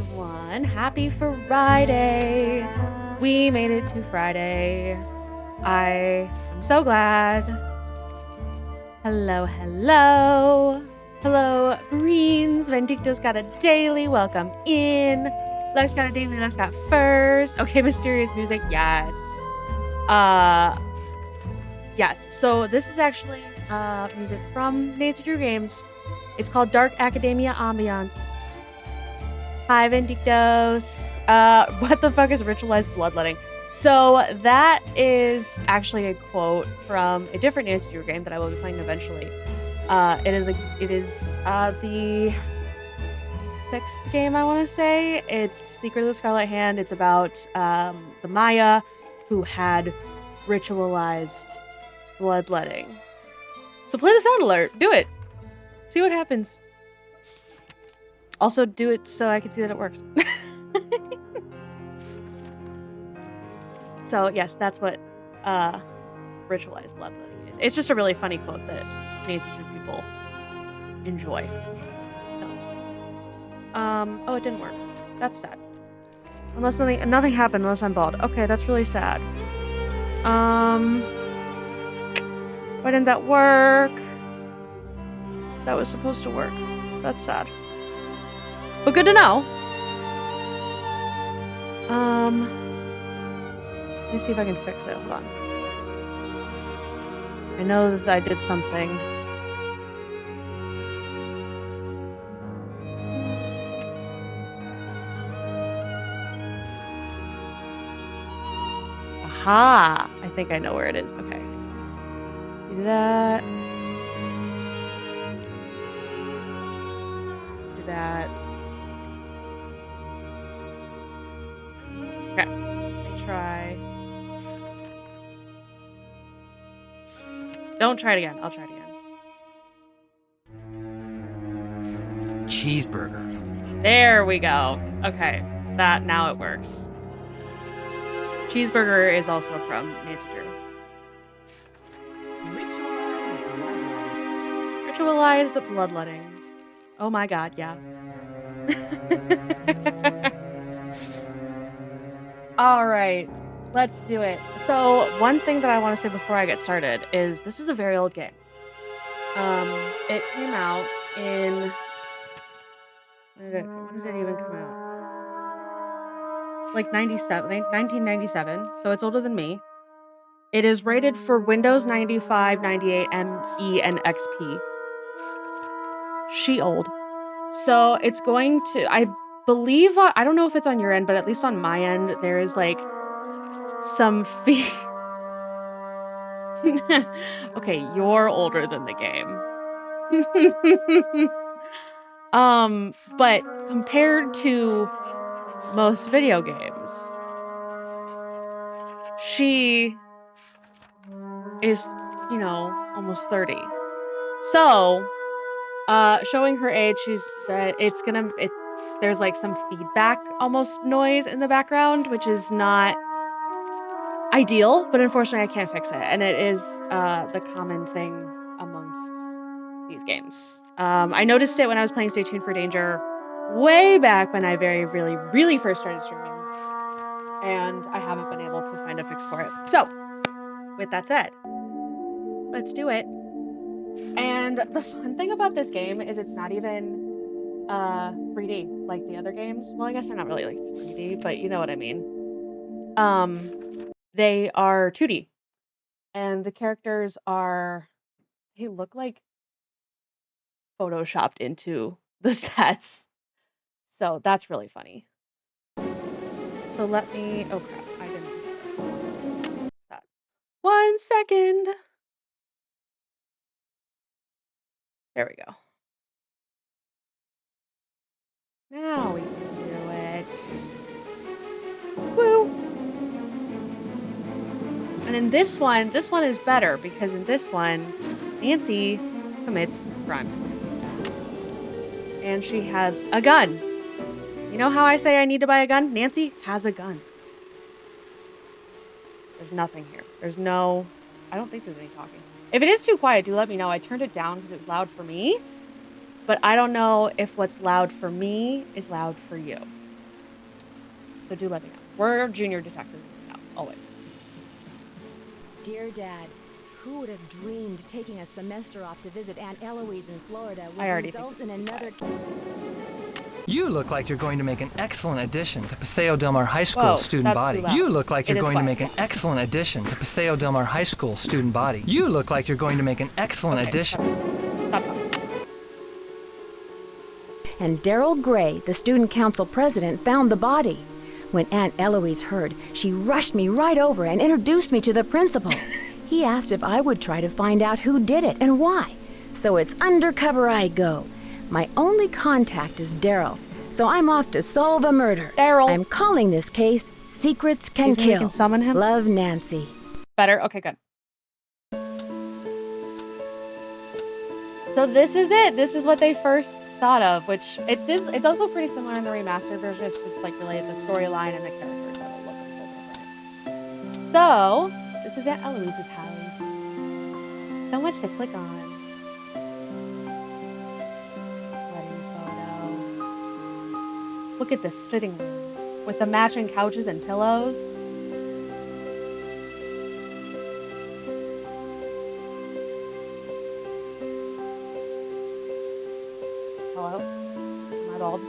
everyone. Happy Friday. We made it to Friday. I am so glad. Hello, hello. Hello, Greens. Vindicto's got a daily. Welcome in. Lex got a daily. Lex got first. Okay, mysterious music. Yes. Yes. So this is actually music from Nancy Drew Games. It's called Dark Academia Ambiance. Hi, Vindictos. What the fuck is ritualized bloodletting? So that is actually a quote from a different Nancy Drew game that I will be playing eventually. It is the sixth game, I want to say. It's Secret of the Scarlet Hand. It's about the Maya who had ritualized bloodletting. So play the sound alert. Do it. See what happens. Also do it so I can see that it works. So yes, that's what ritualized bloodletting is. It's just a really funny quote that Nancy Drew people enjoy. So, oh, it didn't work. That's sad. Unless nothing happened unless I'm bald. Okay, that's really sad. Why didn't that work? That was supposed to work. That's sad. But good to know. Let me see if I can fix it. Hold on. I know that I did something. Aha! I think I know where it is. Okay. Do that. Do that. Okay. Let me try. Don't try it again. I'll try it again. Cheeseburger. There we go. Okay. Now it works. Cheeseburger is also from Nancy Drew. Ritualized bloodletting. Oh my god, yeah. Alright, let's do it. So, one thing that I want to say before I get started is this is a very old game. It came out in... When did it even come out? Like 1997, so it's older than me. It is rated for Windows 95, 98, ME, and XP. She old. So it's going to, I believe, I don't know if it's on your end, but at least on my end, there is like some Okay, you're older than the game. But compared to most video games, she is, almost 30. So, showing her age, there's like some feedback almost noise in the background, which is not ideal, but unfortunately I can't fix it. And it is the common thing amongst these games. I noticed it when I was playing Stay Tuned for Danger way back when I really first started streaming. And I haven't been able to find a fix for it. So, with that said, let's do it. And the fun thing about this game is it's not even 3D like the other games. Well, I guess they're not really like 3D, but you know what I mean. They are 2D. And the characters they look like photoshopped into the sets. So that's really funny. So let me, oh crap, I didn't do that. 1 second. There we go. Now we can do it. Woo! And in this one is better because in this one, Nancy commits crimes. And she has a gun. You know how I say I need to buy a gun? Nancy has a gun. There's nothing here. I don't think there's any talking. If it is too quiet, do let me know. I turned it down because it was loud for me. But I don't know if what's loud for me is loud for you. So do let me know. We're junior detectives in this house, always. Dear Dad, who would have dreamed taking a semester off to visit Aunt Eloise in Florida I would already result think in this is another... You look like you're going to make an excellent addition to Paseo Del Mar High School Whoa, student that's too body. loud. You look like It you're is going to quiet. make an excellent addition to Paseo Del Mar High School student body. You look like you're going to make an excellent Okay, addition. stop talking. And Daryl Gray, the student council president, found the body. When Aunt Eloise heard, she rushed me right over and introduced me to the principal. He asked if I would try to find out who did it and why. So it's undercover I go. My only contact is Daryl, so I'm off to solve a murder. Daryl. I'm calling this case Secrets Can You think we Kill. can summon him? Love, Nancy. Better? Okay, good. So this is it. This is what they first thought of, which it does look pretty similar in the remastered version. It's just like related to the storyline and the characters that'll look a little different. So this is Aunt Eloise's house. So much to click on. Wedding photo. Look at this sitting room with the matching couches and pillows. Hello? Am I bald?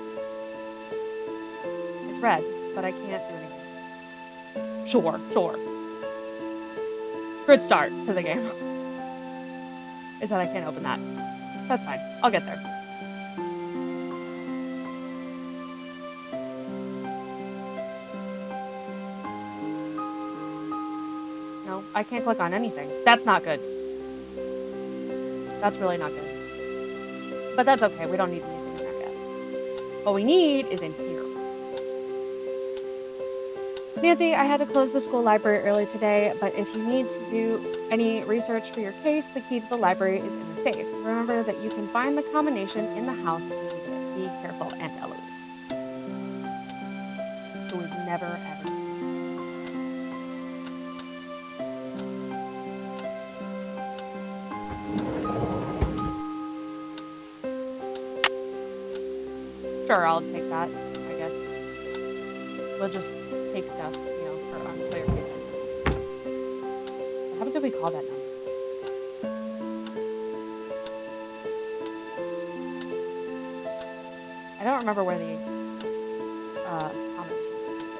It's red, but I can't do anything. Sure. Good start to the game. Is that I can't open that. That's fine. I'll get there. No, I can't click on anything. That's not good. That's really not good. But that's okay. We don't need anything in there yet. What we need is in here. Nancy, I had to close the school library early today, but if you need to do any research for your case, the key to the library is in the safe. Remember that you can find the combination in the house if you need it. Be careful, Aunt Eloise. Who is never ever seen. Sure, I'll take that, I guess. We'll just take stuff, for unclear cases. What happens if we call that number? I don't remember where the combination is,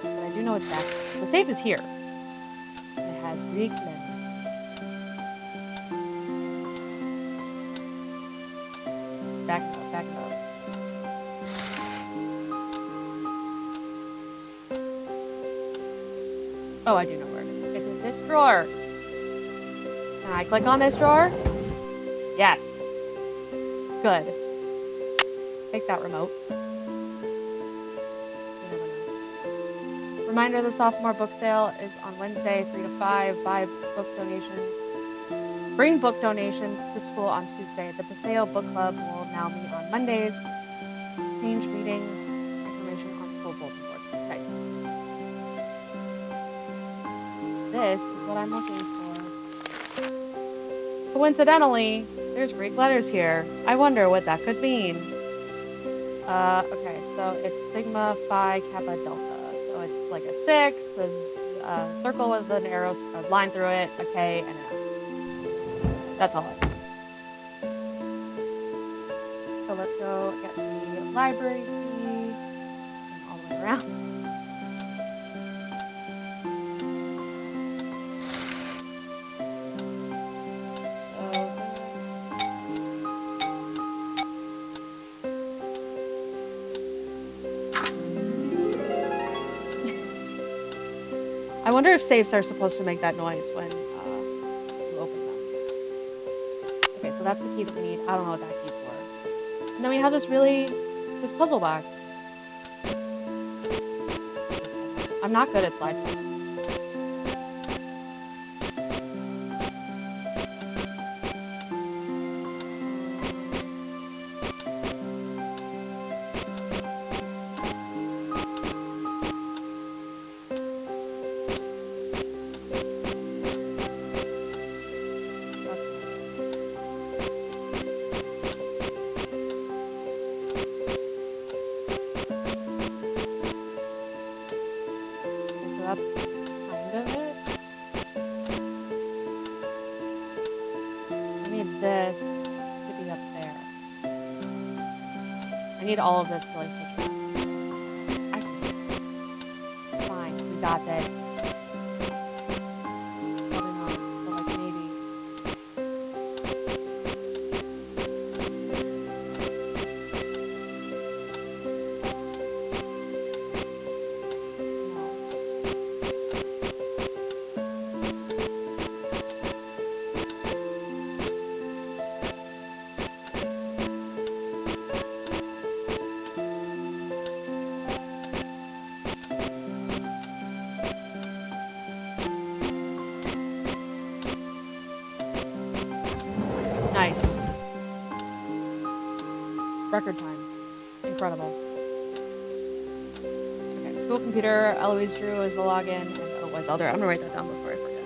but I do know it's back. The safe is here. And it has Greek letters. Back it up. Oh, I do know where it is. It's in this drawer. Can I click on this drawer? Yes. Good. Take that remote. You never know. Reminder, the sophomore book sale is on Wednesday, 3 to 5. Buy book donations. Bring book donations to school on Tuesday. The Paseo Book Club will now meet on Mondays. Change meeting information on school bulletin boards. Nice. This is what I'm looking for. Coincidentally, there's Greek letters here. I wonder what that could mean. Okay, so it's Sigma Phi Kappa Delta. So it's like a 6, a circle with an arrow, a line through it, a K, and an S. That's all I know. So let's go get the library key and all the way around. I wonder if safes are supposed to make that noise when you open them. Okay, so that's the key that we need. I don't know what that key's for. And then we have this puzzle box. I'm not good at slide puzzles. need all of this to like switch around. I can do this. Fine, we got this. Probably not, but like maybe. Nice. Record time. Incredible. Okay, school computer, Eloise Drew is the login, and otherwise Elder. I'm gonna write that down before I forget.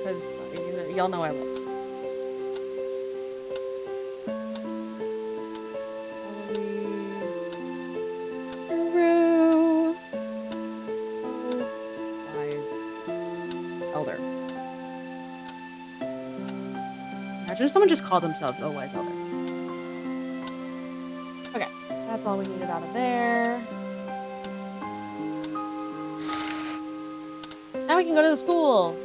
Because y'all know I will. Eloise Drew. Elder. Imagine if someone just called themselves Oh Wise Elder. Okay, that's all we needed out of there. Now we can go to the school.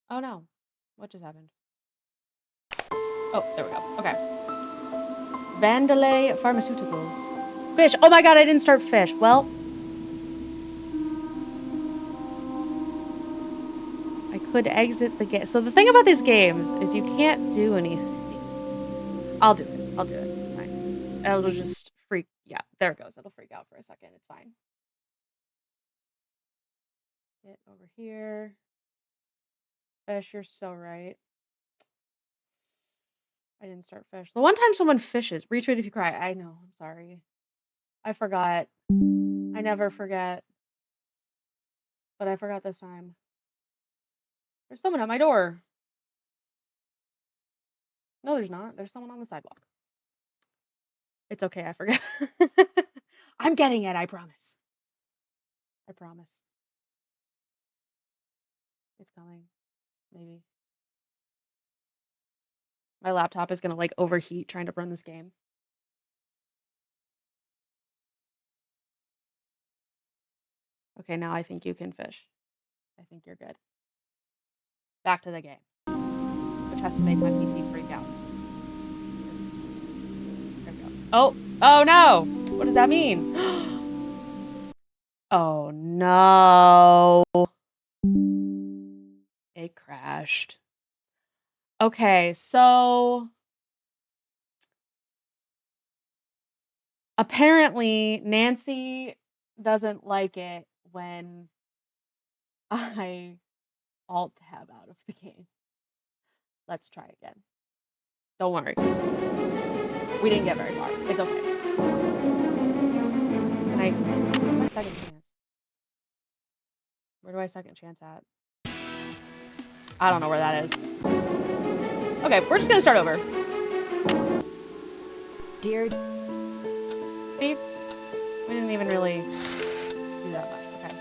Oh no, what just happened? Oh, there we go. Okay. Vandalay Pharmaceuticals. Fish. Oh my god, I didn't start fish. Well, I could exit the game. So the thing about these games is you can't do anything. I'll do it. I'll do it. It's fine. It'll just freak. Yeah, there it goes. It'll freak out for a second. It's fine. Get over here. Fish, you're so right. I didn't start fish. The one time someone fishes, retweet if you cry. I know. I'm sorry. I forgot. I never forget. But I forgot this time. There's someone at my door. No, there's not. There's someone on the sidewalk. It's okay. I forget. I'm getting it. I promise. I promise. It's coming. Maybe. My laptop is going to like overheat trying to run this game. Okay, now I think you can fish. I think you're good. Back to the game. Which has to make my PC freak out. There we go. Oh! Oh no! What does that mean? Oh no! It crashed. Okay, so apparently Nancy doesn't like it when I alt-tab out of the game. Let's try again. Don't worry. We didn't get very far. It's okay. Can I... Where's my second chance? Where do I second chance at? I don't know where that is. Okay, we're just gonna start over. Dear... See? We didn't even really do that much. Okay.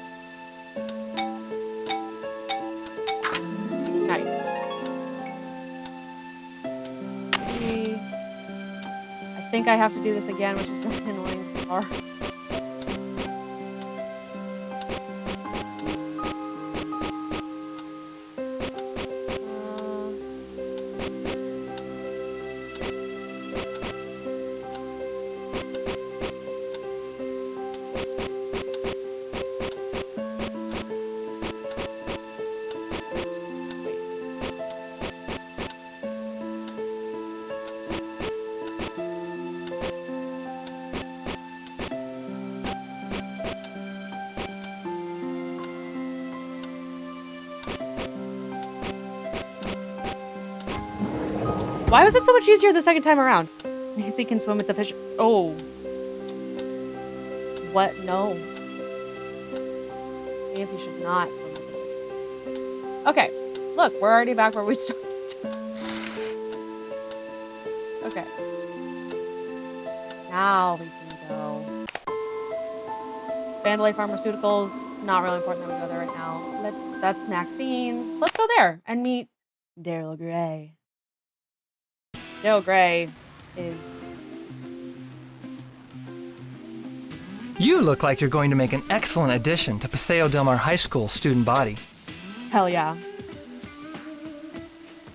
Nice. I think I have to do this again, which is really annoying so far. Why was it so much easier the second time around? Nancy can swim with the fish. Oh. What? No. Nancy should not swim with the fish. Okay. Look, we're already back where we started. Okay. Now we can go. Vandalay Pharmaceuticals. Not really important that we go there right now. That's Maxine's. Let's go there and meet Daryl Gray. Daryl Gray is... You look like you're going to make an excellent addition to Paseo Del Mar High School student body. Hell yeah.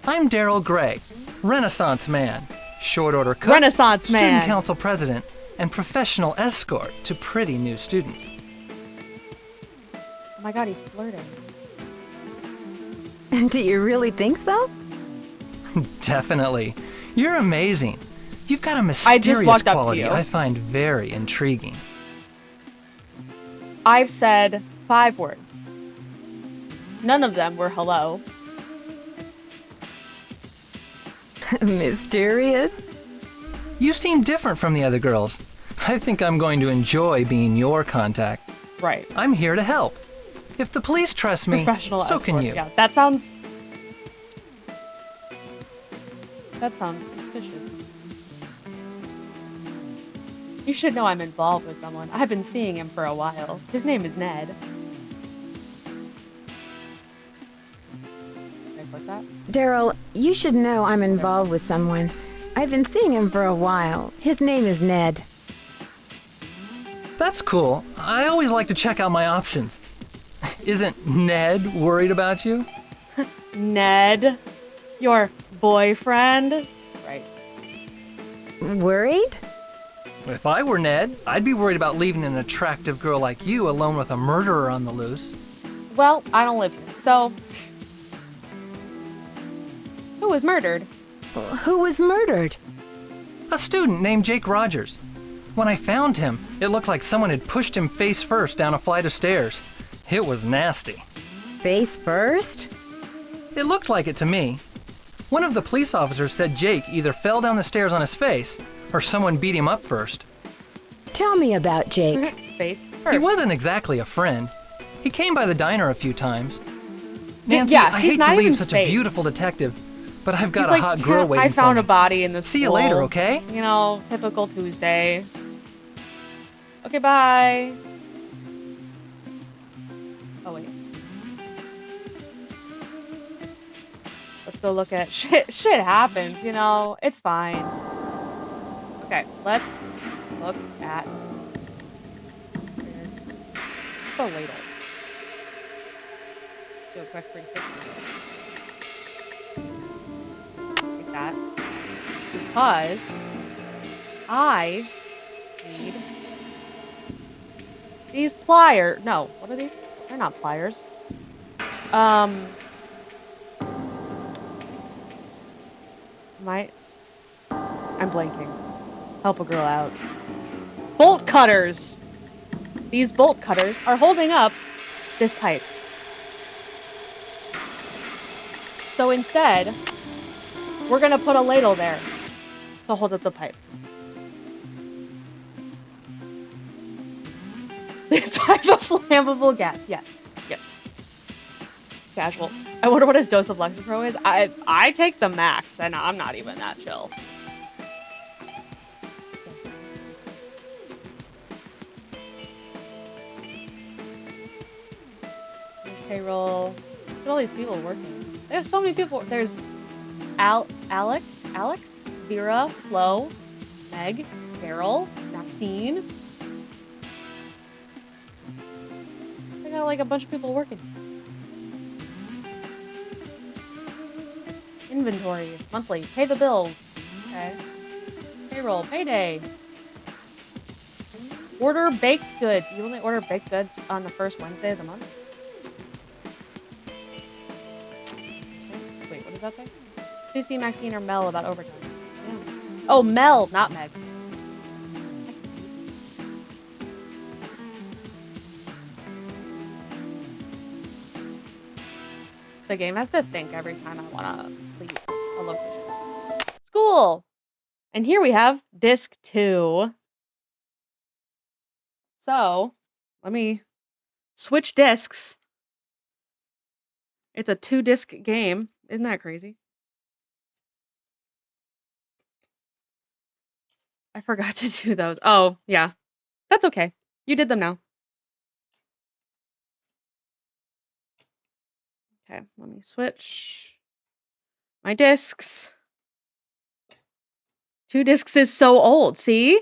I'm Daryl Gray, Renaissance man, short order cook, Renaissance student man. council president, and professional escort to pretty new students. Oh my god, he's flirting. Do you really think so? Definitely. You're amazing. You've got a I mysterious just walked up to quality you. I find very intriguing. I've said 5 words. None of them were hello. Mysterious? You seem different from the other girls. I think I'm going to enjoy being your contact. Right. I'm here to help. If the police trust me, Professional so escort. can you. Yeah, that sounds suspicious. You should know I'm involved with someone. I've been seeing him for a while. His name is Ned. Can I click that? Daryl, you should know I'm involved with someone. I've been seeing him for a while. His name is Ned. That's cool. I always like to check out my options. Isn't Ned worried about you? Ned, your boyfriend? Right. Worried? If I were Ned, I'd be worried about leaving an attractive girl like you alone with a murderer on the loose. Well, I don't live here, so... Who was murdered? Who was murdered? A student named Jake Rogers. When I found him, it looked like someone had pushed him face first down a flight of stairs. It was nasty. Face first? It looked like it to me. One of the police officers said Jake either fell down the stairs on his face, or someone beat him up first. Tell me about Jake. Face first. He wasn't exactly a friend. He came by the diner a few times. Nancy, yeah, I he's hate not to leave even such face. a beautiful detective, but I've got He's a like, hot girl waiting I found for a me. body in the See you later, school. okay? You know, typical Tuesday. Okay, bye. Oh, wait. Let's go look at... Shit happens, you know. It's fine. Okay, let's look at... Where's the ladle? Do a quick 360. Like that. Because I need these pliers. No, what are these? They're not pliers. I'm blanking. Help a girl out. Bolt cutters! These bolt cutters are holding up this pipe. So instead, we're gonna put a ladle there to hold up the pipe. This type of flammable gas. Yes. Casual. I wonder what his dose of Lexapro is. I take the max, and I'm not even that chill. Payroll. Look at all these people working. There's so many people. There's Alex, Vera, Flo, Meg, Carol, Maxine. I got like a bunch of people working. Inventory, monthly, pay the bills. Okay. Payroll, payday. Order baked goods. You only order baked goods on the first Wednesday of the month? Wait, what does that say? Please see Maxine or Mel about overtime. Yeah. Oh, Mel, not Meg. The game has to think every time I want to leave a location. School! And here we have disc 2. So, let me switch discs. It's a 2-disc game. Isn't that crazy? I forgot to do those. Oh, yeah. That's okay. You did them now. Okay, let me switch my discs. 2 discs is so old. See?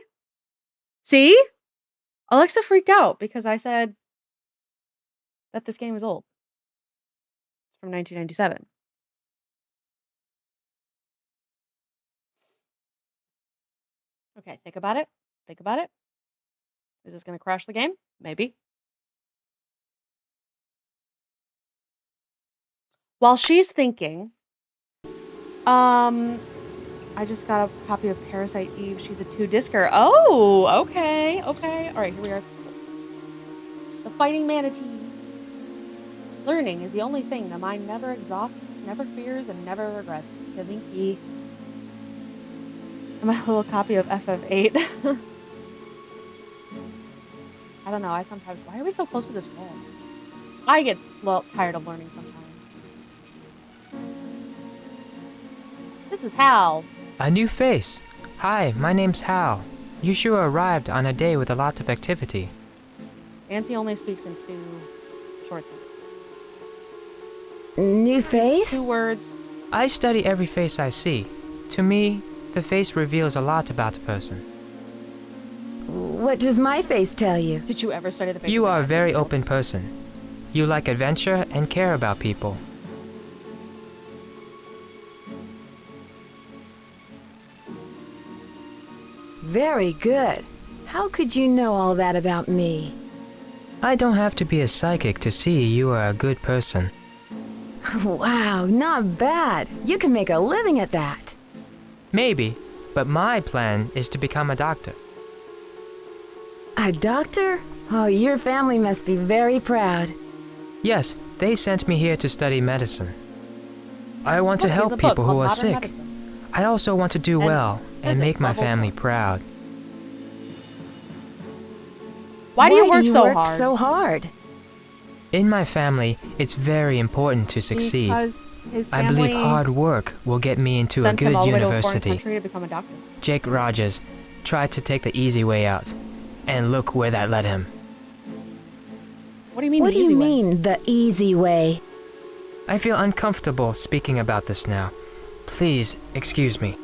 See? Alexa freaked out because I said that this game is old. It's from 1997. Okay, think about it. Think about it. Is this going to crash the game? Maybe. While she's thinking, I just got a copy of Parasite Eve. She's a 2-discer. Oh, okay, okay. All right, here we are at school. The Fighting Manatees. Learning is the only thing the mind never exhausts, never fears, and never regrets. Yavinky. And my little copy of FF8. I don't know, I sometimes... Why are we so close to this wall? I get tired of learning sometimes. This is Hal. A new face. Hi, my name's Hal. You sure arrived on a day with a lot of activity. Nancy only speaks in 2 short sentences. New face? 2 words. I study every face I see. To me, the face reveals a lot about a person. What does my face tell you? Did you ever study the face? You of are a the very Nancy? open person. You like adventure and care about people. Very good. How could you know all that about me? I don't have to be a psychic to see you are a good person. Wow, not bad. You can make a living at that. Maybe, but my plan is to become a doctor. A doctor? Oh, your family must be very proud. Yes, they sent me here to study medicine. I want to Look, help there's a book people who called are Modern sick. Medicine. I also want to do And well and make my level family 4. proud. Why do you work so hard? hard? In my family, it's very important to succeed. Because his I family believe hard work will get me into a sent him good all the way to a foreign university. country to become a doctor. Jake Rogers tried to take the easy way out, and look where that led him. What do you mean? What the do easy you way? mean, the easy way? I feel uncomfortable speaking about this now. Please, excuse me.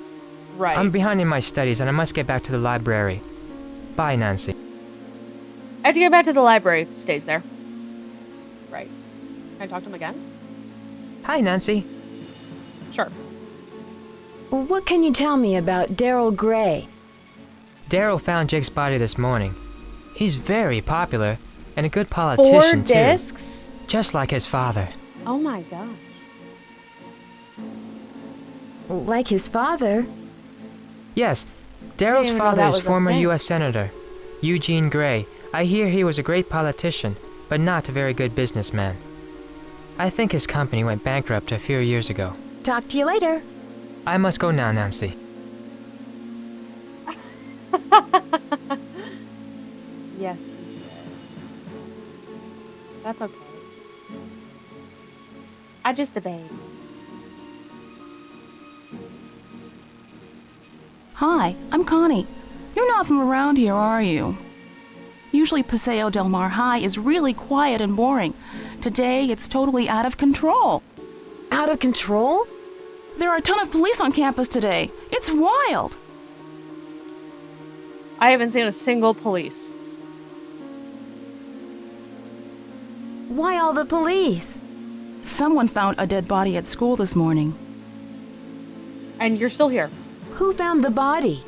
Right. I'm behind in my studies and I must get back to the library. Bye, Nancy. I have to get back to the library. Stays there. Right. Can I talk to him again? Hi, Nancy. Sure. What can you tell me about Daryl Gray? Daryl found Jake's body this morning. He's very popular and a good 4 politician, too. discs? Just like his father. Oh my gosh. Like his father? Yes, didn't Daryl's even know father that is was a former thing. U.S. Senator Eugene Gray. I hear he was a great politician, but not a very good businessman. I think his company went bankrupt a few years ago. Talk to you later. I must go now, Nancy. Yes, he did. That's okay. I just a babe. Hi, I'm Connie. You're not from around here, are you? Usually Paseo Del Mar High is really quiet and boring. Today, it's totally out of control. Out of control? There are a ton of police on campus today. It's wild. I haven't seen a single police. Why all the police? Someone found a dead body at school this morning. And you're still here. Who found the body?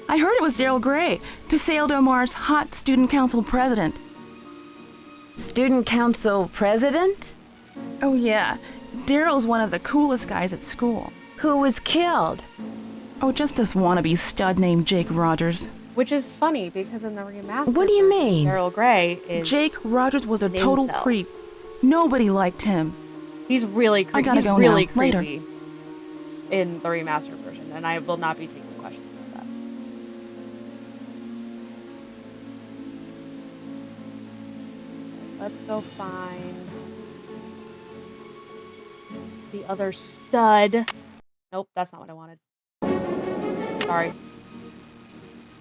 I heard it was Daryl Gray, Paseo Del Mar's hot student council president. Student council president? Oh yeah, Daryl's one of the coolest guys at school. Who was killed? Oh, just this wannabe stud named Jake Rogers. Which is funny because in the remastered What do you version, mean? Daryl Gray is Jake Rogers was a an total incel. creep. Nobody liked him. He's really creepy. I gotta He's go really now. Later. creepy in the remastered version, and I will not be taking questions about that. Let's go find the other stud. Nope, that's not what I wanted. Sorry.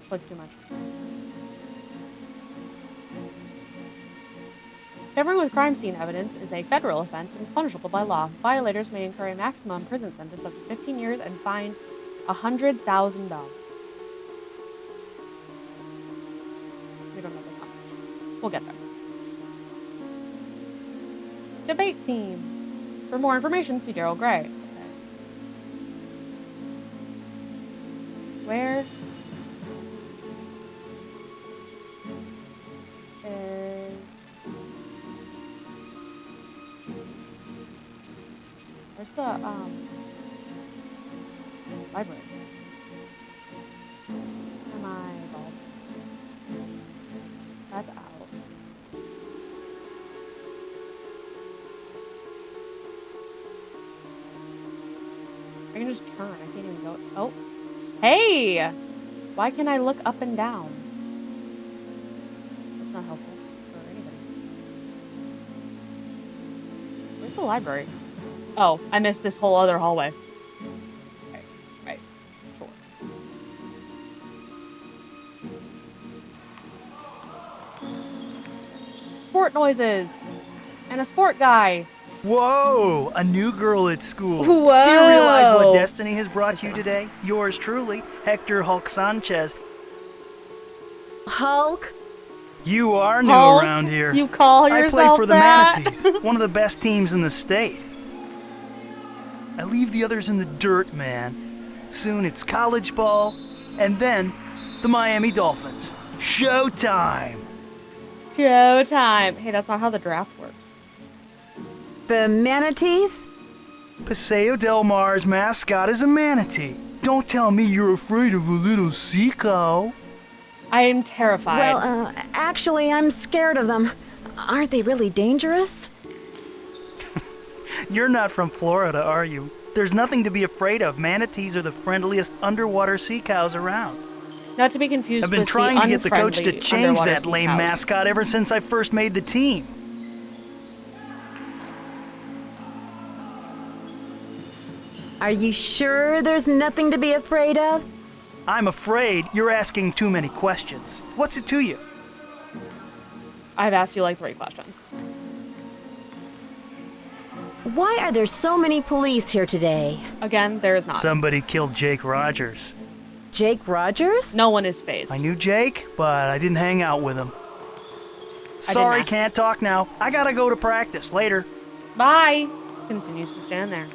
Clicked too much. Tampering with crime scene evidence is a federal offense and is punishable by law. Violators may incur a maximum prison sentence of 15 years and fine $100,000. Debate team. For more information, see Daryl Gray. Okay. Where is... Where's the, library? Am I involved? That's out. I can just turn. I can't even go. Oh. Hey! Why can't I look up and down? That's not helpful for anybody. Where's the library? Oh, I missed this whole other hallway. Right. Sure. Sport noises! And a sport guy! Whoa! A new girl at school. Whoa! Do you realize what destiny has brought you today? Yours truly, Hector Hulk Sanchez. Hulk? You are new Hulk? around here. You call I yourself play for the that? Manatees, one of the best teams in the state. I leave the others in the dirt, man. Soon it's college ball, and then the Miami Dolphins. Showtime! Showtime! Hey, that's not how the draft works. The manatees? Paseo Del Mar's mascot is a manatee. Don't tell me you're afraid of a little sea cow. I am terrified. Well, actually, I'm scared of them. Aren't they really dangerous? You're not from Florida, are you? There's nothing to be afraid of. Manatees are the friendliest underwater sea cows around. Not to be confused I've been with trying to get the coach to unfriendly change underwater that sea lame cows. mascot ever since I first made the team. Are you sure there's nothing to be afraid of? I'm afraid you're asking too many questions. What's it to you? I've asked you like 3 questions. Why are there so many police here today? Again, there is not. Somebody killed Jake Rogers. Jake Rogers? No one is phased. I knew Jake, but I didn't hang out with him. didn't Sorry, ask. can't talk now. I gotta go to practice. Later. Bye! Continues to stand there.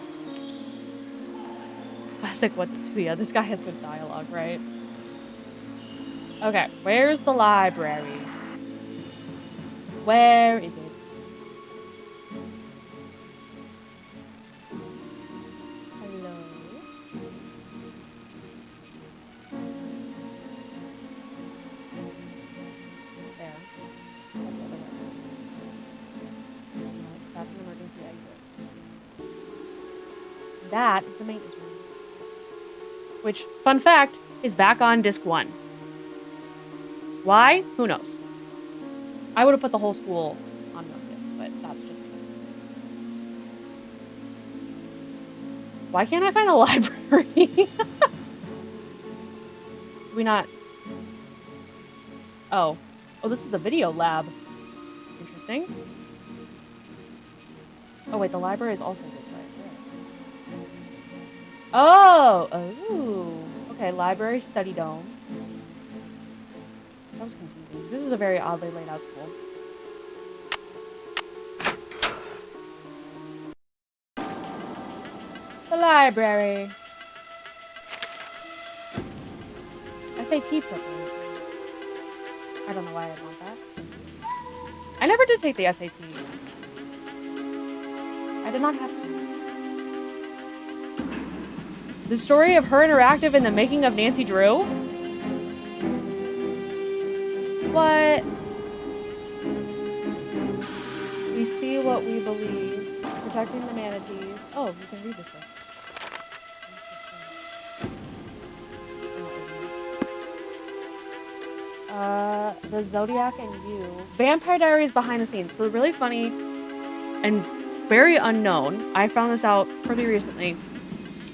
Classic what's it to ya? This guy has good dialogue, right? Okay, where's the library? Where is it? Hello? There. That's an emergency exit. That is the maintenance room. Which, fun fact, is back on disc 1. Why? Who knows? I would have put the whole school on one disc, but that's just me. Why can't I find a library? Do we not... Oh. Oh, this is the video lab. Interesting. Oh, wait, the library is also this way. Oh! Oh! Okay, library, study dome. That was confusing. This is a very oddly laid out school. The library. SAT preparation. I don't know why I'd want that. I never did take the SAT. I did not have to. The story of her interactive in the making of Nancy Drew? What? We see what we believe. Protecting the manatees. Oh, you can read this book. The Zodiac and You. Vampire Diaries behind the scenes. So really funny and very unknown. I found this out pretty recently.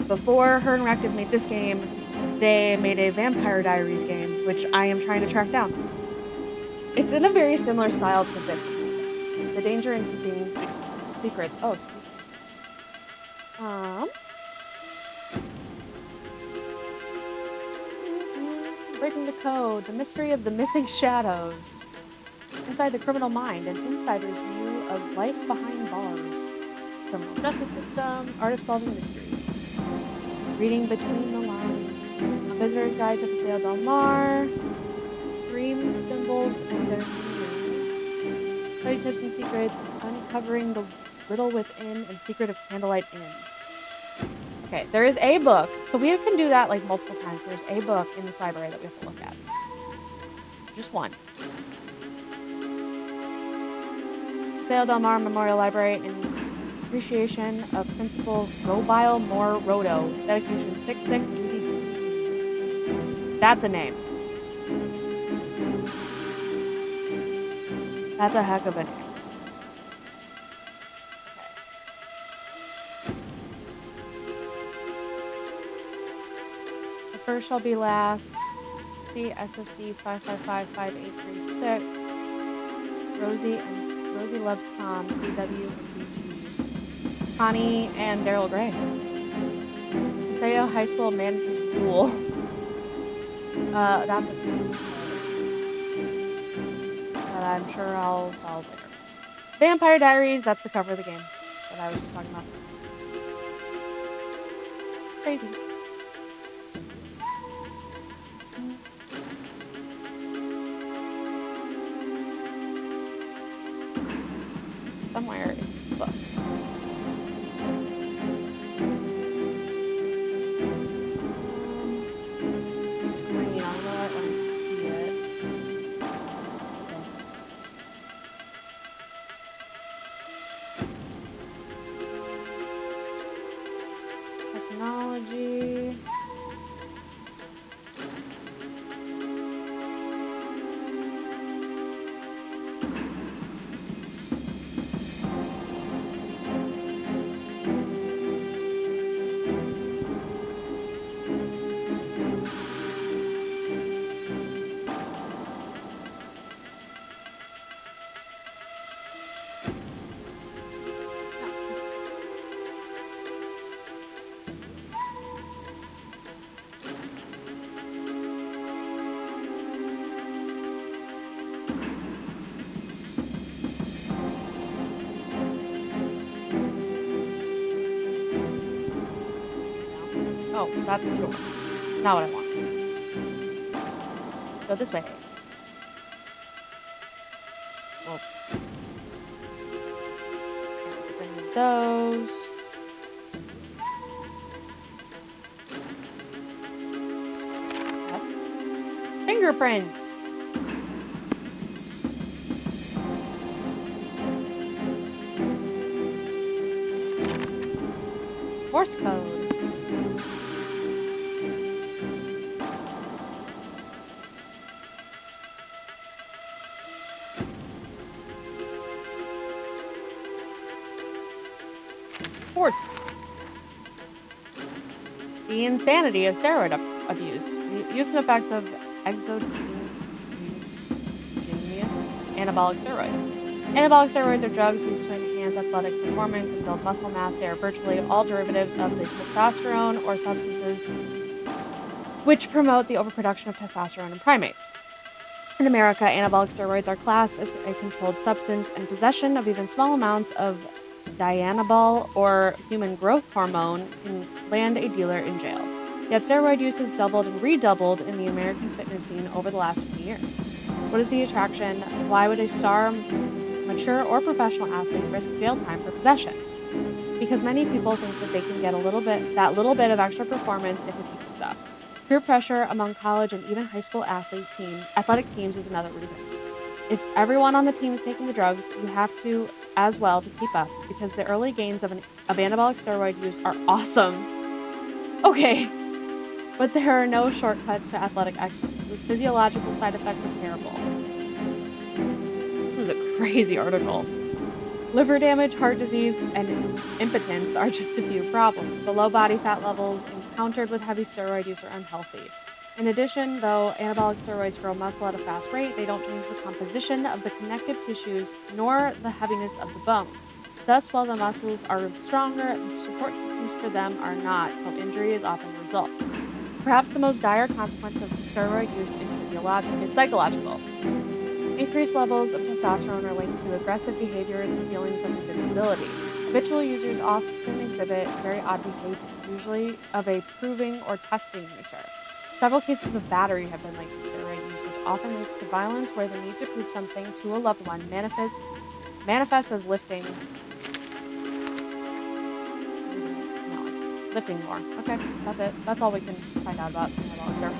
Before Her Interactive made this game, they made a Vampire Diaries game, which I am trying to track down. It's in a very similar style to this one. The danger in keeping secrets. Oh, excuse me. Breaking the Code, The Mystery of the Missing Shadows. Inside the Criminal Mind, an insider's view of life behind bars, criminal justice system, art of solving mysteries, reading between the lines, a visitor's guide to Paseo del Mar, dream symbols and their meanings, study tips and secrets, uncovering the riddle within, and secret of Candlelight Inn. Okay, there is a book, so we can do that like multiple times. There's a book in this library that we have to look at. Just one. Paseo del Mar Memorial Library in appreciation of Principal Robile Moore Roto, dedication 6680. That's a name. That's a heck of a name. Okay. The first shall be last. C SSD 5555836. Rosie loves Tom. CW and BG. Connie and Daryl Gray. Paseo High School Manager's Rule. That's a that I'm sure I'll solve later. Vampire Diaries, that's the cover of the game that I was just talking about. Crazy. Somewhere is this book. It's green. I'll know it when I see it. Okay. Technology. Oh, that's the door. Not what I want. Go this way. Well, can't get any of those. That's fingerprints. Morse code. Sports. The insanity of steroid abuse. The use and effects of exogenous anabolic steroids. Anabolic steroids are drugs used to enhance athletic performance and build muscle mass. They are virtually all derivatives of the testosterone or substances which promote the overproduction of testosterone in primates. In America, anabolic steroids are classed as a controlled substance, and possession of even small amounts of dianabol or human growth hormone can land a dealer in jail. Yet steroid use has doubled and redoubled in the American fitness scene over the last 20 years. What is the attraction? Why would a star, mature or professional athlete risk jail time for possession? Because many people think that they can get that little bit of extra performance if they take the stuff. Peer pressure among college and even high school athletic teams is another reason. If everyone on the team is taking the drugs, you have to as well to keep up, because the early gains of anabolic steroid use are awesome. Okay, but there are no shortcuts to athletic excellence. The physiological side effects are terrible. This is a crazy article. Liver damage, heart disease, and impotence are just a few problems. The low body fat levels encountered with heavy steroid use are unhealthy. In addition, though anabolic steroids grow muscle at a fast rate, they don't change the composition of the connective tissues nor the heaviness of the bone. Thus, while the muscles are stronger, the support systems for them are not, so injury is often the result. Perhaps the most dire consequence of steroid use is psychological. Increased levels of testosterone are linked to aggressive behaviors and feelings of invincibility. Habitual users often exhibit very odd behavior, usually of a proving or testing nature. Several cases of battery have been linked to steroid use, which often leads to violence where the need to prove something to a loved one manifests as lifting. No, lifting more. Okay, that's it. That's all we can find out about Hannibal Lecter.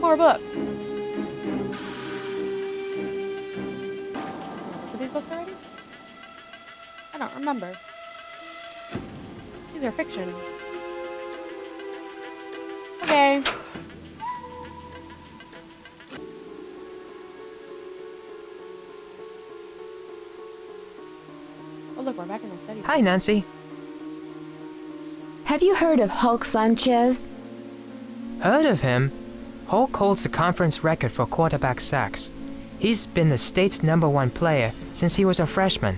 More books. Look at these books already? I don't remember. These are fiction. Okay. Oh look, we're back in the study. Hi, Nancy. Have you heard of Hulk Sanchez? Heard of him? Hulk holds the conference record for quarterback sacks. He's been the state's #1 player since he was a freshman.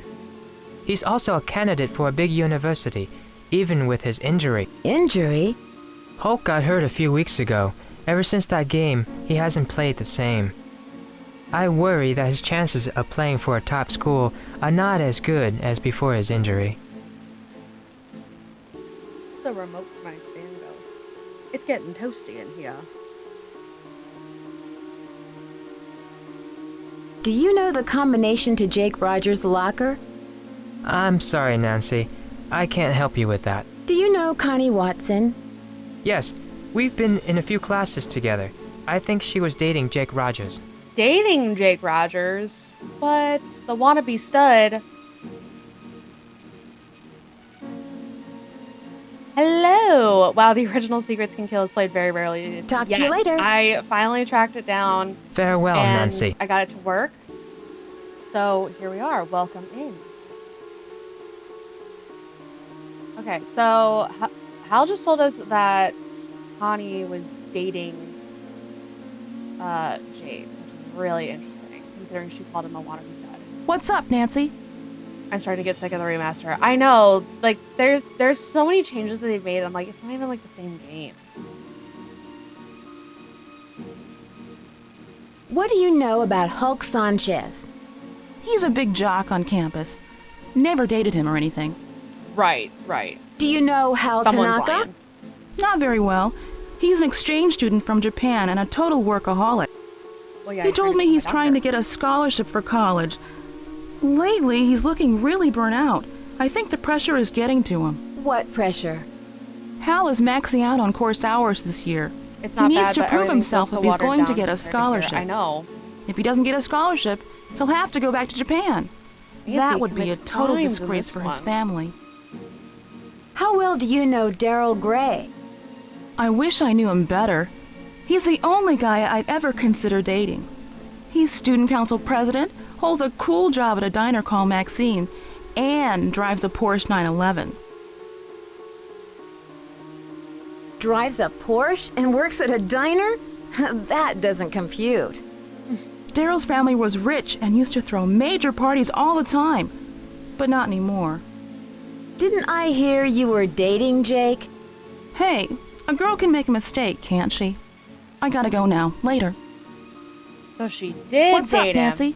He's also a candidate for a big university, even with his injury. Injury? Hulk got hurt a few weeks ago. Ever since that game, he hasn't played the same. I worry that his chances of playing for a top school are not as good as before his injury. The remote for my fan go. It's getting toasty in here. Do you know the combination to Jake Rogers' locker? I'm sorry, Nancy. I can't help you with that. Do you know Connie Watson? Yes, we've been in a few classes together. I think she was dating Jake Rogers. Dating Jake Rogers? What? The wannabe stud? Hello! Wow, the original Secrets Can Kill is played very rarely. Talk to you later. I finally tracked it down. Farewell, and Nancy. I got it to work. So here we are. Welcome in. Okay, so Hal just told us that Connie was dating Jade, which is really interesting, considering she called him a wannabe stud. What's up, Nancy? I'm starting to get sick of the remaster. I know, like, there's so many changes that they've made. I'm like, it's not even like the same game. What do you know about Hulk Sanchez? He's a big jock on campus. Never dated him or anything. Right. Do you know Hal Someone's Tanaka? lying. Not very well. He's an exchange student from Japan and a total workaholic. Well, yeah, He told me he's trying to get a scholarship for college. Lately, he's looking really burnt out. I think the pressure is getting to him. What pressure? Hal is maxing out on course hours this year. It's He not needs bad, to but prove everything's himself so if he's watered going to down get a compared here. scholarship. I know. If he doesn't get a scholarship, he'll have to go back to Japan. Nancy That would be a commits total crimes in disgrace this for his one. family. How well do you know Daryl Gray? I wish I knew him better. He's the only guy I'd ever consider dating. He's student council president, holds a cool job at a diner called Maxine, and drives a Porsche 911. Drives a Porsche and works at a diner? That doesn't compute. Daryl's family was rich and used to throw major parties all the time, but not anymore. Didn't I hear you were dating Jake? Hey, a girl can make a mistake, can't she? I gotta go now. Later. So she did What's up, date him. Nancy?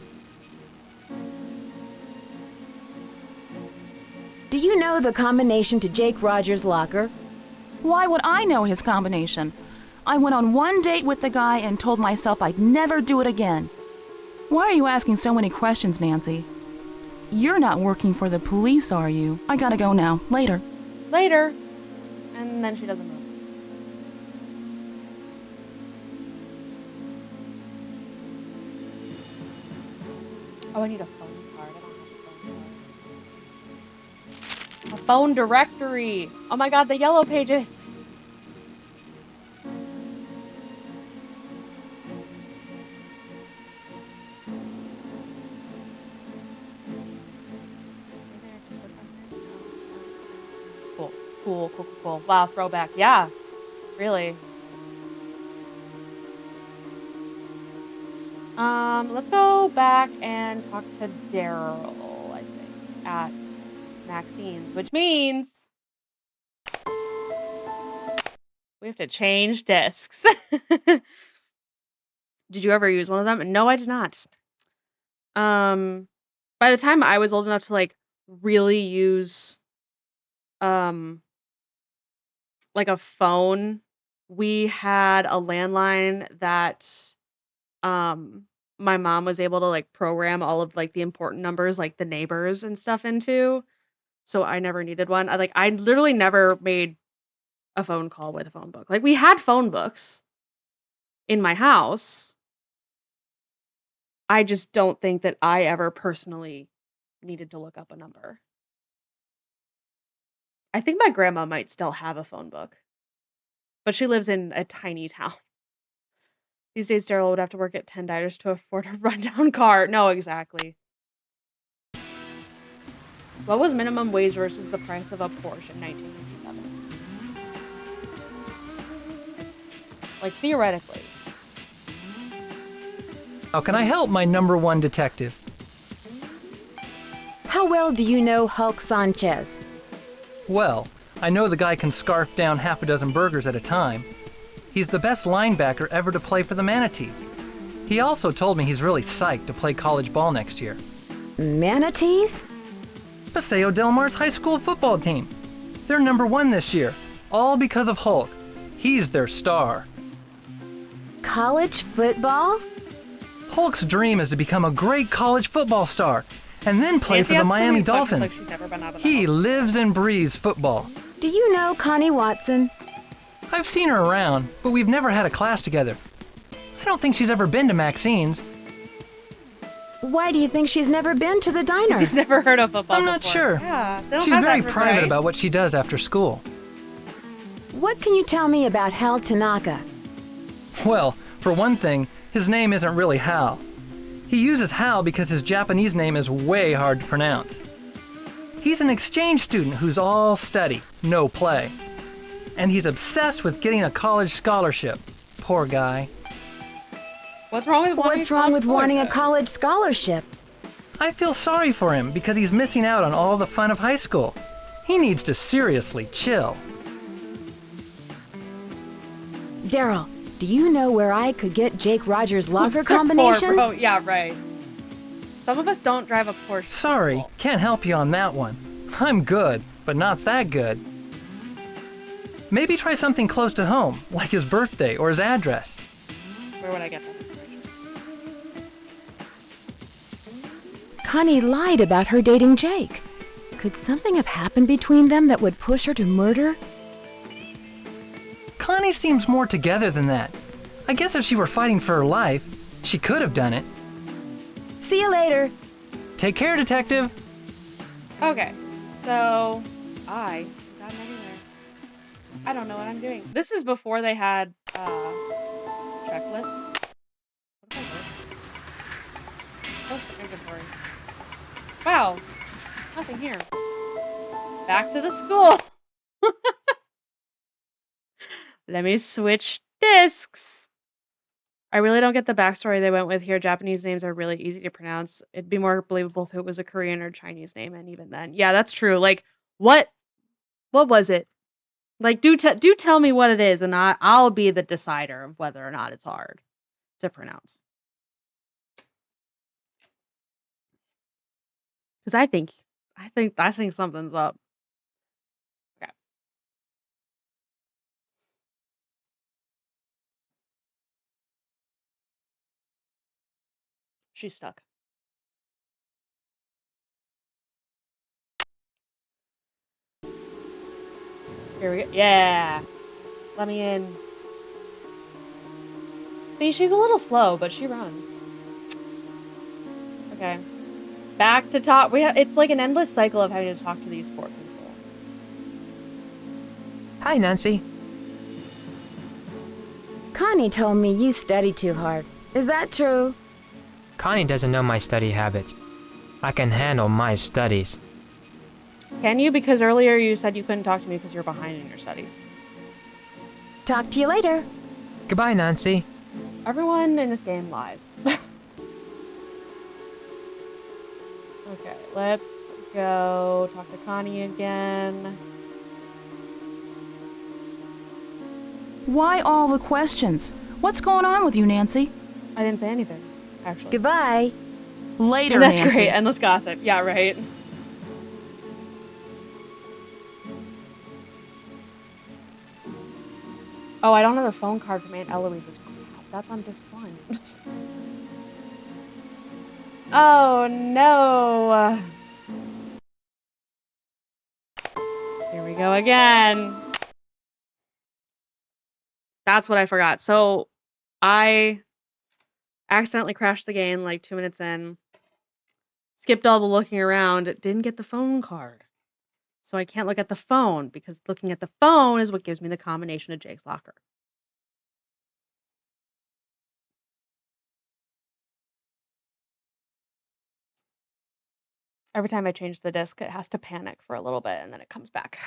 Do you know the combination to Jake Rogers' locker? Why would I know his combination? I went on one date with the guy and told myself I'd never do it again. Why are you asking so many questions, Nancy? You're not working for the police, are you? I gotta go now. Later. Later. And then she doesn't move. Oh, I need a phone card. I don't have a phone card. A phone directory. Oh my god, the yellow pages. Cool. Wow, throwback. Yeah, really. Let's go back and talk to Daryl, I think, at Maxine's, which means We have to change discs. Did you ever use one of them? No, I did not. By the time I was old enough to like really use like a phone, we had a landline that my mom was able to like program all of like the important numbers like the neighbors and stuff into. So I never needed one. I literally never made a phone call with a phone book. Like we had phone books in my house. I just don't think that I ever personally needed to look up a number. I think my grandma might still have a phone book, but she lives in a tiny town. These days, Daryl would have to work at $10 to afford a rundown car. No, exactly. What was minimum wage versus the price of a Porsche in 1957? Like, theoretically. How can I help, my number one detective? How well do you know Hulk Sanchez? Well, I know the guy can scarf down half a dozen burgers at a time. He's the best linebacker ever to play for the Manatees. He also told me he's really psyched to play college ball next year. Manatees? Paseo Del Mar's high school football team. They're number one this year, all because of Hulk. He's their star. College football? Hulk's dream is to become a great college football star and then play Nancy for the asks so Miami many questions Dolphins. like she's never been out of the He house. lives and breathes football. Do you know Connie Watson? I've seen her around, but we've never had a class together. I don't think she's ever been to Maxine's. Why do you think she's never been to the diner? He's never heard of football I'm not before. sure. Yeah, they don't She's have very that private right. about what she does after school. What can you tell me about Hal Tanaka? Well, for one thing, his name isn't really Hal. He uses Hal because his Japanese name is way hard to pronounce. He's an exchange student who's all study, no play. And he's obsessed with getting a college scholarship. Poor guy. What's wrong with wanting What's wrong with wanting a scholarship? college scholarship? I feel sorry for him because he's missing out on all the fun of high school. He needs to seriously chill. Daryl, do you know where I could get Jake Rogers' locker They're poor, combination? bro. Yeah, right. Some of us don't drive a Porsche. to Sorry, school. can't help you on that one. I'm good, but not that good. Maybe try something close to home, like his birthday or his address. Where would I get that information? Connie lied about her dating Jake. Could something have happened between them that would push her to murder? Connie seems more together than that. I guess if she were fighting for her life, she could have done it. See you later. Take care, detective. Okay, so I haven't gotten anywhere. I don't know what I'm doing. This is before they had checklists. What did I do? Close to inventory. Wow, nothing here. Back to the school. Let me switch discs. I really don't get the backstory they went with here. Japanese names are really easy to pronounce. It'd be more believable if it was a Korean or Chinese name, and even then, yeah, that's true. Like, what was it? Like, do tell me what it is, and I'll be the decider of whether or not it's hard to pronounce. Because I think something's up. Okay. She's stuck. Here we go. Yeah. Let me in. See, she's a little slow, but she runs. Okay. Back to talk. It's like an endless cycle of having to talk to these poor people. Hi, Nancy. Connie told me you study too hard. Is that true? Connie doesn't know my study habits. I can handle my studies. Can you? Because earlier you said you couldn't talk to me because you're behind in your studies. Talk to you later. Goodbye, Nancy. Everyone in this game lies. Okay, let's go talk to Connie again. Why all the questions? What's going on with you, Nancy? I didn't say anything, actually. Goodbye. Later, That's Nancy. great. Endless gossip. Yeah, right. Oh, I don't have a phone card from Aunt Eloise's. That's on disc 1. Oh, no. Here we go again. That's what I forgot. So I accidentally crashed the game like 2 minutes in. Skipped all the looking around. Didn't get the phone card. So I can't look at the phone because looking at the phone is what gives me the combination of Jake's locker. Every time I change the disc, it has to panic for a little bit and then it comes back.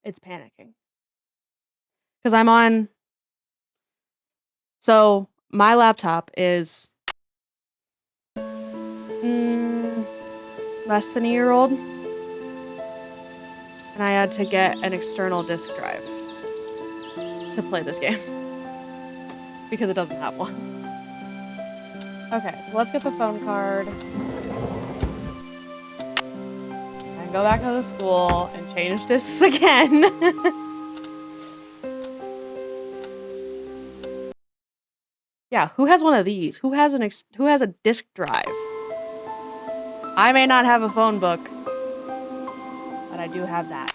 It's panicking. Because I'm on. So my laptop is less than a year old. And I had to get an external disk drive to play this game. Because it doesn't have one. Okay, so let's get the phone card. And go back to the school and change discs again. Yeah, who has one of these? Who has a disk drive? I may not have a phone book, but I do have that.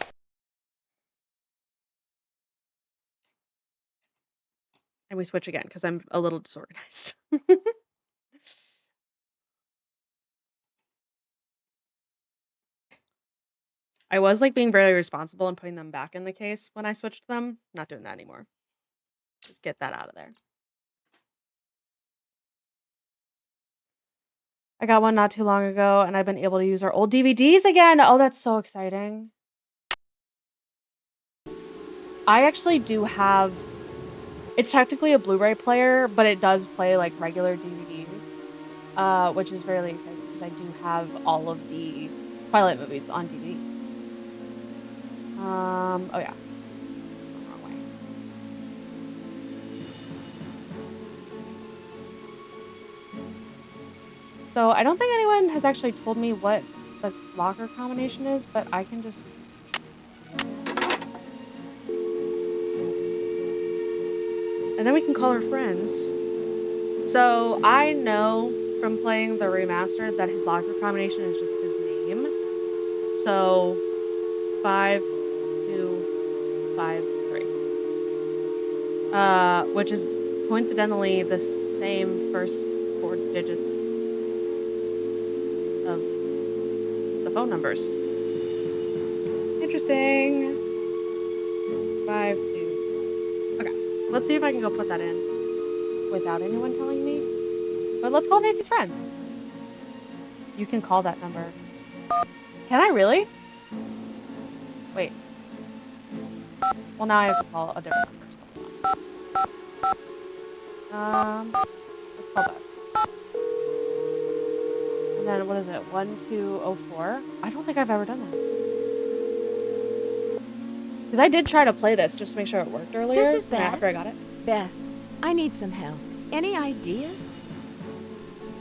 And we switch again because I'm a little disorganized. I was like being very responsible and putting them back in the case when I switched them. Not doing that anymore. Just get that out of there. I got one not too long ago and I've been able to use our old DVDs again. Oh, that's so exciting. I actually do have, it's technically a Blu-ray player, but it does play like regular DVDs, which is really exciting because I do have all of the Twilight movies on DVD. Oh yeah. It's going the wrong way. So I don't think anyone has actually told me what the locker combination is, but I can just... And then we can call our friends. So I know from playing the remastered that his locker combination is just his name. So 5253. Which is coincidentally the same first 4 digits of the phone numbers. Interesting. 52. Okay, let's see if I can go put that in without anyone telling me. But let's call Nancy's friends. You can call that number. Can I really? Wait. Well, now I have to call a different number. Let's call this. And then what is it? 1204? I don't think I've ever done that. Because I did try to play this just to make sure it worked earlier. This is Beth. After I got it. Bess, I need some help. Any ideas?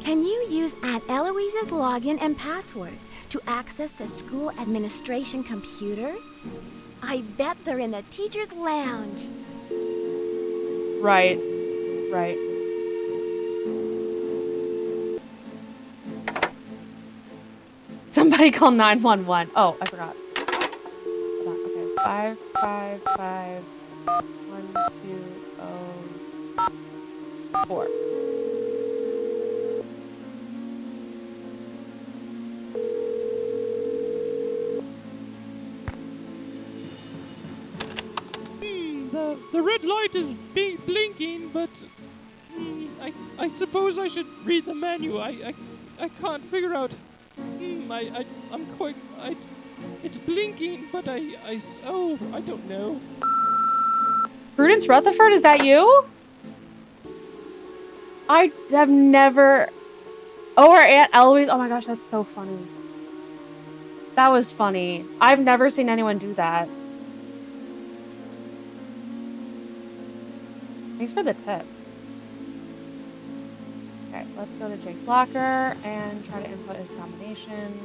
Can you use Aunt Eloise's login and password to access the school administration computers? I bet they're in the teacher's lounge. Right. Somebody call 911. Oh, I forgot. Hold on. Okay. 555 1204. The red light is blinking, but I suppose I should read the menu. I can't figure out. It's blinking, but I don't know. Prudence Rutherford, is that you? I have never... Oh, our Aunt Eloise. Oh my gosh, that's so funny. That was funny. I've never seen anyone do that. Thanks for the tip. Okay, let's go to Jake's locker and try to input his combination.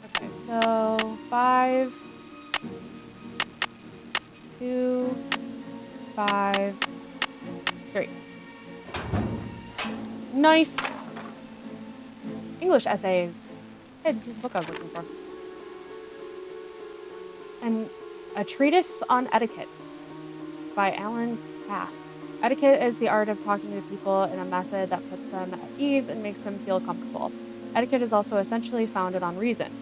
Okay, so 5, 2, 5, 3. Nice. English essays. Hey, this is the book I was looking for. And A Treatise on Etiquette by Alan Cath. Etiquette is the art of talking to people in a method that puts them at ease and makes them feel comfortable. Etiquette is also essentially founded on reason.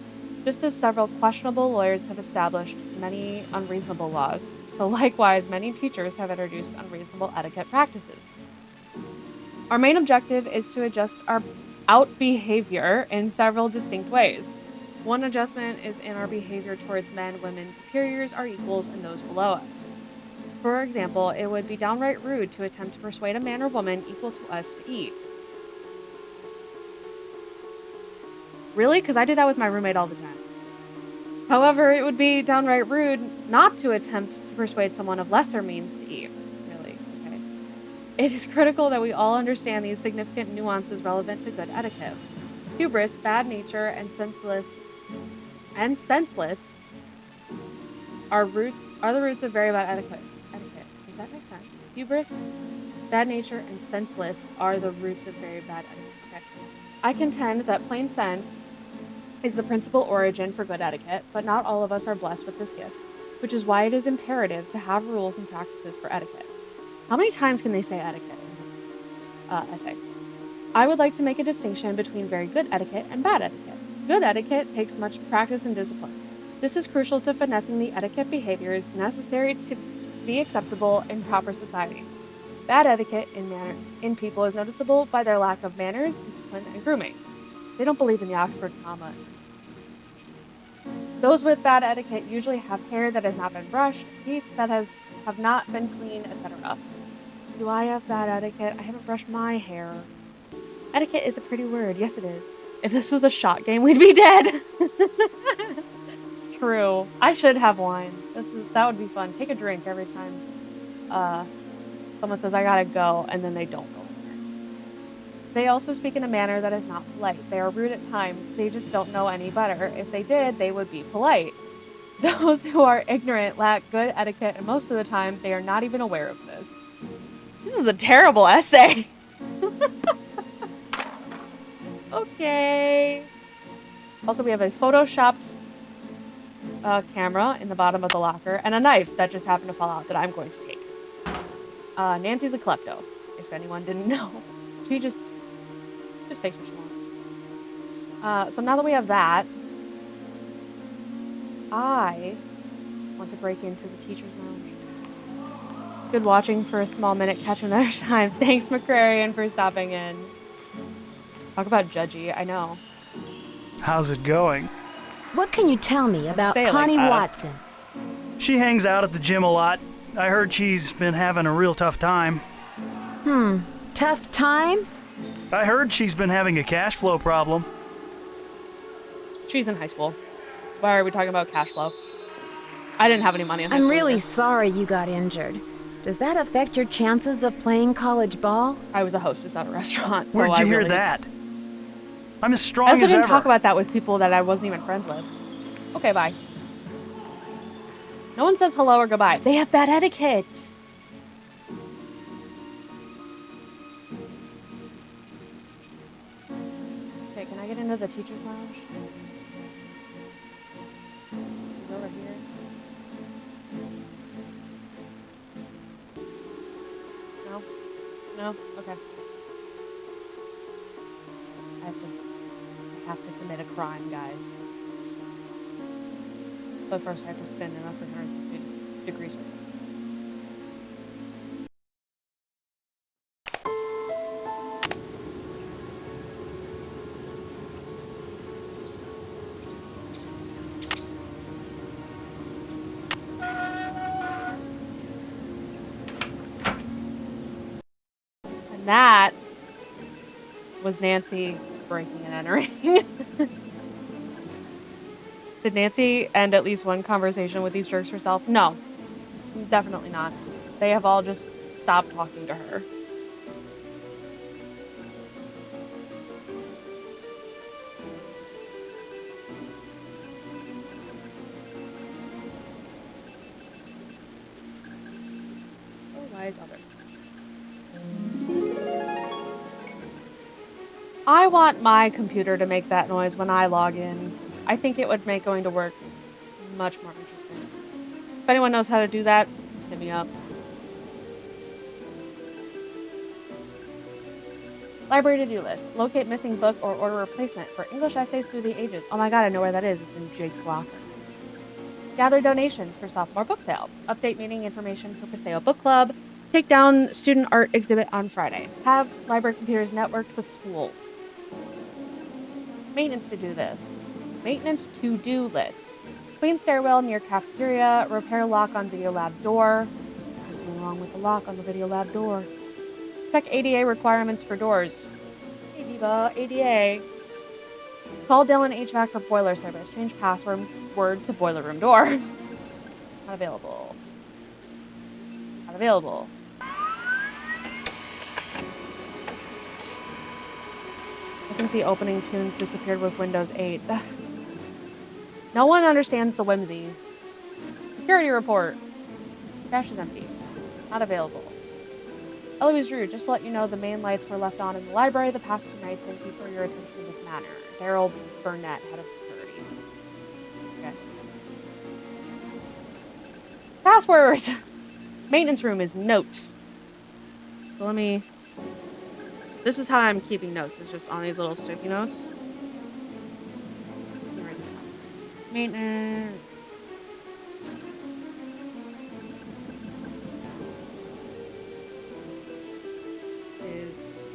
Just as several questionable lawyers have established many unreasonable laws, so likewise many teachers have introduced unreasonable etiquette practices. Our main objective is to adjust our out behavior in several distinct ways. One adjustment is in our behavior towards men, women, superiors, our equals, and those below us. For example, it would be downright rude to attempt to persuade a man or woman equal to us to eat. Really? Because I do that with my roommate all the time. However, it would be downright rude not to attempt to persuade someone of lesser means to eat. Really? Okay. It is critical that we all understand these significant nuances relevant to good etiquette. Hubris, bad nature, and senseless are the roots of very bad etiquette. Does that make sense? Hubris, bad nature, and senseless are the roots of very bad etiquette. Okay. I contend that plain sense is the principal origin for good etiquette, but not all of us are blessed with this gift, which is why it is imperative to have rules and practices for etiquette. How many times can they say etiquette in this essay? I would like to make a distinction between very good etiquette and bad etiquette. Good etiquette takes much practice and discipline. This is crucial to finessing the etiquette behaviors necessary to be acceptable in proper society. Bad etiquette in people is noticeable by their lack of manners, discipline, and grooming. They don't believe in the Oxford comma. Those with bad etiquette usually have hair that has not been brushed, teeth that have not been cleaned, etc. Do I have bad etiquette? I haven't brushed my hair. Etiquette is a pretty word. Yes, it is. If this was a shot game, we'd be dead. True. I should have wine. That would be fun. Take a drink every time someone says, I gotta go, and then they don't go. They also speak in a manner that is not polite. They are rude at times. They just don't know any better. If they did, they would be polite. Those who are ignorant lack good etiquette, and most of the time, they are not even aware of this. This is a terrible essay. Okay. Also, we have a photoshopped camera in the bottom of the locker, and a knife that just happened to fall out that I'm going to take. Nancy's a klepto, if anyone didn't know. She just takes what she wants. So now that we have that, I want to break into the teacher's lounge. Good watching for a small minute. Catch you another time. Thanks, McCrarian, for stopping in. Talk about judgy, I know. How's it going? What can you tell me about Say it like Connie that. Watson? She hangs out at the gym a lot. I heard she's been having a real tough time. Tough time? I heard she's been having a cash flow problem. She's in high school. Why are we talking about cash flow? I didn't have any money in high I'm school. really either. sorry you got injured. Does that affect your chances of playing college ball? I was a hostess at a restaurant, so Where'd you I hear really... that? I'm as strong I also as didn't ever. talk about that with people that I wasn't even friends with. Okay, bye. No one says hello or goodbye. They have bad etiquette. Okay, can I get into the teacher's lounge? Is it over here? No? No? Okay. I have to commit a crime, guys. But first I have to spin in a 360-degree circle. And that was Nancy breaking and entering. Did Nancy end at least one conversation with these jerks herself? No, definitely not. They have all just stopped talking to her. Oh, why is other? I want my computer to make that noise when I log in. I think it would make going to work much more interesting. If anyone knows how to do that, hit me up. Library to-do list. Locate missing book or order replacement for English essays through the ages. Oh my god, I know where that is. It's in Jake's locker. Gather donations for sophomore book sale. Update meeting information for Paseo Book Club. Take down student art exhibit on Friday. Have library computers networked with school. Maintenance to-do list. Maintenance to-do list. Clean stairwell near cafeteria. Repair lock on video lab door. There's nothing wrong with the lock on the video lab door. Check ADA requirements for doors. Hey Diva, ADA. Call Dylan HVAC for boiler service. Change password to boiler room door. Not available. Not available. I think the opening tunes disappeared with Windows 8. No one understands the whimsy. Security report. Cache is empty. Not available. Eloise Drew, just to let you know, the main lights were left on in the library the past 2 nights. Thank you for your attention to this matter. Daryl Burnett, head of security. Okay. Passwords! Maintenance room is note. So let me... This is how I'm keeping notes. It's just on these little sticky notes. Let me write this down. Maintenance.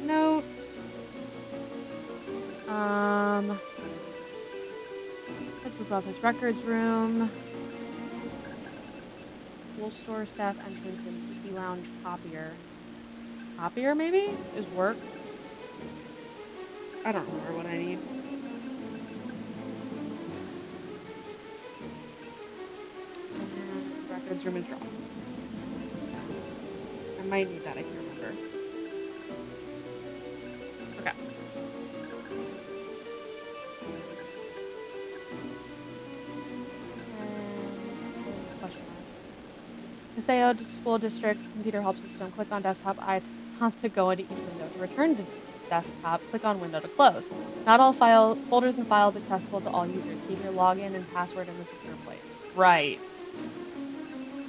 Notes. Principal's office records room. School store staff entrance and PP lounge copier. Copier maybe? Is work? I don't remember what I need. And records room is drawn. I might need that, I can't remember. Okay. And question mark. Paseo School District Computer Help System. Click on desktop icons to go into each window. To return to desktop, click on window to close. Not all folders and files accessible to all users. Keep your login and password in a secure place. Right.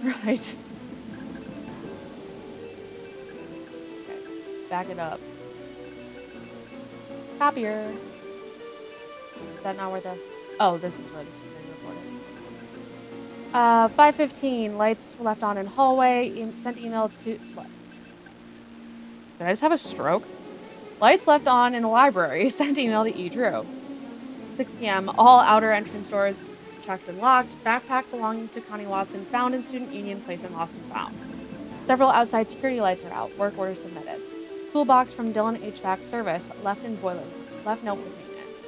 Right. Okay. Back it up. Copier. Is that not where the... Oh, this is where the security report is. 5:15. Lights were left on in hallway. Sent email to... What? Did I just have a stroke? Lights left on in the library. Sent email to E. Drew. 6 p.m. All outer entrance doors checked and locked. Backpack belonging to Connie Watson found in Student Union Place and lost and found. Several outside security lights are out. Work order submitted. Toolbox from Dylan HVAC service left in boiler. Left note with maintenance.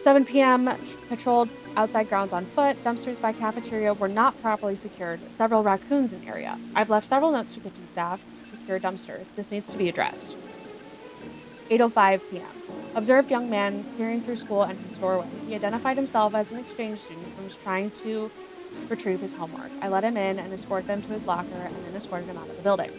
7 p.m. Patrolled outside grounds on foot. Dumpsters by cafeteria were not properly secured. Several raccoons in area. I've left several notes to kitchen staff to secure dumpsters. This needs to be addressed. 8:05 p.m. Observed young man peering through school entrance doorway. He identified himself as an exchange student and was trying to retrieve his homework. I let him in and escorted him to his locker and then escorted him out of the building.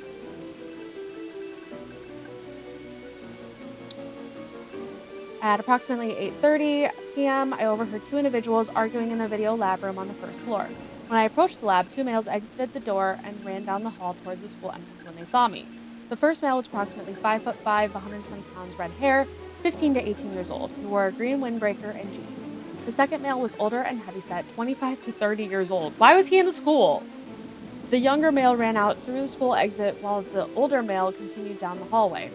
At approximately 8:30 p.m., I overheard 2 individuals arguing in the video lab room on the first floor. When I approached the lab, 2 males exited the door and ran down the hall towards the school entrance when they saw me. The first male was approximately 5'5", 120 pounds, red hair, 15 to 18 years old. He wore a green windbreaker and jeans. The second male was older and heavyset, 25 to 30 years old. Why was he in the school? The younger male ran out through the school exit while the older male continued down the hallway.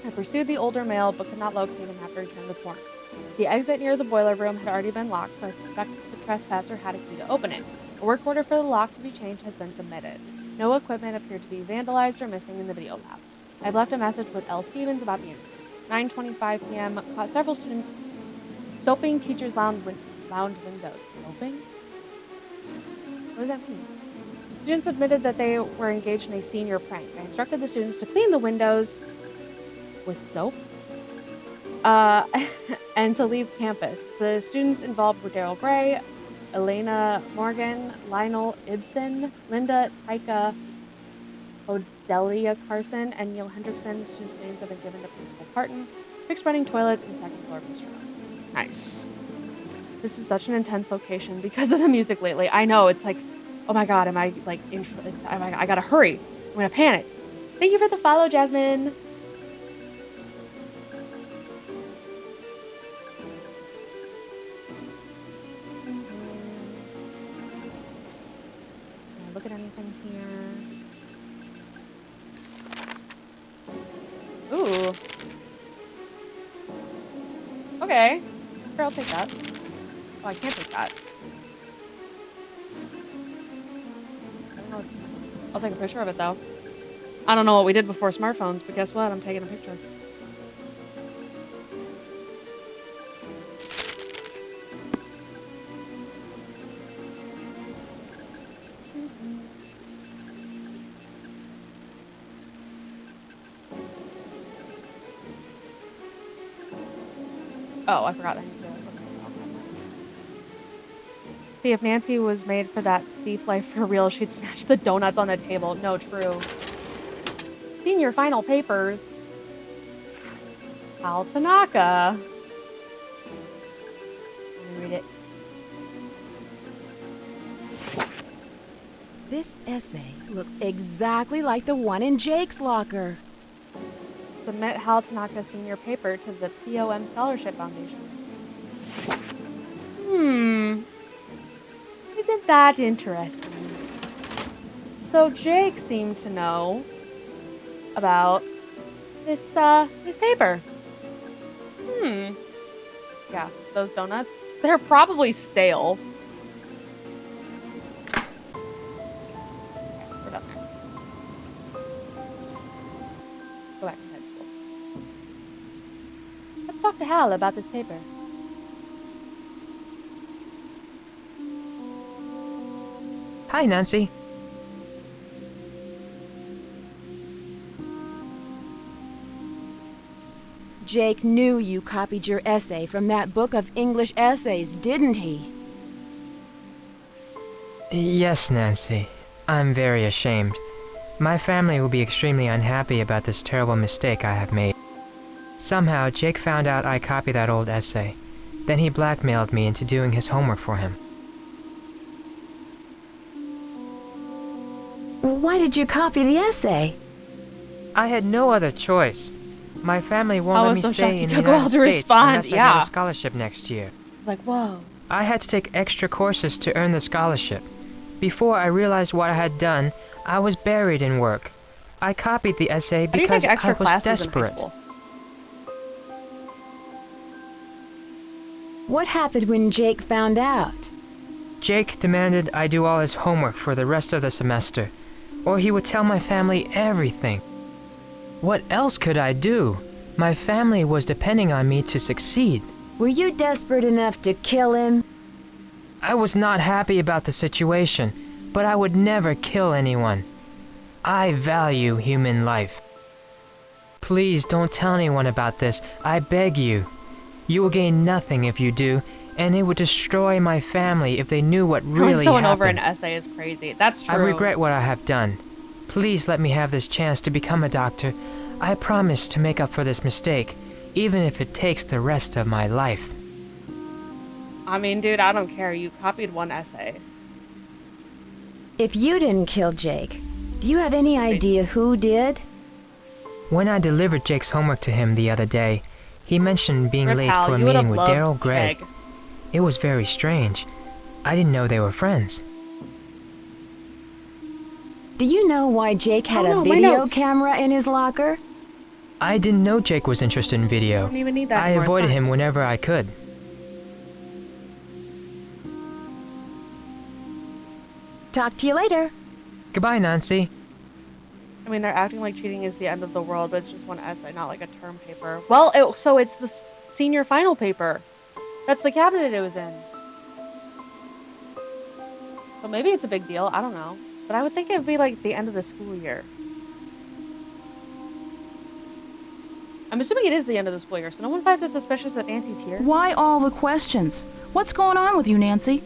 I pursued the older male but could not locate him after he turned the corner. The exit near the boiler room had already been locked, so I suspect the trespasser had a key to open it. A work order for the lock to be changed has been submitted. No equipment appeared to be vandalized or missing in the video lab. I've left a message with L. Stevens about the incident. 9:25 p.m. caught several students soaping teachers' lounge windows. Soaping? What does that mean? Students admitted that they were engaged in a senior prank. I instructed the students to clean the windows with soap and to leave campus. The students involved were Daryl Gray, Elena Morgan, Lionel Ibsen, Linda Tyka, Odelia Carson, and Neil Hendrickson. Students' names have been given to Principal Parton. Fixed running toilets and second floor bistro. Nice. This is such an intense location because of the music lately. I know, it's like, oh my god, am I like I gotta hurry. I'm gonna panic. Thank you for the follow, Jasmine. Look at anything here. Ooh. Okay. Sure, I'll take that. Oh, I can't take that. I'll take a picture of it, though. I don't know what we did before smartphones, but guess what? I'm taking a picture. Oh, I forgot I need to look at the See, if Nancy was made for that thief life for real, she'd snatch the donuts on the table. No, true. Senior final papers. Hal Tanaka. Let me read it. This essay looks exactly like the one in Jake's locker. Submit Hal Tanaka senior paper to the POM Scholarship Foundation. Isn't that interesting? So Jake seemed to know about this paper. Yeah, those donuts. They're probably stale. Okay, we're done there. Go back to high school. Let's talk to Hal about this paper. Hi, Nancy. Jake knew you copied your essay from that book of English essays, didn't he? Yes, Nancy. I'm very ashamed. My family will be extremely unhappy about this terrible mistake I have made. Somehow, Jake found out I copied that old essay. Then he blackmailed me into doing his homework for him. Why did you copy the essay? I had no other choice. My family won't I let was me so stay shocked in he the took a while United to States respond, unless I yeah. get a scholarship next year. It's like, whoa. I had to take extra courses to earn the scholarship. Before I realized what I had done, I was buried in work. I copied the essay How do you because take extra I was classes desperate. in high school? What happened when Jake found out? Jake demanded I do all his homework for the rest of the semester, or he would tell my family everything. What else could I do? My family was depending on me to succeed. Were you desperate enough to kill him? I was not happy about the situation, but I would never kill anyone. I value human life. Please don't tell anyone about this, I beg you. You will gain nothing if you do, and it would destroy my family if they knew what Killing really someone happened. over an essay is crazy. That's true. I regret what I have done. Please let me have this chance to become a doctor. I promise to make up for this mistake, even if it takes the rest of my life. I mean, dude, I don't care. You copied one essay. If you didn't kill Jake, do you have any idea who did? When I delivered Jake's homework to him the other day, he mentioned being Rip late Hal, for a you would meeting have with loved Daryl Gray. Jake. It was very strange. I didn't know they were friends. Do you know why Jake had Oh, no, a my video notes. camera in his locker? I didn't know Jake was interested in I video. don't even need that I anymore, it's avoided fine. him whenever I could. Talk to you later. Goodbye, Nancy. I mean, they're acting like cheating is the end of the world, but it's just one essay, not like a term paper. Well, so it's the senior final paper. That's the cabinet it was in. So maybe it's a big deal. I don't know. But I would think it'd be like the end of the school year. I'm assuming it is the end of the school year, so no one finds it suspicious that Nancy's here. Why all the questions? What's going on with you, Nancy?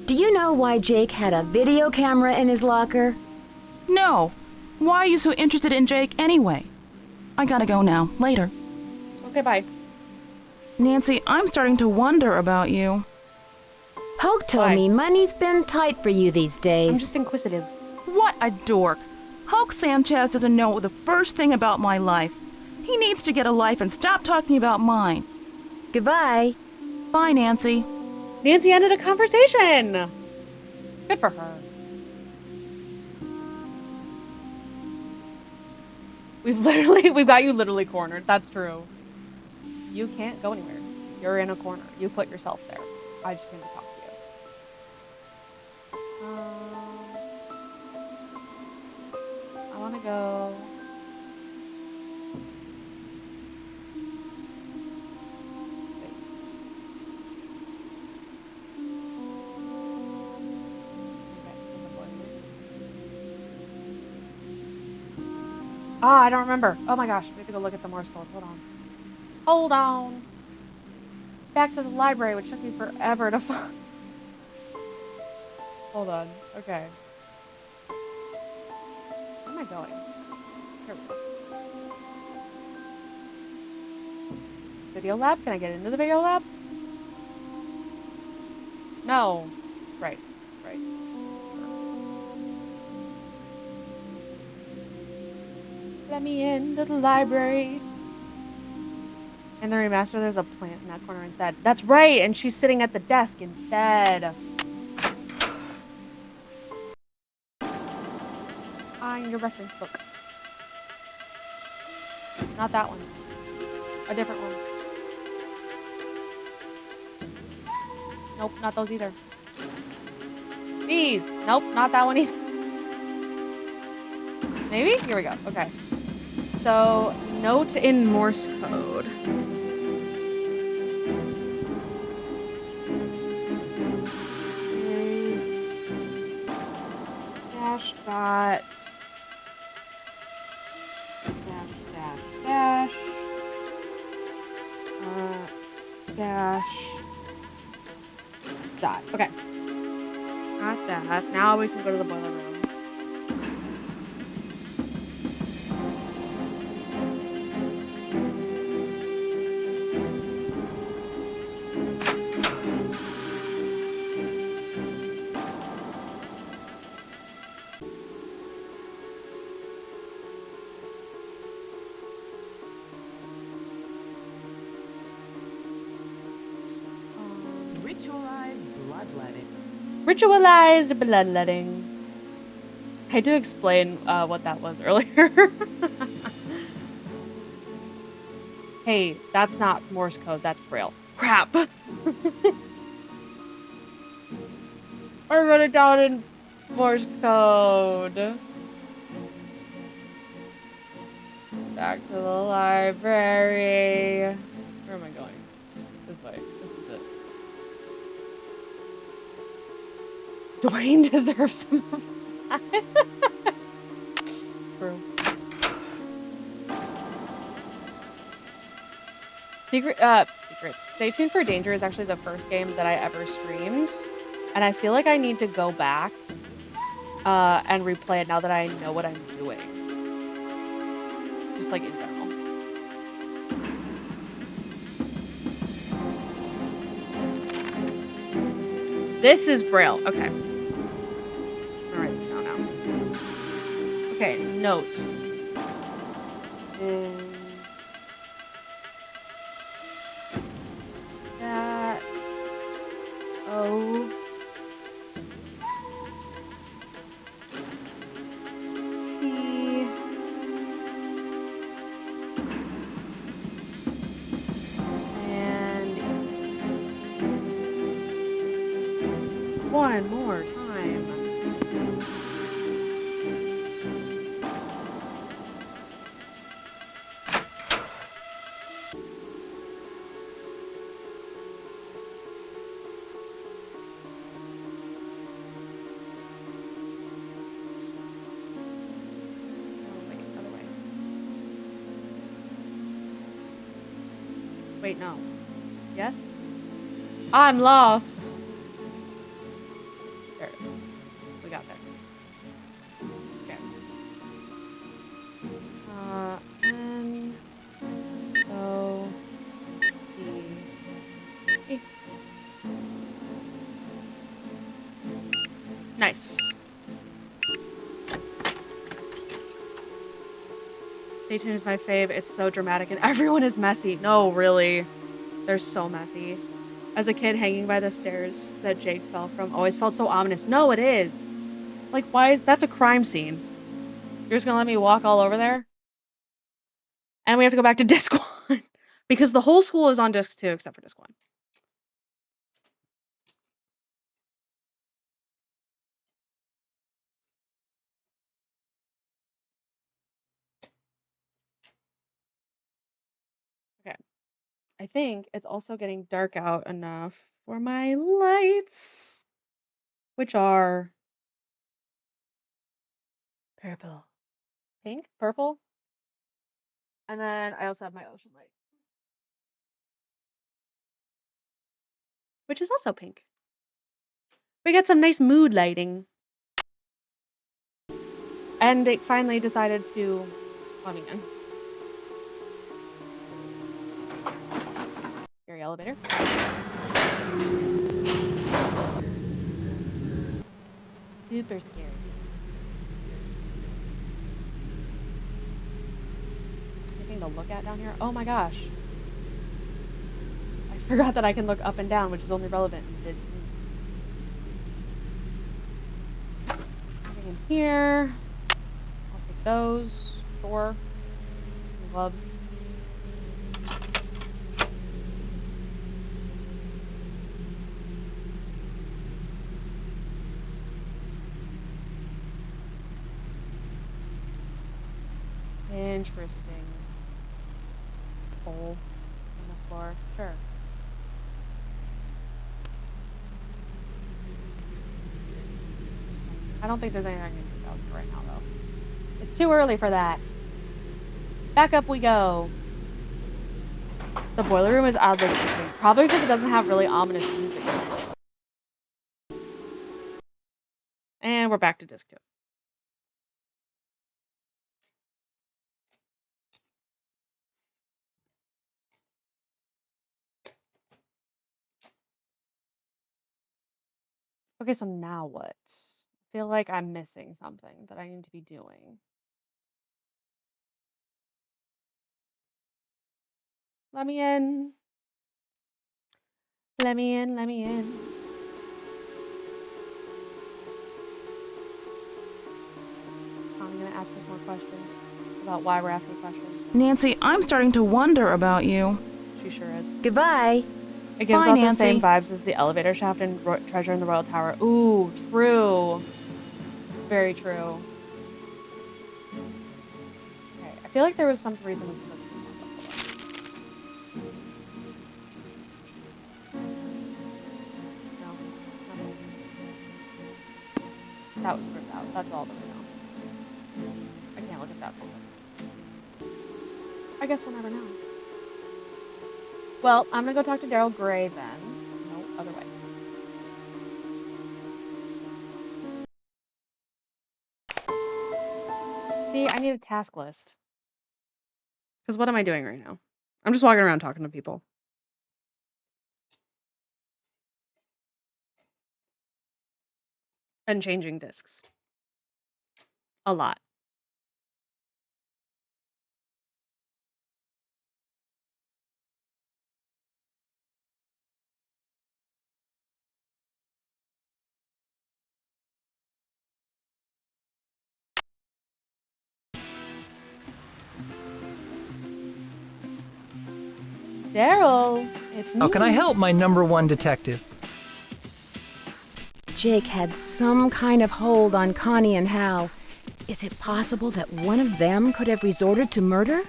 Do you know why Jake had a video camera in his locker? No. Why are you so interested in Jake anyway? I gotta go now. Later. Okay, bye. Nancy, I'm starting to wonder about you. Hulk told Why? me money's been tight for you these days. I'm just inquisitive. What a dork. Hulk Sanchez doesn't know the first thing about my life. He needs to get a life and stop talking about mine. Goodbye. Bye, Nancy. Nancy ended a conversation. Good for her. We've got you literally cornered. That's true. You can't go anywhere. You're in a corner. You put yourself there. I just came to talk to you. I want to go. Ah, I don't remember. Oh my gosh, we have to go look at the Morse code. Hold on. Hold on. Back to the library, which took me forever to find. Hold on. Okay. Where am I going? Here we go. Video lab? Can I get into the video lab? No. Right. Right. Let me into the library. In the remaster, there's a plant in that corner instead. That's right, and she's sitting at the desk instead. Find your reference book. Not that one. A different one. Nope, not those either. These. Nope, not that one either. Maybe? Here we go. Okay. So, note in Morse code. Is dash dot dash dash dot. Okay. Got that. Now we can go to the boiler room. Ritualized bloodletting. Ritualized bloodletting. I had to explain what that was earlier. Hey, that's not Morse code, that's Braille. Crap! I wrote it down in Morse code. Back to the library. Where am I going? This way. This is it. Dwayne deserves some of that. True. Secrets. Stay Tuned for Danger is actually the first game that I ever streamed, and I feel like I need to go back and replay it now that I know what I'm doing. Just like in general. This is Braille. Okay. I'll write this down now. Okay, note. Is that O T and one more time. Wait, no. Yes? I'm lost. There it is. We got there. Okay. N O P E. Nice. Stay Tuned is my fave. It's so dramatic and everyone is messy. No, really. They're so messy. As a kid, hanging by the stairs that Jake fell from always felt so ominous. No, it is. Like, why is... That's a crime scene. You're just gonna let me walk all over there? And we have to go back to Disc 1. Because the whole school is on Disc 2 except for Disc 1. Okay. I think it's also getting dark out enough for my lights, which are purple, pink, purple, and then I also have my ocean light, which is also pink. We got some nice mood lighting. And it finally decided to let me in. Scary elevator. Super scary. Anything to look at down here? Oh my gosh. I forgot that I can look up and down, which is only relevant in this scene. Anything in here? I'll take those. Door. Gloves. Interesting. Hole on the floor. Sure. I don't think there's anything I can think of right now, though. It's too early for that. Back up we go. The boiler room is oddly creepy. Probably because it doesn't have really ominous music in it. And we're back to Disc 2. Okay, so now what? I feel like I'm missing something that I need to be doing. Let me in. Let me in, let me in. I'm gonna ask us more questions about why we're asking questions. Nancy, I'm starting to wonder about you. She sure is. Goodbye. It gives Bye, off the Nancy. same vibes as the elevator shaft in Treasure in the Royal Tower. Ooh, true. Very true. Okay, I feel like there was some reason we could look this one up. No, nothing. That was ripped out. That's all that we know. I can't look at that folder. I guess we'll never know. Well, I'm gonna go talk to Daryl Gray then. No, other way. See, I need a task list. Because what am I doing right now? I'm just walking around talking to people. And changing discs. A lot. Daryl, it's me. How can I help, my #1 detective? Jake had some kind of hold on Connie and Hal. Is it possible that one of them could have resorted to murder?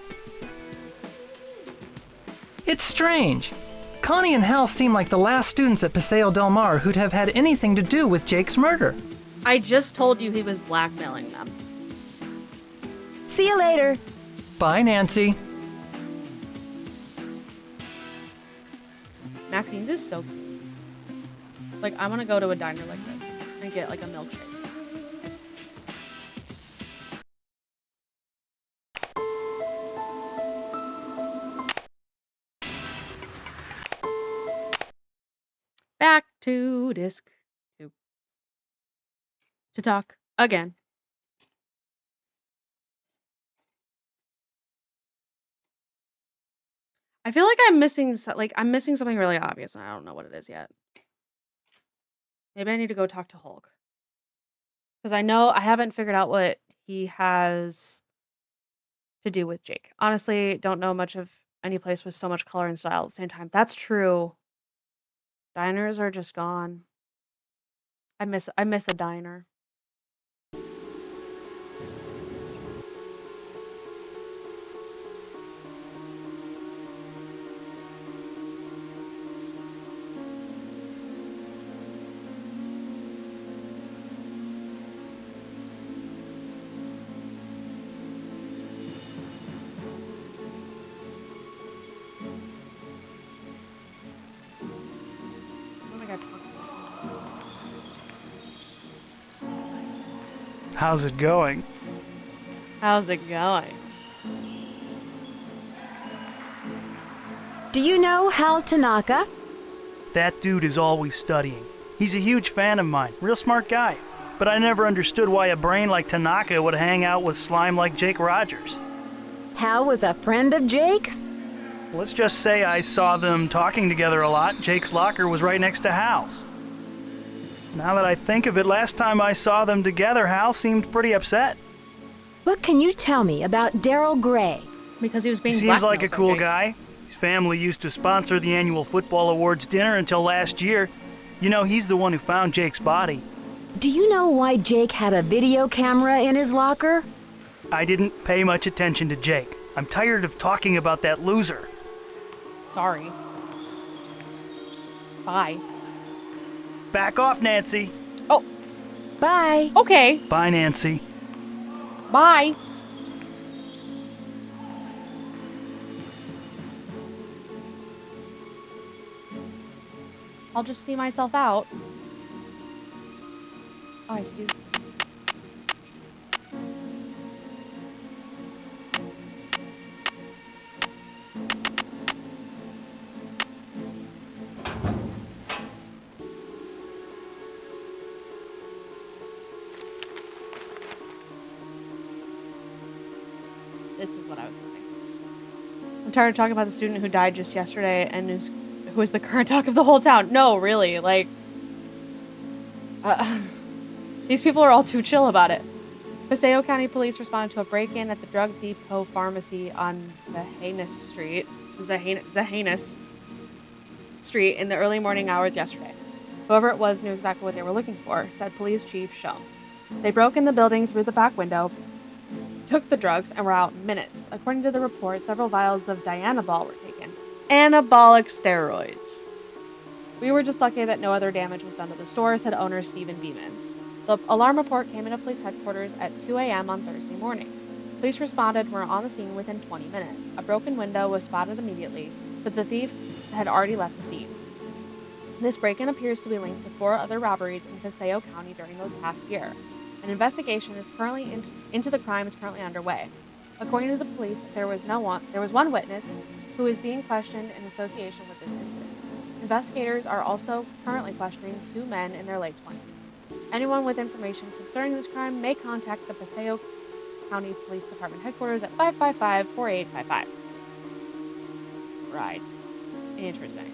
It's strange. Connie and Hal seem like the last students at Paseo Del Mar who'd have had anything to do with Jake's murder. I just told you he was blackmailing them. See you later. Bye, Nancy. Maxine's is so cute. Like, I want to go to a diner like this and get like a milkshake. Back to disc 2 to talk again. I feel like I'm missing something really obvious and I don't know what it is yet. Maybe I need to go talk to Hulk. Because I know I haven't figured out what he has to do with Jake. Honestly, don't know much of any place with so much color and style at the same time. That's true. Diners are just gone. I miss a diner. I don't think I've talked to him. How's it going? How's it going? Do you know Hal Tanaka? That dude is always studying. He's a huge fan of mine, real smart guy. But I never understood why a brain like Tanaka would hang out with slime like Jake Rogers. Hal was a friend of Jake's? Let's just say I saw them talking together a lot. Jake's locker was right next to Hal's. Now that I think of it, last time I saw them together, Hal seemed pretty upset. What can you tell me about Daryl Gray? Because he was being He seems like blackmailed a by cool Jake. guy. His family used to sponsor the annual football awards dinner until last year. You know, he's the one who found Jake's body. Do you know why Jake had a video camera in his locker? I didn't pay much attention to Jake. I'm tired of talking about that loser. Sorry. Bye. Back off, Nancy. Bye. Okay. Bye, Nancy. Bye. I'll just see myself out. Oh, I have to do this. This is what I was missing. I'm tired of talking about the student who died just yesterday and who is the current talk of the whole town. No, really, like, these people are all too chill about it. Paseo County Police responded to a break-in at the Drug Depot Pharmacy on Zahanus Street in the early morning hours yesterday. Whoever it was knew exactly what they were looking for, said Police Chief Shomes. They broke in the building through the back window, took the drugs, and were out in minutes. According to the report, several vials of Dianabol were taken. Anabolic steroids. We were just lucky that no other damage was done to the store, said owner Stephen Beeman. The alarm report came into police headquarters at 2 a.m. on Thursday morning. Police responded and were on the scene within 20 minutes. A broken window was spotted immediately, but the thief had already left the scene. This break-in appears to be linked to 4 other robberies in Paseo County during the past year. An investigation is currently into the crime is currently underway. According to the police, there was one witness who is being questioned in association with this incident. Investigators are also currently questioning 2 men in their late 20s. Anyone with information concerning this crime may contact the Paseo County Police Department headquarters at 555-4855. Right. Interesting.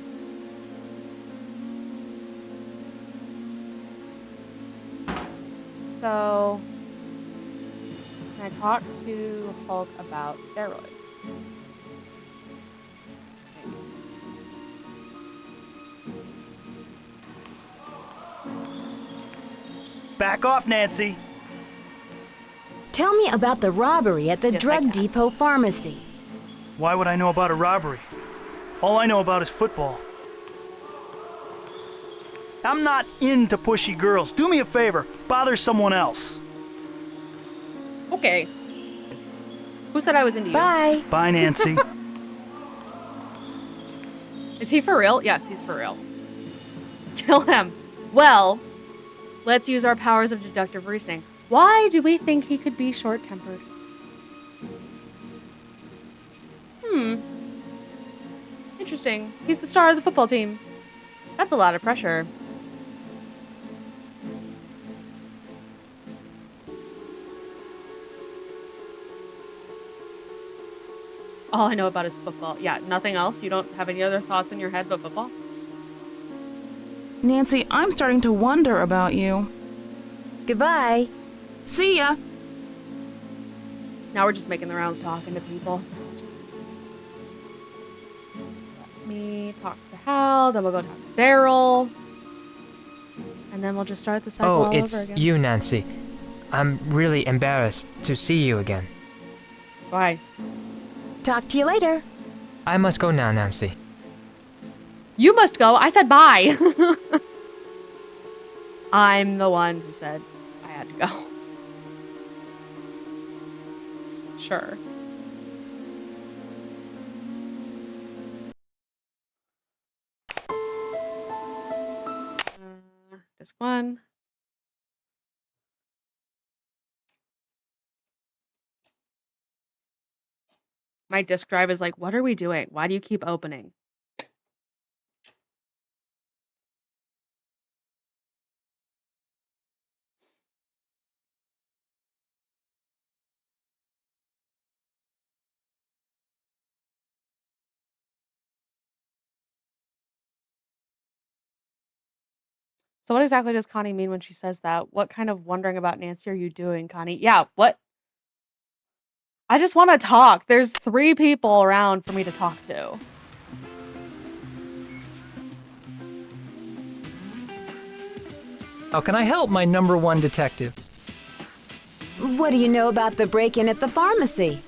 So, can I talk to Hulk about steroids? Maybe. Back off, Nancy. Tell me about the robbery at the Yes, I Drug can. Depot Pharmacy. Why would I know about a robbery? All I know about is football. I'm not into pushy girls. Do me a favor. Bother someone else. Okay. Who said I was into you? Bye. Bye, Nancy. Is he for real? Yes, he's for real. Kill him. Well, let's use our powers of deductive reasoning. Why do we think he could be short-tempered? Interesting. He's the star of the football team. That's a lot of pressure. All I know about is football. Yeah, nothing else? You don't have any other thoughts in your head but football? Nancy, I'm starting to wonder about you. Goodbye. See ya. Now we're just making the rounds talking to people. Let me talk to Hal, then we'll go talk to Daryl. And then we'll just start the cycle all it's over again. you, Nancy. I'm really embarrassed to see you again. Why? Talk to you later. I must go now, Nancy. You must go. I said bye. I'm the one who said I had to go. Sure. Disc 1. My disk drive is like, what are we doing? Why do you keep opening? So what exactly does Connie mean when she says that? What kind of wondering about Nancy are you doing, Connie? Yeah, what? I just want to talk. There's 3 people around for me to talk to. How can I help, my number 1 detective? What do you know about the break-in at the pharmacy?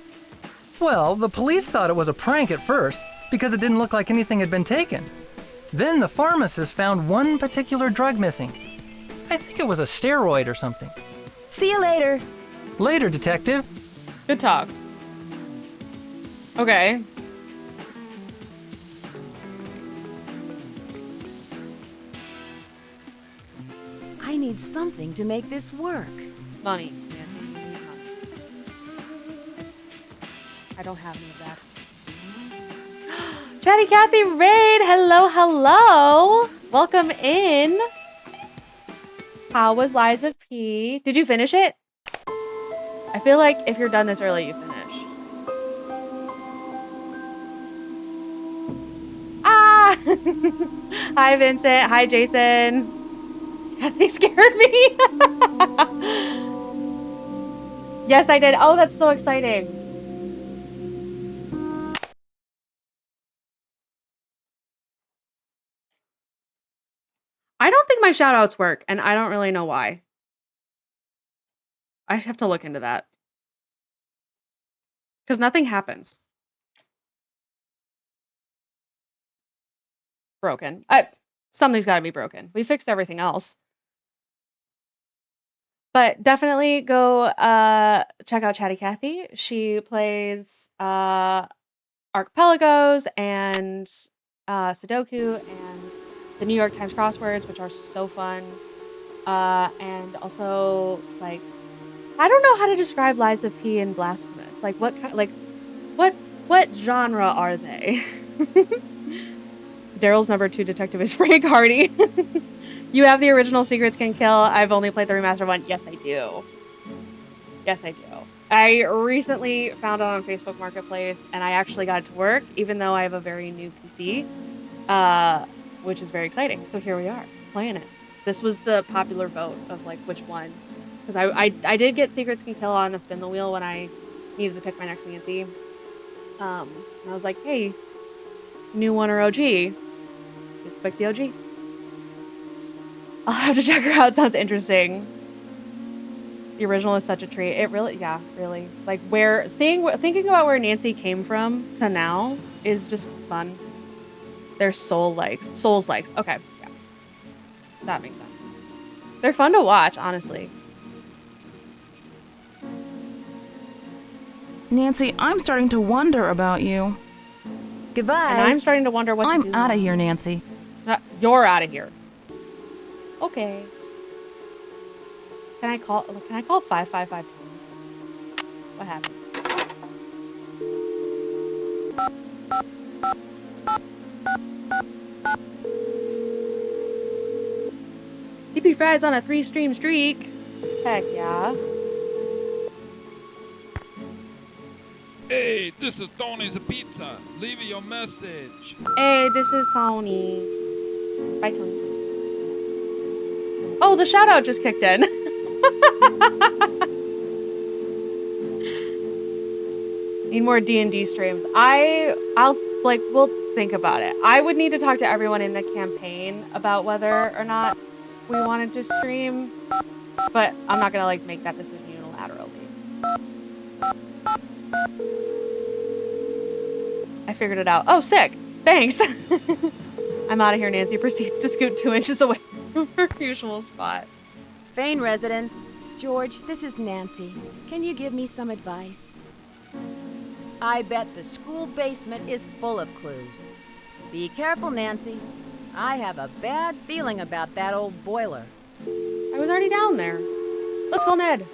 Well, the police thought it was a prank at first because it didn't look like anything had been taken. Then the pharmacist found one particular drug missing. I think it was a steroid or something. See you later. Later, detective. Good talk. Okay. I need something to make this work. Money. Nancy, you need money. I don't have any of that. Chatty Cathy Raid! Hello, hello! Welcome in. How was Liza P? Did you finish it? I feel like if you're done this early, you finish. Ah! Hi, Vincent. Hi, Jason. They scared me. Yes, I did. Oh, that's so exciting. I don't think my shoutouts work, and I don't really know why. I have to look into that. Because nothing happens. Broken. Something's got to be broken. We fixed everything else. But definitely go check out Chatty Cathy. She plays Archipelagos and Sudoku and the New York Times crosswords, which are so fun. And also, like, I don't know how to describe Liza P and Blasphemous. Like, what genre are they? Daryl's number 2 detective is Frank Hardy. You have the original Secrets Can Kill. I've only played the remastered one. Yes, I do. Yes, I do. I recently found it on Facebook Marketplace, and I actually got it to work, even though I have a very new PC, which is very exciting. So here we are, playing it. This was the popular vote of, like, which one. Because I did get Secrets Can Kill on the spin the wheel when I needed to pick my next Nancy. And I was like, hey, new one or OG? Pick the OG. I'll have to check her out. Sounds interesting. The original is such a treat. It really, yeah, really. Like, thinking about where Nancy came from to now is just fun. They're Souls likes. Okay, yeah. That makes sense. They're fun to watch, honestly. Nancy, I'm starting to wonder about you. Goodbye. And I'm starting to wonder what to do. I'm out of here, Nancy. You're out of here. Okay. Can I call 555 Tony? What happened? DP Fry's on a 3-stream streak. Heck yeah. Hey, this is Tony's Pizza. Leave your message. Hey, this is Tony. Bye, Tony. Oh, the shout out just kicked in. Need more D&D streams. We'll think about it. I would need to talk to everyone in the campaign about whether or not we wanted to stream, but I'm not gonna make that decision unilaterally. I figured it out. Oh, sick. Thanks. I'm out of here. Nancy proceeds to scoot 2 inches away from her usual spot. Fane residents. George, this is Nancy. Can you give me some advice? I bet the school basement is full of clues. Be careful, Nancy. I have a bad feeling about that old boiler. I was already down there. Let's go, Ned.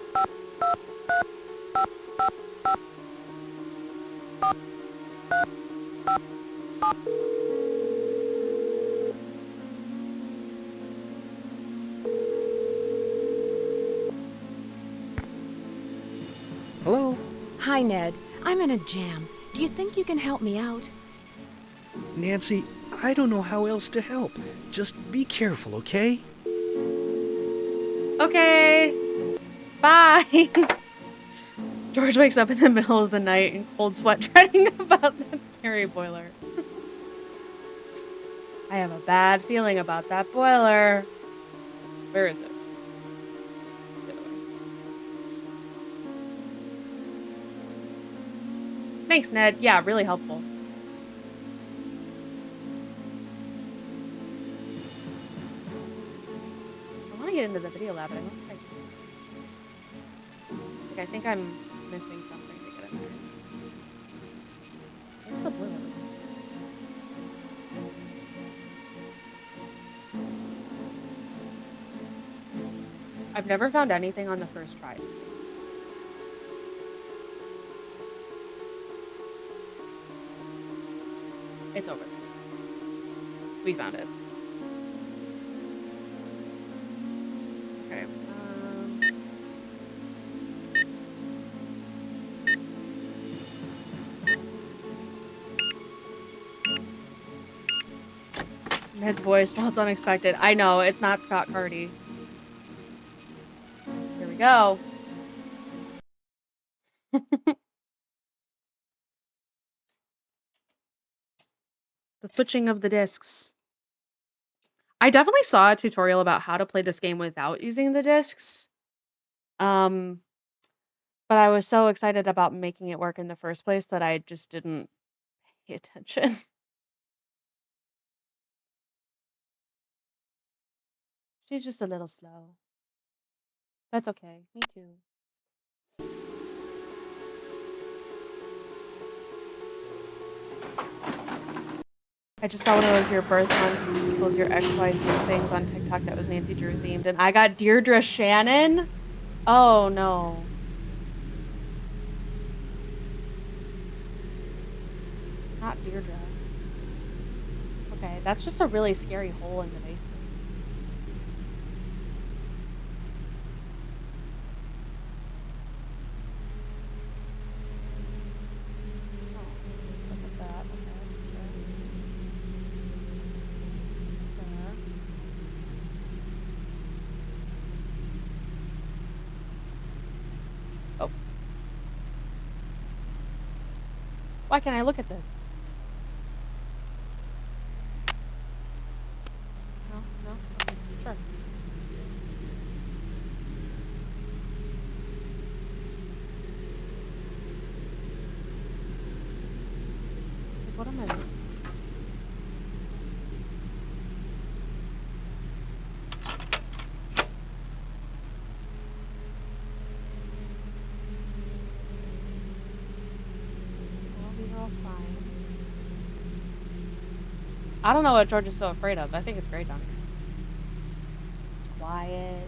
Hello? Hi, Ned. I'm in a jam. Do you think you can help me out? Nancy, I don't know how else to help. Just be careful, okay? Okay. Bye. George wakes up in the middle of the night in cold sweat dreading about that scary boiler. I have a bad feeling about that boiler. Where is it? The other way. Thanks, Ned. Yeah, really helpful. I want to get into the video lab, but I don't think I can. I think I'm missing something to get in there. Where's the boiler? I've never found anything on the first try. It's over there. We found it. Okay. Ned's voice, while it's unexpected. I know, it's not Scott Carty. Here we go. The switching of the discs. I definitely saw a tutorial about how to play this game without using the discs. But I was so excited about making it work in the first place that I just didn't pay attention. She's just a little slow. That's okay. Me too. I just saw one of those your birth month equals your XYZ things on TikTok that was Nancy Drew themed, and I got Deirdre Shannon. Oh no. Not Deirdre. Okay, that's just a really scary hole in the basement. Oh, look at that. Okay, there. There. Oh. Why can't I look at this? No, no, okay, sure. Like, what am I missing? Well, these are all fine. I don't know what George is so afraid of. I think it's great down here. It's quiet.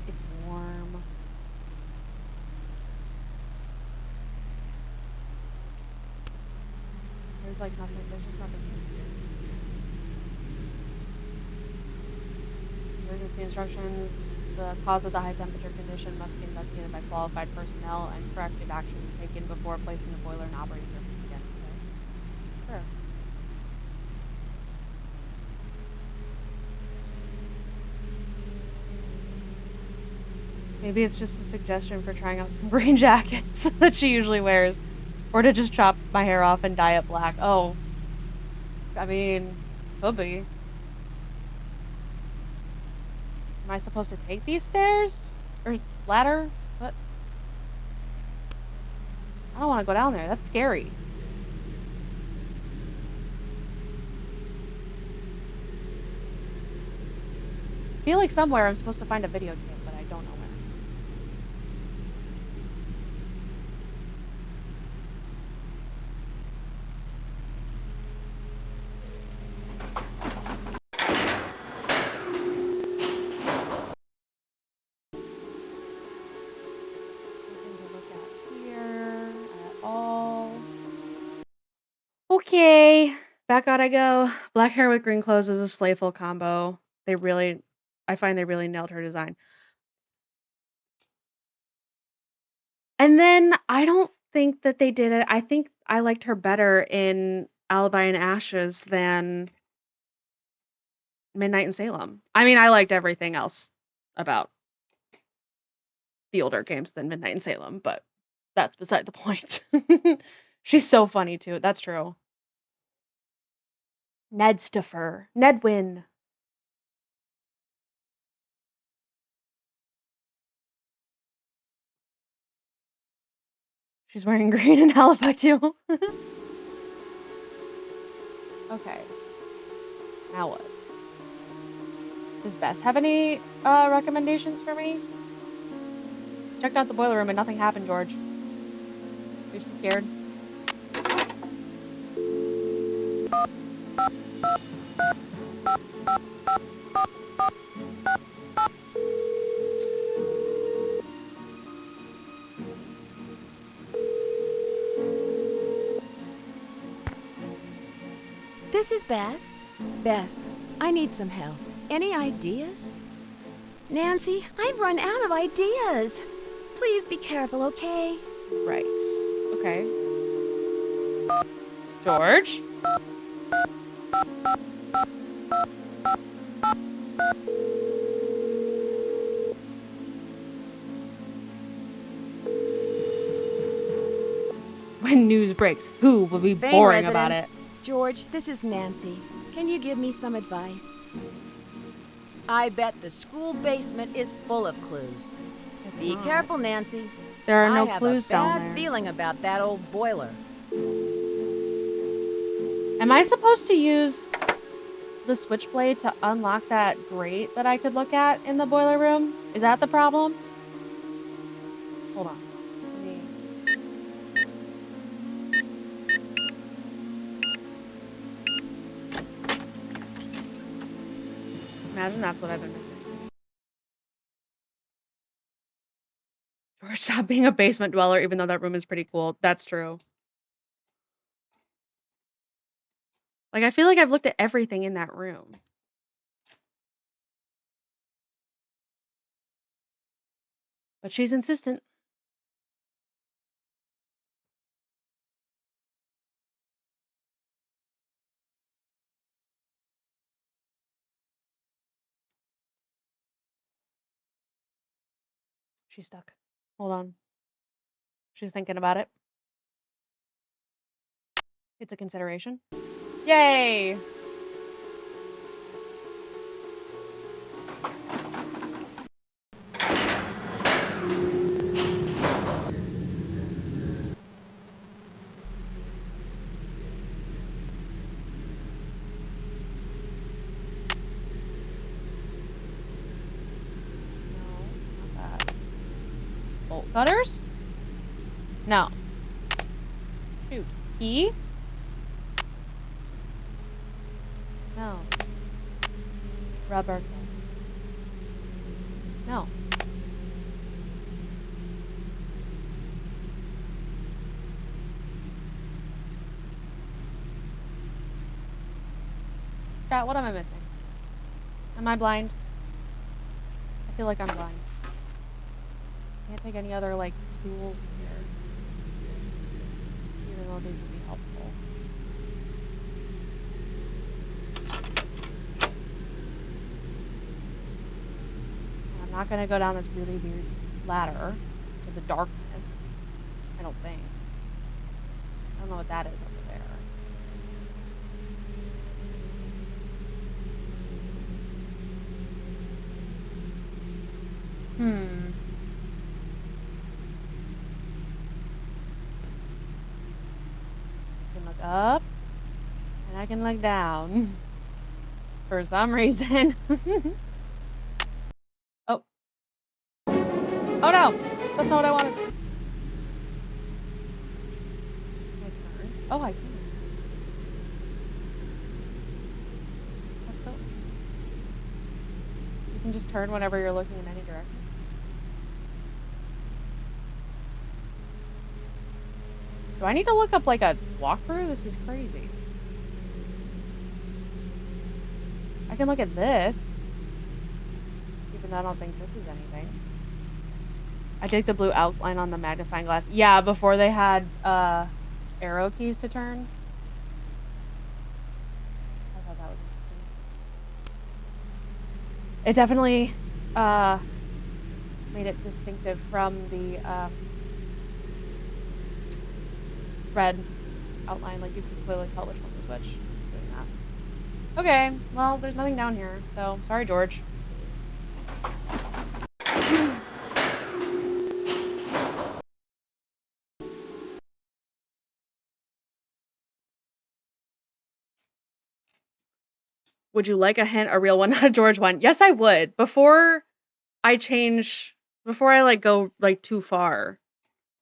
It's warm. There's like nothing. There's just nothing here. Emergency instructions. The cause of the high temperature condition must be investigated by qualified personnel and corrective action taken before placing the boiler in operating service again. Okay. Sure. Maybe it's just a suggestion for trying out some green jackets that she usually wears. Or to just chop my hair off and dye it black. Oh. I mean, could be. Am I supposed to take these stairs? Or ladder? What? I don't want to go down there. That's scary. I feel like somewhere I'm supposed to find a videotape, but I don't know where. Nothing to look at here at all. Okay, back out I go. Black hair with green clothes is a slayful combo. I find they really nailed her design. And then I don't think that they did it. I think I liked her better in Alibi and Ashes than Midnight in Salem. I mean, I liked everything else about the older games than Midnight in Salem, but that's beside the point. She's so funny too. That's true. Ned Stuffer. Nedwin. She's wearing green in Alibi too. Okay. Now what? Does Bess have any recommendations for me? Checked out the boiler room and nothing happened, George. You're so scared. This is Bess. Bess, I need some help. Any ideas? Nancy, I've run out of ideas. Please be careful, okay? Right. Okay. George? When news breaks, who will be Same boring about it? residence. George, this is Nancy. Can you give me some advice? I bet the school basement is full of clues. It's Be not. careful, Nancy. There are I no have clues a bad down there. feeling about that old boiler. Am I supposed to use the switchblade to unlock that grate that I could look at in the boiler room? Is that the problem? Hold on. Let me... Imagine that's what I've been missing. George, stop being a basement dweller, even though that room is pretty cool. That's true. Like, I feel like I've looked at everything in that room. But she's insistent. She's stuck. Hold on. She's thinking about it. It's a consideration. Yay! No, not that. Bolt cutters? No. Shoot. Key? No. Roberto. No. Chat, what am I missing? Am I blind? I feel like I'm blind. Can't take any other, like, tools here. Even though these would be helpful. I'm not gonna go down this really weird ladder to the darkness. I don't think. I don't know what that is over there. I can look up, and I can look down. For some reason. Oh. Oh no! That's not what I wanted. Can I turn? Oh, I can. That's so interesting. You can just turn whenever you're looking in any direction. Do I need to look up like a walkthrough? This is crazy. I can look at this. Even though I don't think this is anything. I take the blue outline on the magnifying glass. Yeah, before they had arrow keys to turn. I thought that was interesting. It definitely made it distinctive from the red outline. Like you could clearly tell which one was which. Doing that. Okay, well, there's nothing down here, so sorry, George. Would you like a hint, a real one, not a George one? Yes, I would. Before I like go like too far,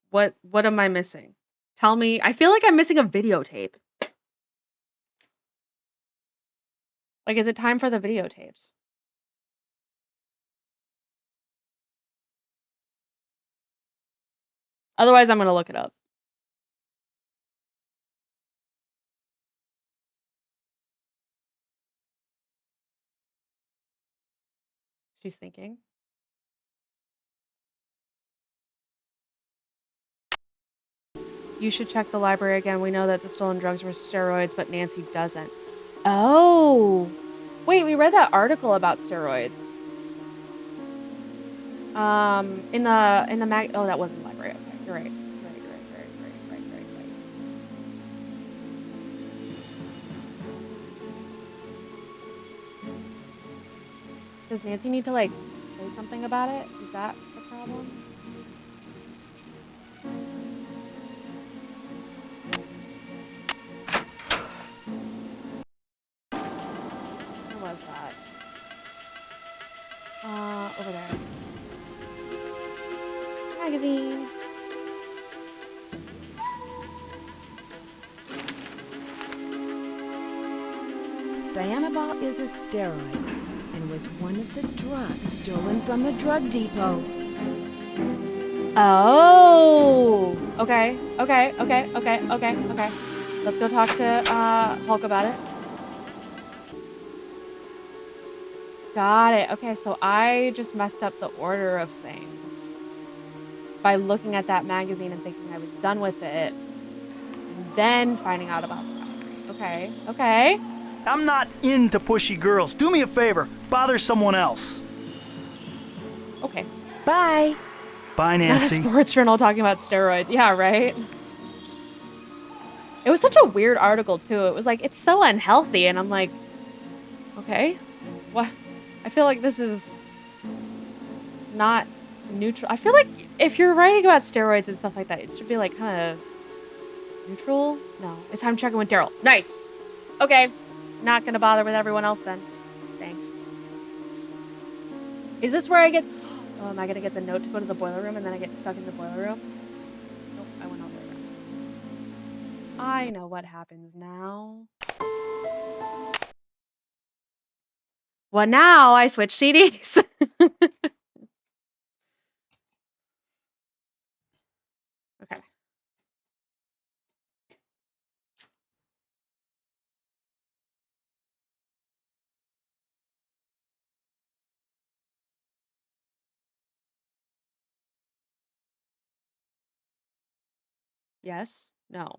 what am I missing? Tell me. I feel like I'm missing a videotape. Like, is it time for the videotapes? Otherwise, I'm gonna look it up. She's thinking. You should check the library again. We know that the stolen drugs were steroids, but Nancy doesn't. Oh! Wait, we read that article about steroids. In the mag. Oh, that wasn't the library. Okay, you're right. Right. Does Nancy need to like say something about it? Is that the problem? Where was that? Over there. Magazine. Dianabol is a steroid and was one of the drugs stolen from the drug depot. Oh. Okay. Let's go talk to Hulk about it. Got it. Okay, so I just messed up the order of things by looking at that magazine and thinking I was done with it, and then finding out about the robbery. Okay. I'm not into pushy girls. Do me a favor. Bother someone else. Okay. Bye. Bye, Nancy. Not a sports journal talking about steroids. Yeah, right? It was such a weird article, too. It was like, it's so unhealthy, and I'm like, okay. What? I feel like this is not neutral. I feel like if you're writing about steroids and stuff like that, it should be like kind of neutral. No, it's time to check in with Daryl. Nice. Okay, not gonna bother with everyone else then. Thanks. Is this where I get? Oh, am I gonna get the note to go to the boiler room and then I get stuck in the boiler room? Nope, I went all the way around. I know what happens now. Well, now I switch CDs. Okay. Yes. No.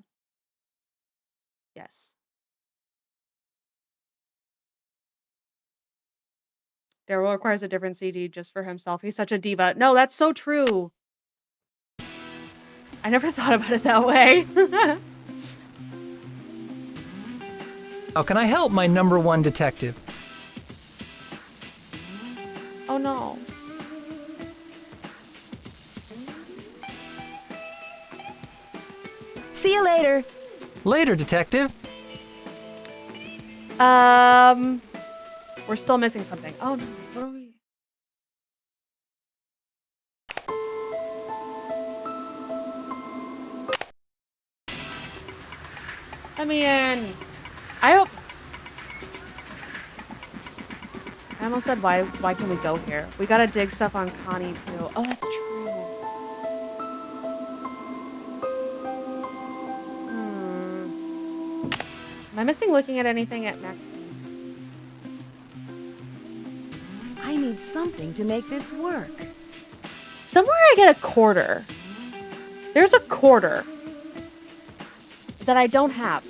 Yes. Daryl requires a different CD just for himself. He's such a diva. No, that's so true. I never thought about it that way. How can I help my number one detective? Oh no. See you later. Later, detective. We're still missing something. Oh no. What are we? Let me in. I hope. I almost said why can we go here? We gotta dig stuff on Connie too. Oh, that's true. Am I missing looking at anything at Maxine? I need something to make this work. Somewhere I get a quarter. There's a quarter that I don't have.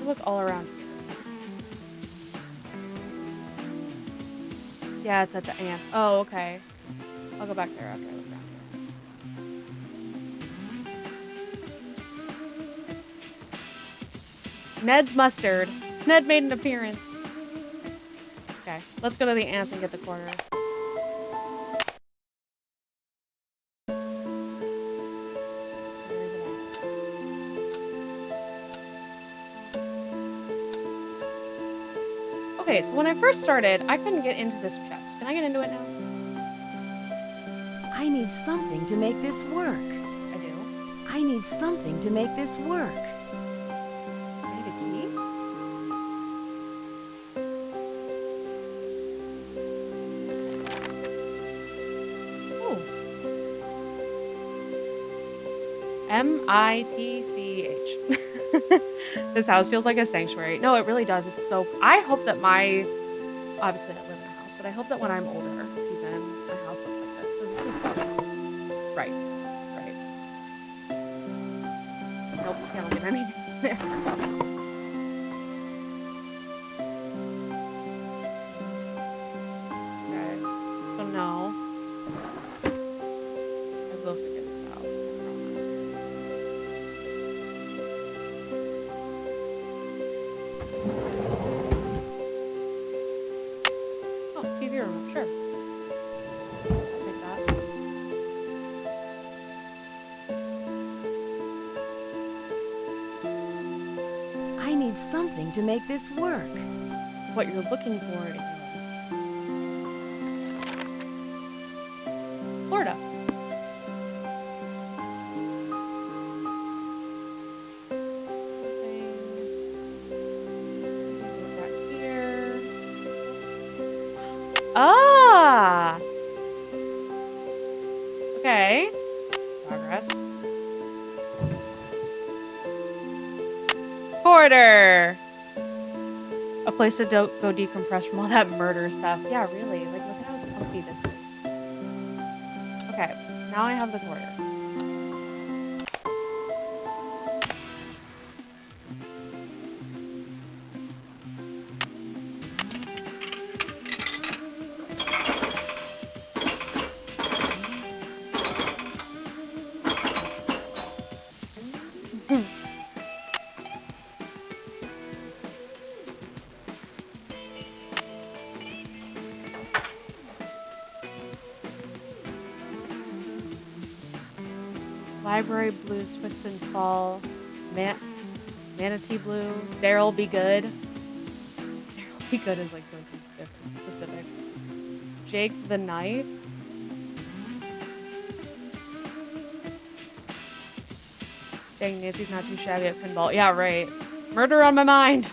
Look all around here. Yeah, it's at the ants. Oh, okay. I'll go back there after I look around here. Ned's mustard. Ned made an appearance. Okay, let's go to the ants and get the quarter. Okay, so when I first started, I couldn't get into this chest. Can I get into it now? I need something to make this work. I do. I need something to make this work. I need a key? Oh. M-I-T-C-H. This house feels like a sanctuary. No, it really does. It's so... I hope that my... Obviously, I live in a house, but I hope that when I'm older, even my house looks like this. So this is fun. Right. Right. Nope, can't look at anything there. Okay. So no. I will figure this out. I promise. Oh, TV remote, sure. I'll take that. I need something to make this work. What you're looking for is Florida. Right here. Ah! Okay. Progress. Quarter! A place to go decompress from all that murder stuff. Yeah, really. Like, look at how comfy this is. Okay, now I have the quarter. Library Blues, Twist and Fall, Manatee Blue, Daryl Be Good. Daryl Be Good is like so specific. Jake the Knight? Dang, Nancy's not too shabby at pinball. Yeah, right. Murder on my mind.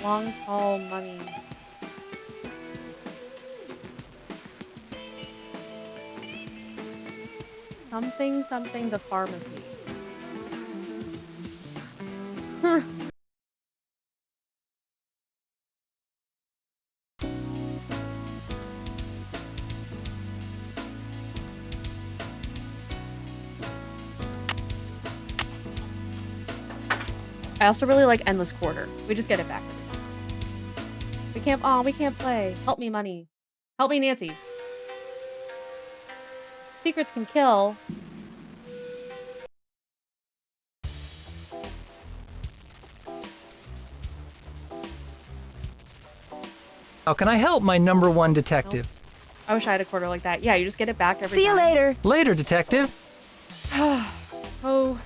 Long, tall money. Something the pharmacy. Huh. I also really like Endless Quarter. We just get it back every time. We can't play. Help me, money. Help me, Nancy. Secrets can kill. How can I help, my number one detective? I wish I had a quarter like that. Yeah, you just get it back every See you time. later. Later, detective. Oh,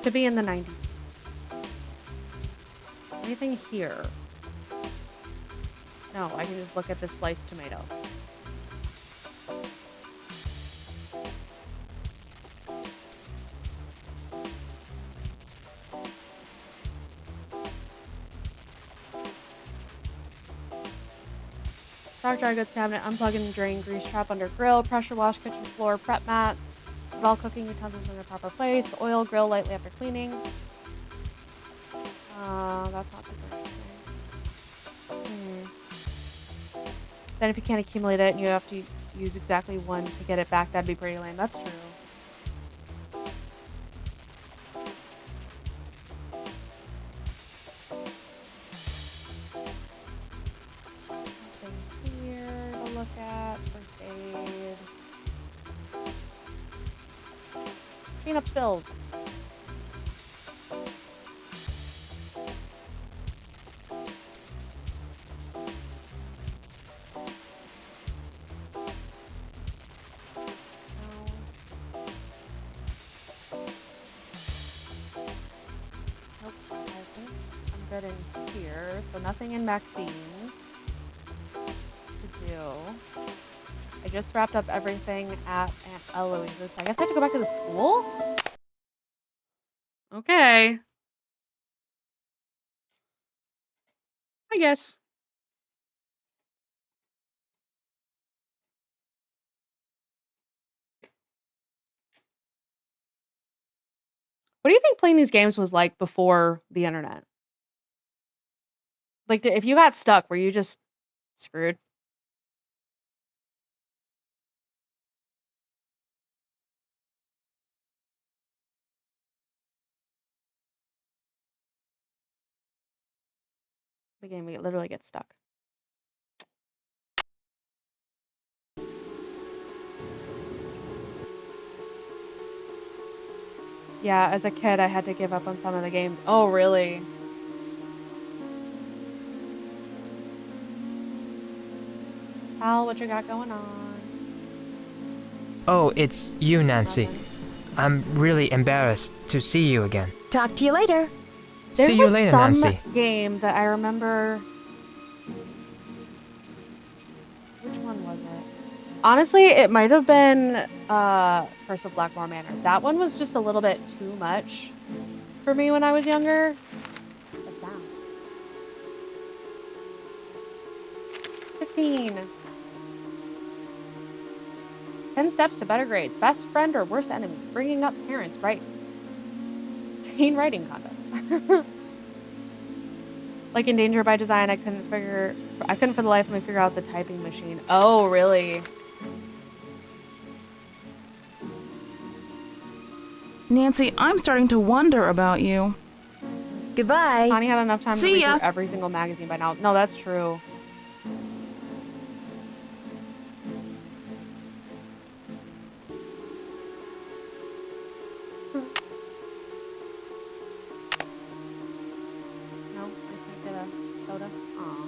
to be in the 90s. Anything here? No, I can just look at this sliced tomato. Stock dry goods cabinet, unplug and drain grease trap under grill, pressure wash kitchen floor, prep mats, put all cooking utensils in their proper place, oil grill lightly after cleaning. That's not super interesting. Then if you can't accumulate it and you have to use exactly one to get it back, that'd be pretty lame. That's true. Nothing here to look at. First aid. Clean up spills. Nope, I think I'm good in here. So nothing in Maxine's to do. I just wrapped up everything at Aunt Eloise's. I guess I have to go back to the school? Okay. I guess. What do you think playing these games was like before the internet? Like, if you got stuck, were you just screwed? The game, we literally get stuck. Yeah, as a kid, I had to give up on some of the games. Oh, really? Al, what you got going on? Oh, it's you, Nancy. Nothing. I'm really embarrassed to see you again. Talk to you later. There See you was later, some Nancy. game that I remember. Which one was it? Honestly, it might have been Curse of Blackmore Manor. That one was just a little bit too much for me when I was younger. The sound. 15. 10 steps to better grades. Best friend or worst enemy. Bringing up parents. Right. Teen writing contest. Like in Danger by Design, I couldn't for the life of me figure out the typing machine. Oh, really? Nancy, I'm starting to wonder about you. Goodbye. Connie had enough time to See read ya. through every single magazine by now. No, that's true. No, I can't get a soda. Aw.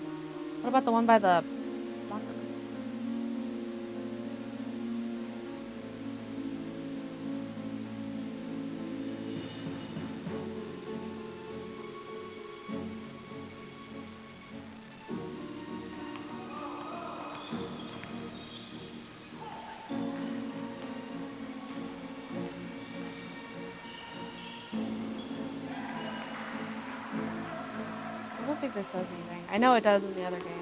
What about the one by the locker room? this says anything. I know it does in the other game.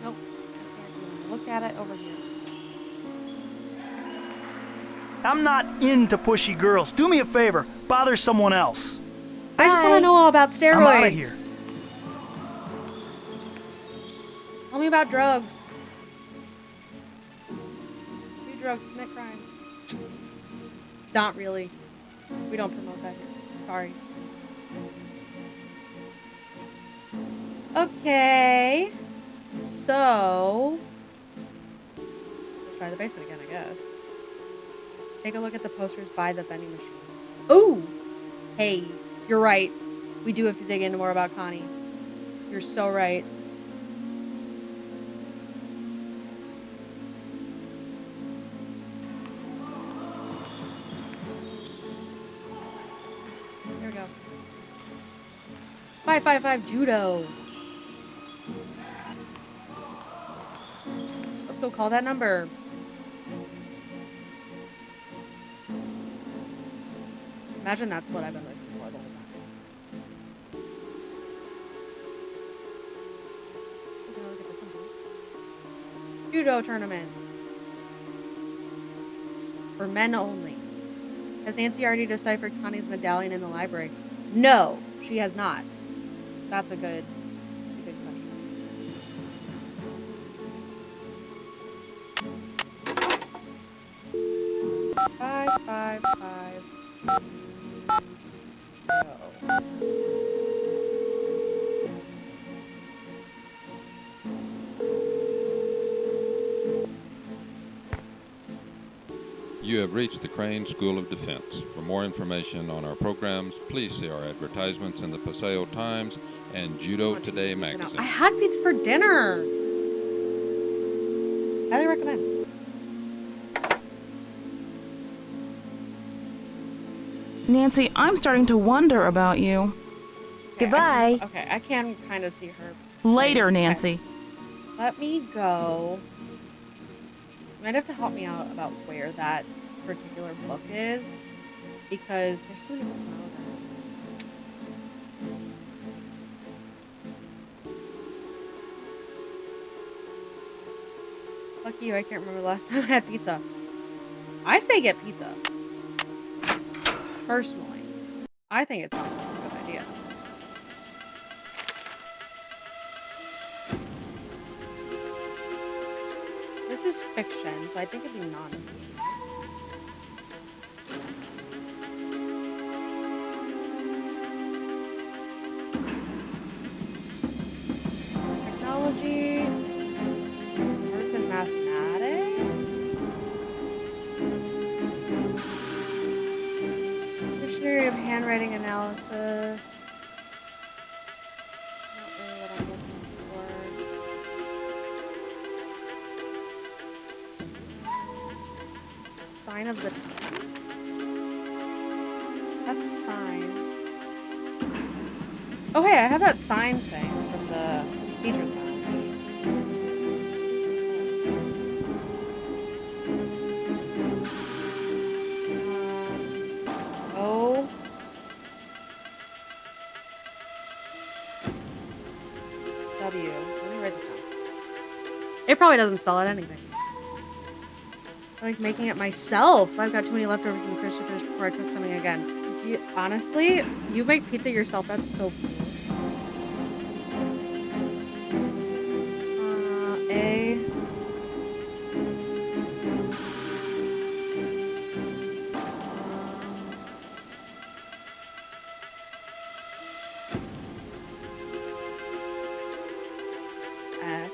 Nope. I can't even look at it over here. I'm not into pushy girls. Do me a favor. Bother someone else. I just want to know all about steroids. I'm outta here. Tell me about drugs. Do drugs, commit crimes. Not really. We don't promote that here. Sorry. Okay. So, let's try the basement again, I guess. Take a look at the posters by the vending machine. Ooh! Hey, you're right. We do have to dig into more about Connie. You're so right. There we go. 555 judo. Let's go call that number. Imagine that's what I've been looking for the whole time. Okay, look at this one. Judo tournament. For men only. Has Nancy already deciphered Connie's medallion in the library? No, she has not. That's a good question. 555. You have reached the Crane School of Defense. For more information on our programs, please see our advertisements in the Paseo Times and Judo Today magazine. I had pizza for dinner. Highly recommend. Nancy, I'm starting to wonder about you. Okay, Goodbye. Okay, I can kind of see her. Later, Okay. Nancy. Let me go. You might have to help me out about where that particular book is, because there's so many books now. Lucky you, I can't remember the last time I had pizza. I say get pizza. Personally. I think it sounds like a good idea. This is fiction, so I think it'd be non-fiction. Technology, arts and mathematics, dictionary of handwriting analysis. Not really what I'm looking for. Sign of the times. That's sign. Oh hey, I have that sign thing from the teacher's lounge. O. W. Let me write this down. It probably doesn't spell out anything. I like making it myself. I've got too many leftovers in the fridge to finish before I cook something again. Honestly, you make pizza yourself. That's so cool. A. S.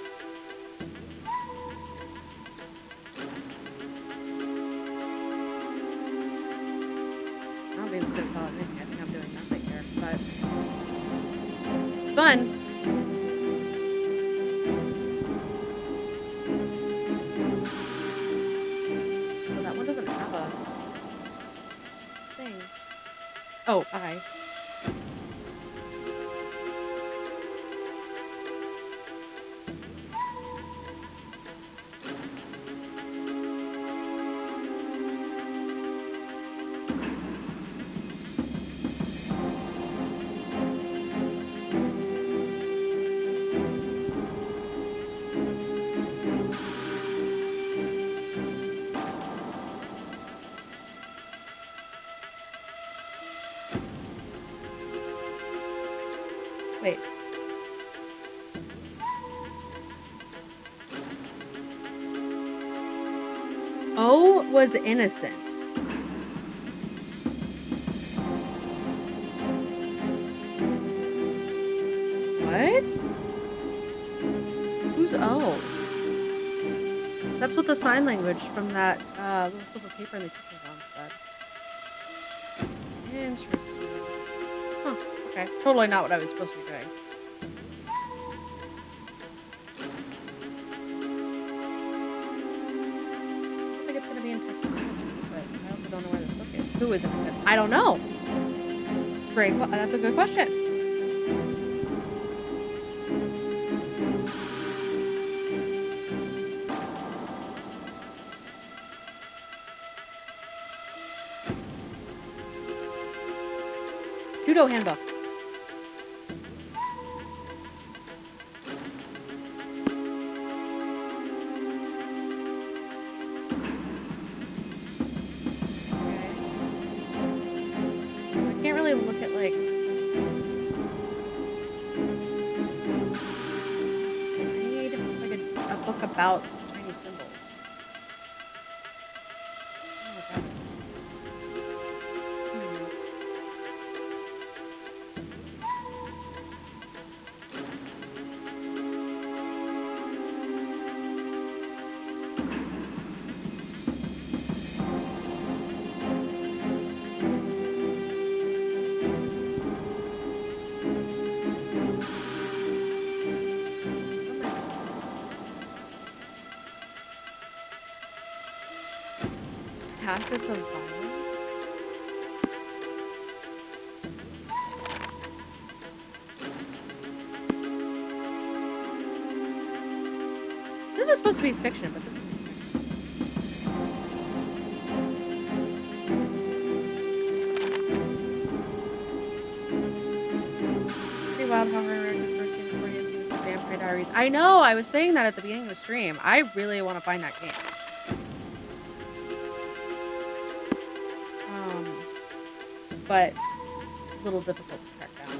I don't think it's gonna spell out anything. I think I'm doing nothing here, but fun. Oh, that one doesn't have a thing. Oh, I. Wait. O was innocent. What? Who's O? That's what the sign language from that little slip of paper in the kitchen found said. Interesting. Huh. Okay. Totally not what I was supposed to be doing. I don't think it's going to be in technology, but I also don't know where this book is. Who is innocent? I don't know. That's a good question. Judo handbook. I can't really look at like. I need like a book about Chinese symbols. I don't know what that is. Facets of violence. This is supposed to be fiction, but this isn't fiction. Pretty wild how her first game before you see the Vampire Diaries. I know, I was saying that at the beginning of the stream. I really want to find that game. But a little difficult to track down.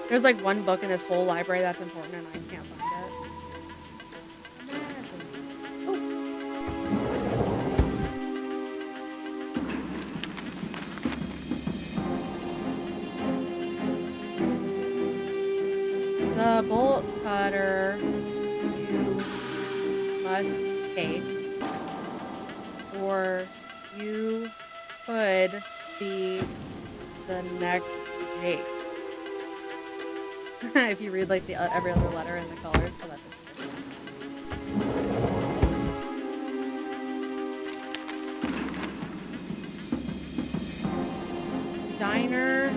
There's like one book in this whole library that's important and I can't find it. The bolt cutter you must take, or you could be the next Jake. If you read like the every other letter in the colors, oh, that's interesting. Diner.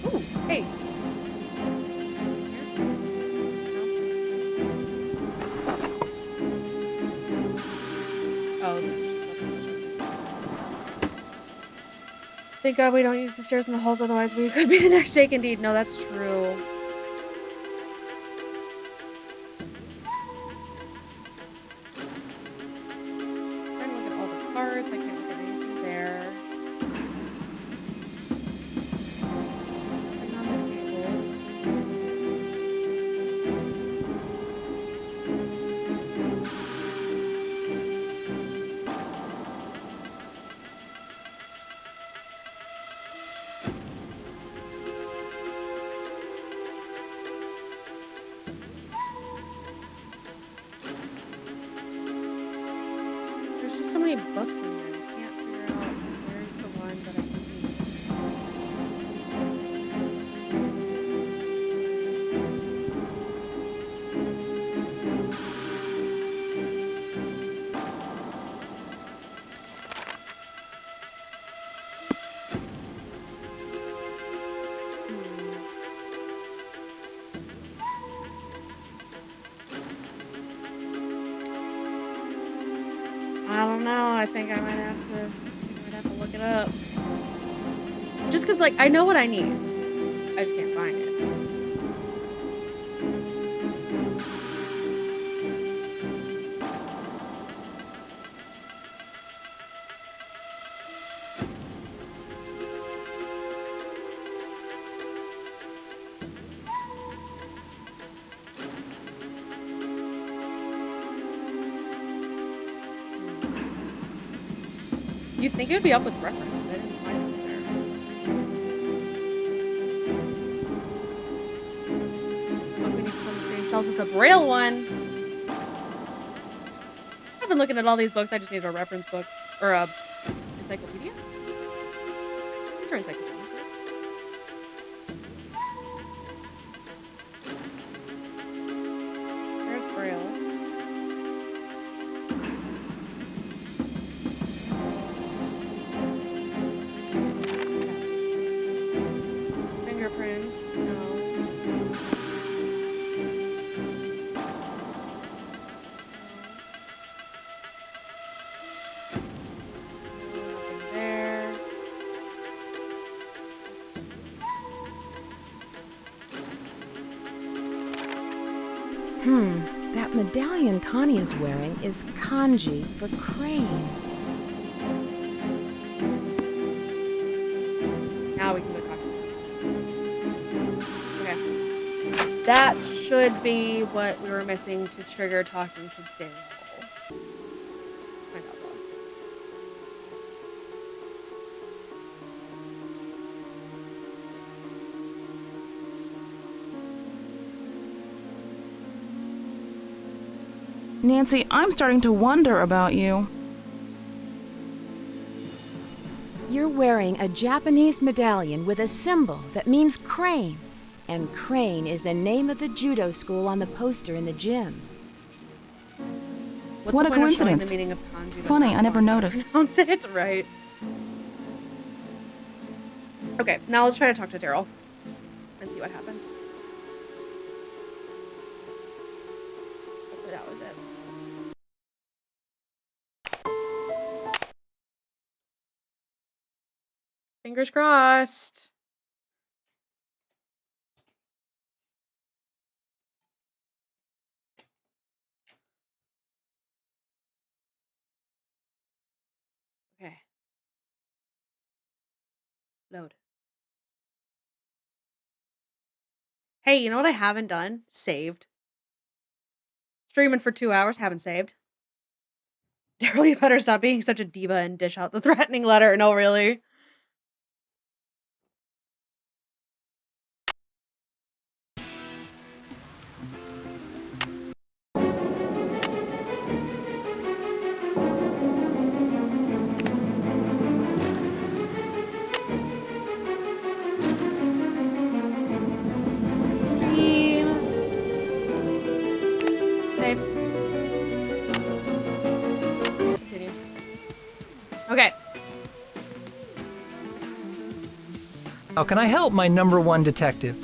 Ooh, hey. Oh, this is thank God we don't use the stairs in the halls, otherwise we could be the next Jake indeed. No, that's true. I'm trying to look at all the cards. I can't look at anything there. Nothing on the table. There's just so many books in here. I can't figure out where's the one that I need. think I might have to look it up. Just because, like, I know what I need. I just can't find it. You'd think it would be up with reference, but I didn't find it there. Book we need on the same shelves as the Braille one. I've been looking at all these books. I just need a reference book or a encyclopedia. These are encyclopedias, right? There's Braille. Fingerprints, no. Nothing there. That medallion Connie is wearing is kanji for crane. Now we can go talk to her. Okay. That should be what we were missing to trigger talking to Dale. Find out though. Nancy, I'm starting to wonder about you. You're wearing a Japanese medallion with a symbol that means crane. And Crane is the name of the judo school on the poster in the gym. What's What the a point of showing coincidence. The meaning of kanji to Funny, not I never know how to noticed. Pronounce it right. Okay, now let's try to talk to Daryl and see what happens. Hopefully that was it. Fingers crossed. Okay. Load. Hey, you know what I haven't done? Saved. Streaming for 2 hours, haven't saved. Daryl, you better stop being such a diva and dish out the threatening letter. No, really. Save. Continue. Okay. How can I help, my #1 detective?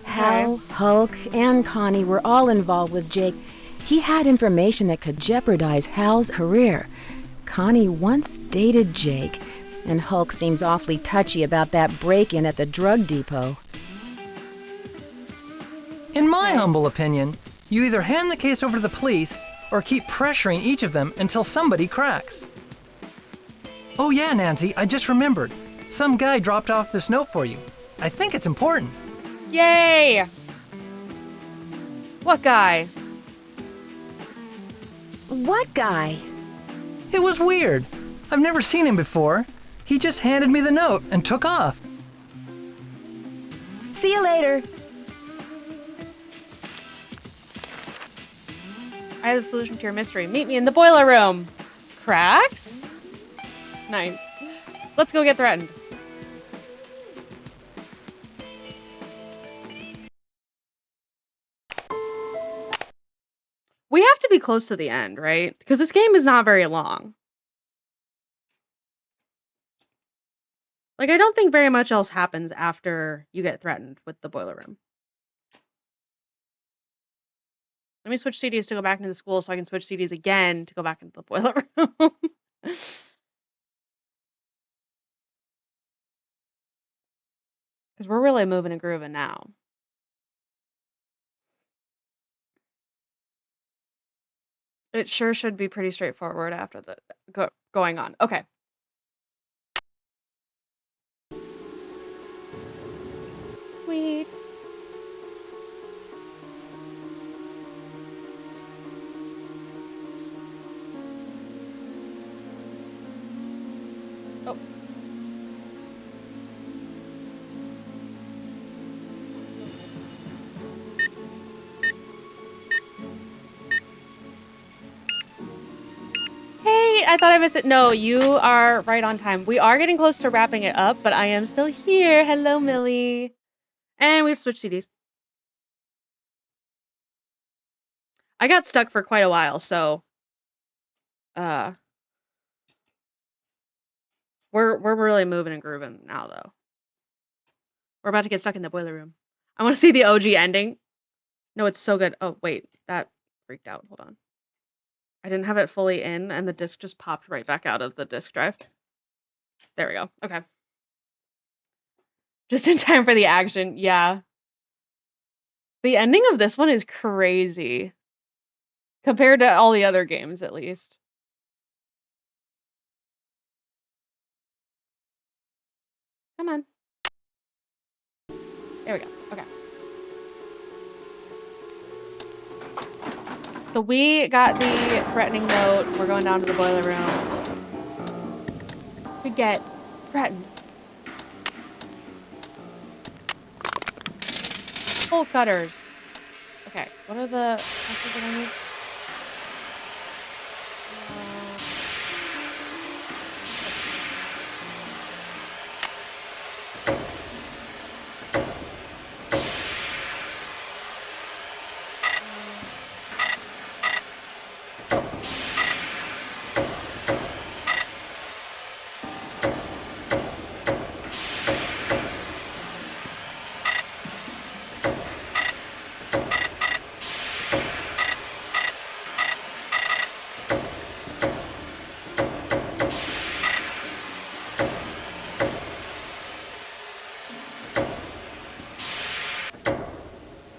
Hal, Hulk, and Connie were all involved with Jake. He had information that could jeopardize Hal's career. Connie once dated Jake, and Hulk seems awfully touchy about that break-in at the drug depot. In my humble opinion, you either hand the case over to the police or keep pressuring each of them until somebody cracks. Oh yeah, Nancy, I just remembered. Some guy dropped off this note for you. I think it's important. Yay! What guy? What guy? It was weird. I've never seen him before. He just handed me the note and took off. See you later. I have the solution to your mystery. Meet me in the boiler room. Cracks? Nice. Let's go get threatened. We have to be close to the end, right? Because this game is not very long. Like, I don't think very much else happens after you get threatened with the boiler room. Let me switch CDs to go back into the school so I can switch CDs again to go back into the boiler room. Because we're really moving and grooving now. It sure should be pretty straightforward after the going on. Okay. Sweet. Oh. Hey, I thought I missed it. No, you are right on time. We are getting close to wrapping it up, but I am still here. Hello, Millie. And we've switched CDs. I got stuck for quite a while, so we're really moving and grooving now though. We're about to get stuck in the boiler room. I want to see the OG ending. No, it's so good. Oh, wait, that freaked out. Hold on. I didn't have it fully in, and the disc just popped right back out of the disk drive. There we go. Okay. Just in time for the action. Yeah. The ending of this one is crazy. Compared to all the other games, at least. Come on. There we go. Okay. So we got the threatening note. We're going down to the boiler room to get threatened. Full cutters. Okay, what are the messages that I need?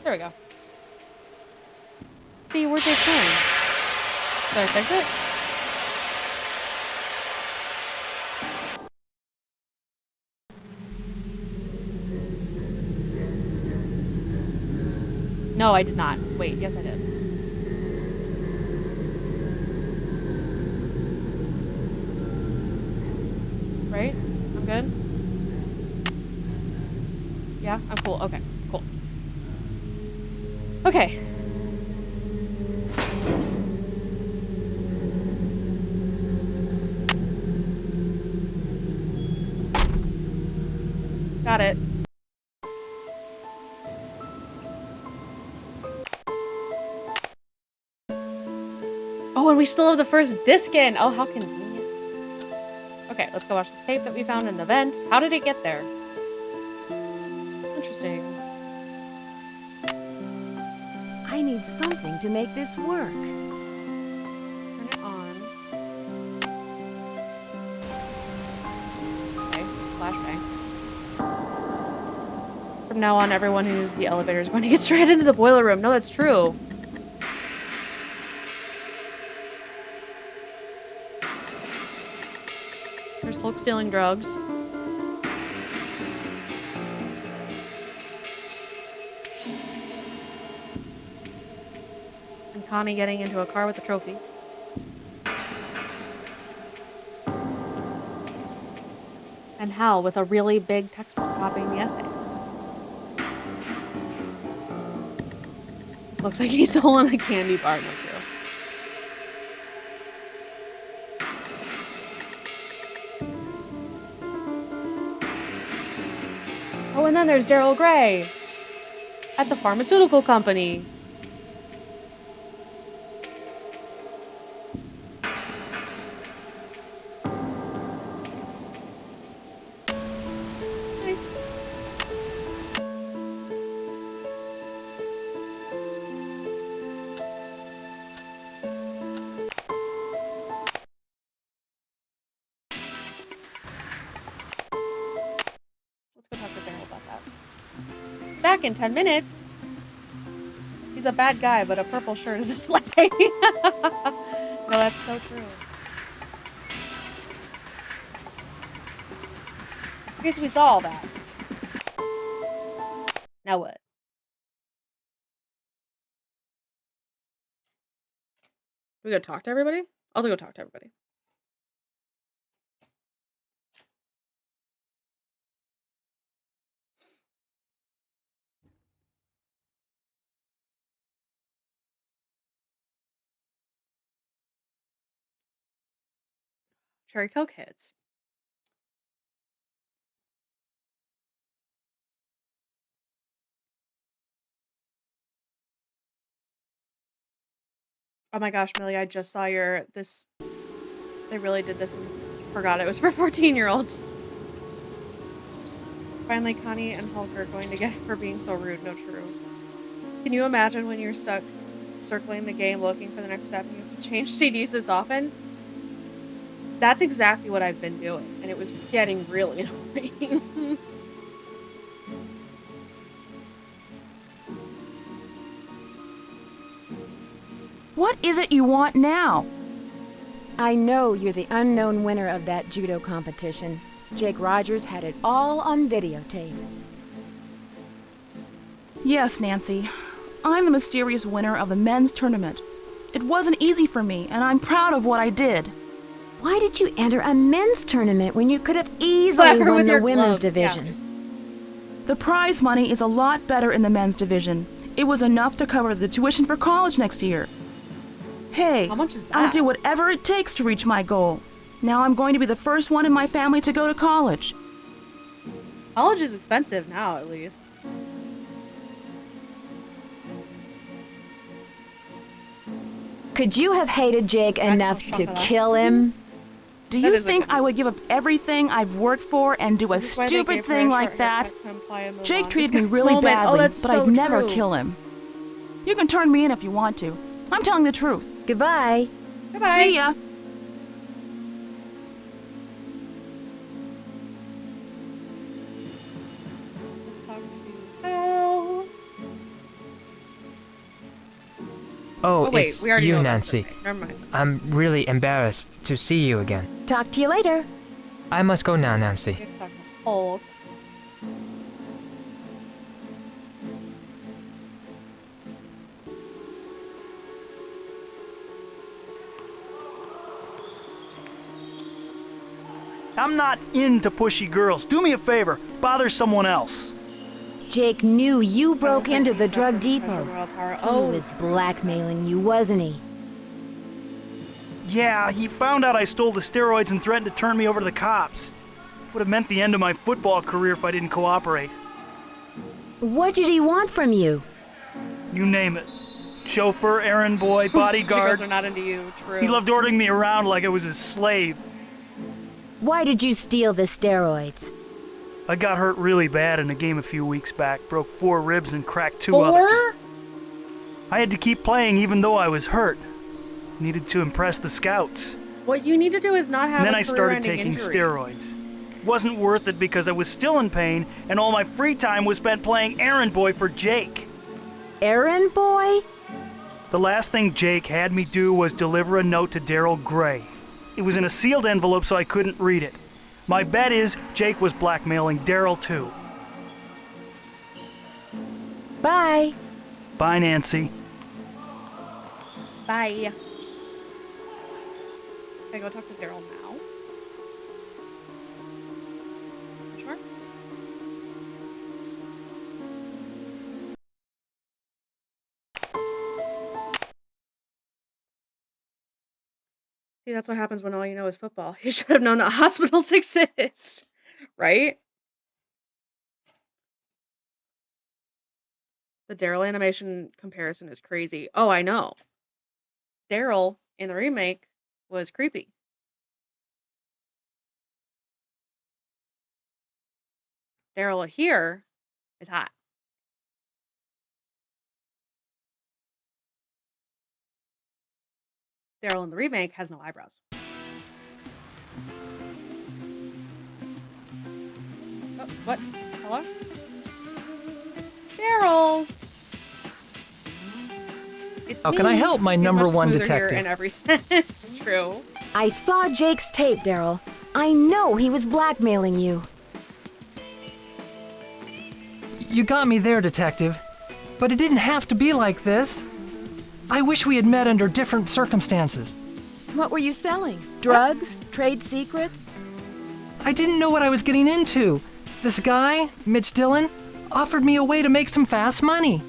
There we go. See, where'd they turn? Did I fix it? No, I did not. Wait, yes I did. Right? I'm good? Yeah, I'm cool. Okay, cool. Okay. Got it. Oh, and we still have the first disc in! Oh, how convenient. Okay, let's go watch this tape that we found in the vent. How did it get there? Interesting. I need something to make this work. Turn it on. Okay, flashbang. From now on, everyone who uses the elevator is going to get straight into the boiler room. No, that's true. There's Hulk stealing drugs. And Connie getting into a car with a trophy. And Hal with a really big textbook copying the essay. This looks like he's stolen a candy bar, no true. Oh, and then there's Daryl Gray at the pharmaceutical company. Nice. back in 10 minutes. He's a bad guy, but a purple shirt is a sleigh. No, that's so true. I guess we saw all that. Now what? We gotta talk to everybody? I'll go talk to everybody. Cherry Coke hits. Oh my gosh, Millie, I just saw this. They really did this and forgot it was for 14-year-olds. Finally, Connie and Hulk are going to get it for being so rude. No, true. Can you imagine when you're stuck circling the game looking for the next step and you have to change CDs this often? That's exactly what I've been doing, and it was getting really annoying. What is it you want now? I know you're the unknown winner of that judo competition. Jake Rogers had it all on videotape. Yes, Nancy. I'm the mysterious winner of the men's tournament. It wasn't easy for me, and I'm proud of what I did. Why did you enter a men's tournament when you could have easily won the women's division? The prize money is a lot better in the men's division. It was enough to cover the tuition for college next year. Hey, How much is that? I'll do whatever it takes to reach my goal. Now I'm going to be the first one in my family to go to college. College is expensive now, at least. Could you have hated Jake enough to kill him? Do you think I would give up everything I've worked for and do a stupid thing like that? Jake treated me really badly, but I'd never kill him. You can turn me in if you want to. I'm telling the truth. Goodbye. Goodbye. See ya. Oh, wait, it's we already know you, what I was Nancy. gonna say. Never mind. I'm really embarrassed to see you again. Talk to you later. I must go now, Nancy. We have to talk to Hulk. I'm not into pushy girls. Do me a favor. Bother someone else. Jake knew you broke into the drug depot. Oh, He was blackmailing you, wasn't he? Yeah, he found out I stole the steroids and threatened to turn me over to the cops. Would have meant the end of my football career if I didn't cooperate. What did he want from you? You name it. Chauffeur, errand boy, bodyguard. girls are not into you. True. He loved ordering me around like I was his slave. Why did you steal the steroids? I got hurt really bad in a game a few weeks back. Broke 4 ribs and cracked 2 others. I had to keep playing even though I was hurt. Needed to impress the scouts. What you need to do is not have And then a I started career-ending taking injury. steroids. Wasn't worth it because I was still in pain and all my free time was spent playing errand boy for Jake. Errand boy? The last thing Jake had me do was deliver a note to Daryl Gray. It was in a sealed envelope so I couldn't read it. My bet is Jake was blackmailing Daryl too. Bye. Bye, Nancy. Bye. Can I go talk to Daryl now? Sure. See, that's what happens when all you know is football. You should have known that hospitals exist, right? The Daryl animation comparison is crazy. Oh, I know. Daryl in the remake was creepy. Daryl here is hot. Daryl in the remake has no eyebrows. Oh, what? Hello? It's How me. can I help, my He's number much one smoother detective? Here in every sense. It's true. I saw Jake's tape, Daryl. I know he was blackmailing you. You got me there, detective. But it didn't have to be like this. I wish we had met under different circumstances. What were you selling? Drugs? Trade secrets? I didn't know what I was getting into. This guy, Mitch Dillon, offered me a way to make some fast money.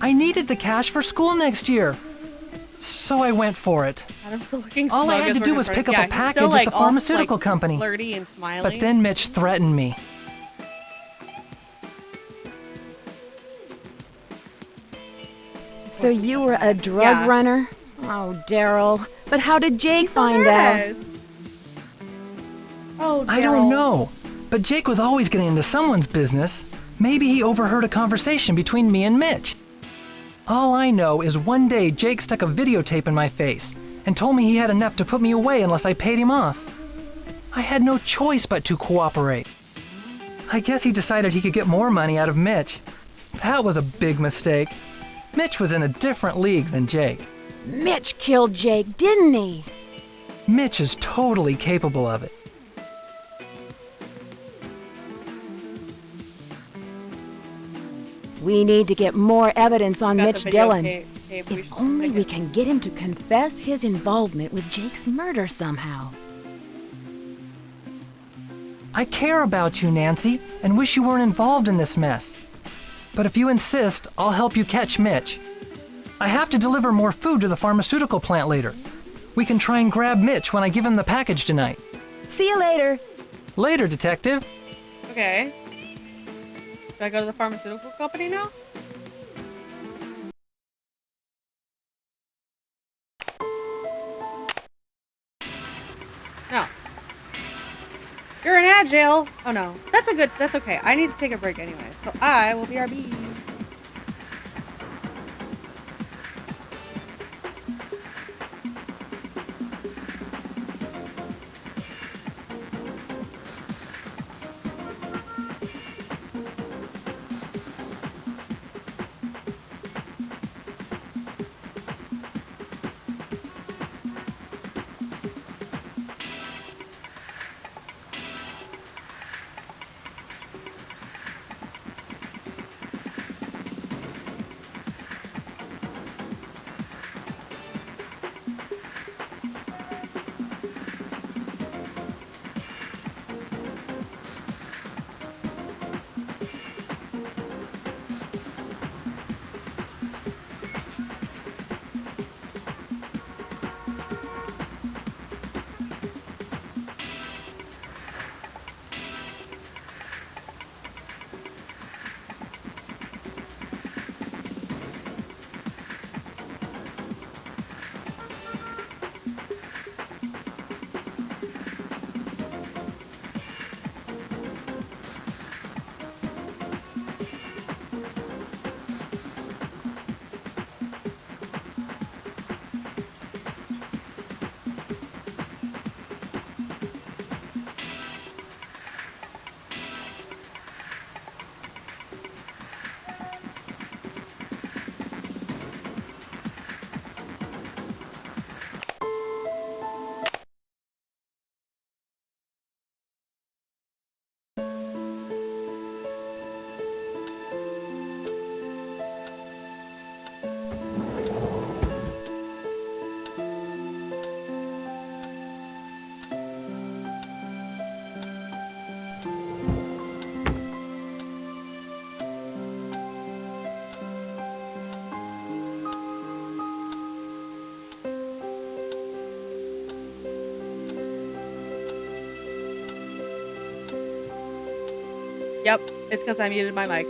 I needed the cash for school next year. So I went for it. Adam's still looking All I smug had as to we're do was confronting- pick up yeah, a he's package still, at like, the all, pharmaceutical like, company. flirty and smiling. But then Mitch threatened me. So you were a drug runner? Oh, Daryl. But how did Jake find out? Oh, I don't know. But Jake was always getting into someone's business. Maybe he overheard a conversation between me and Mitch. All I know is one day Jake stuck a videotape in my face and told me he had enough to put me away unless I paid him off. I had no choice but to cooperate. I guess he decided he could get more money out of Mitch. That was a big mistake. Mitch was in a different league than Jake. Mitch killed Jake, didn't he? Mitch is totally capable of it. We need to get more evidence on Got the Mitch video Dillon. tape. We If should only stick we it. can get him to confess his involvement with Jake's murder somehow. I care about you, Nancy, and wish you weren't involved in this mess. But if you insist, I'll help you catch Mitch. I have to deliver more food to the pharmaceutical plant later. We can try and grab Mitch when I give him the package tonight. See you later. Later, detective. Okay. Do I go to the pharmaceutical company now? No. You're in ad jail. Oh no. That's okay. I need to take a break anyway. So I will BRB. Yep, it's because I muted my mic.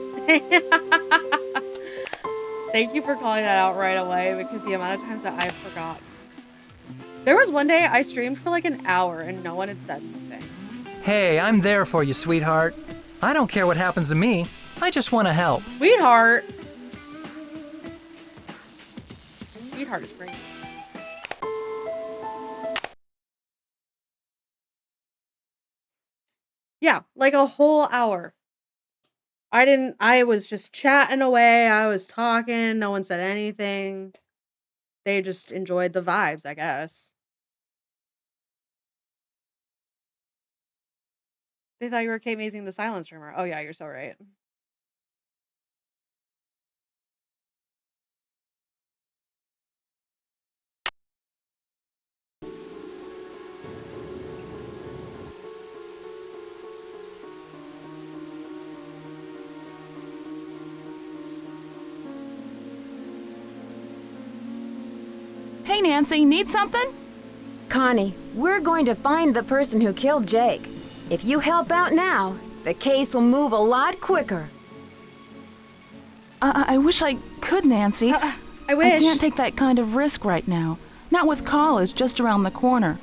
Thank you for calling that out right away, because the amount of times that I forgot. There was one day I streamed for like an hour and no one had said anything. Hey, I'm there for you, sweetheart. I don't care what happens to me. I just want to help. Sweetheart! Sweetheart is great. Yeah, like a whole hour. I was just chatting away, I was talking, no one said anything. They just enjoyed the vibes, I guess. They thought you were Kate Mazing the silent streamer. Oh yeah, you're so right. Hey, Nancy, need something? Connie, we're going to find the person who killed Jake. If you help out now, the case will move a lot quicker. I wish I could, Nancy. I wish. I can't take that kind of risk right now. Not with college just around the corner.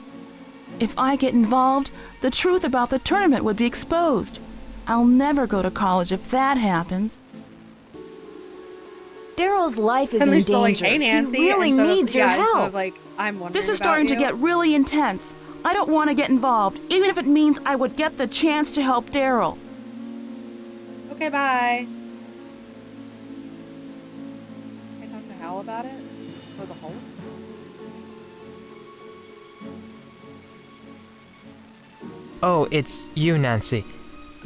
If I get involved, the truth about the tournament would be exposed. I'll never go to college if that happens. Daryl's life is And in they're still like, danger. hey, Nancy. He really needs your Instead help. of like, I'm wondering This is about starting to you. get really intense. I don't want to get involved, even if it means I would get the chance to help Daryl. Okay, bye. Can I talk to Hal about it? Or the Hulk? Oh, it's you, Nancy.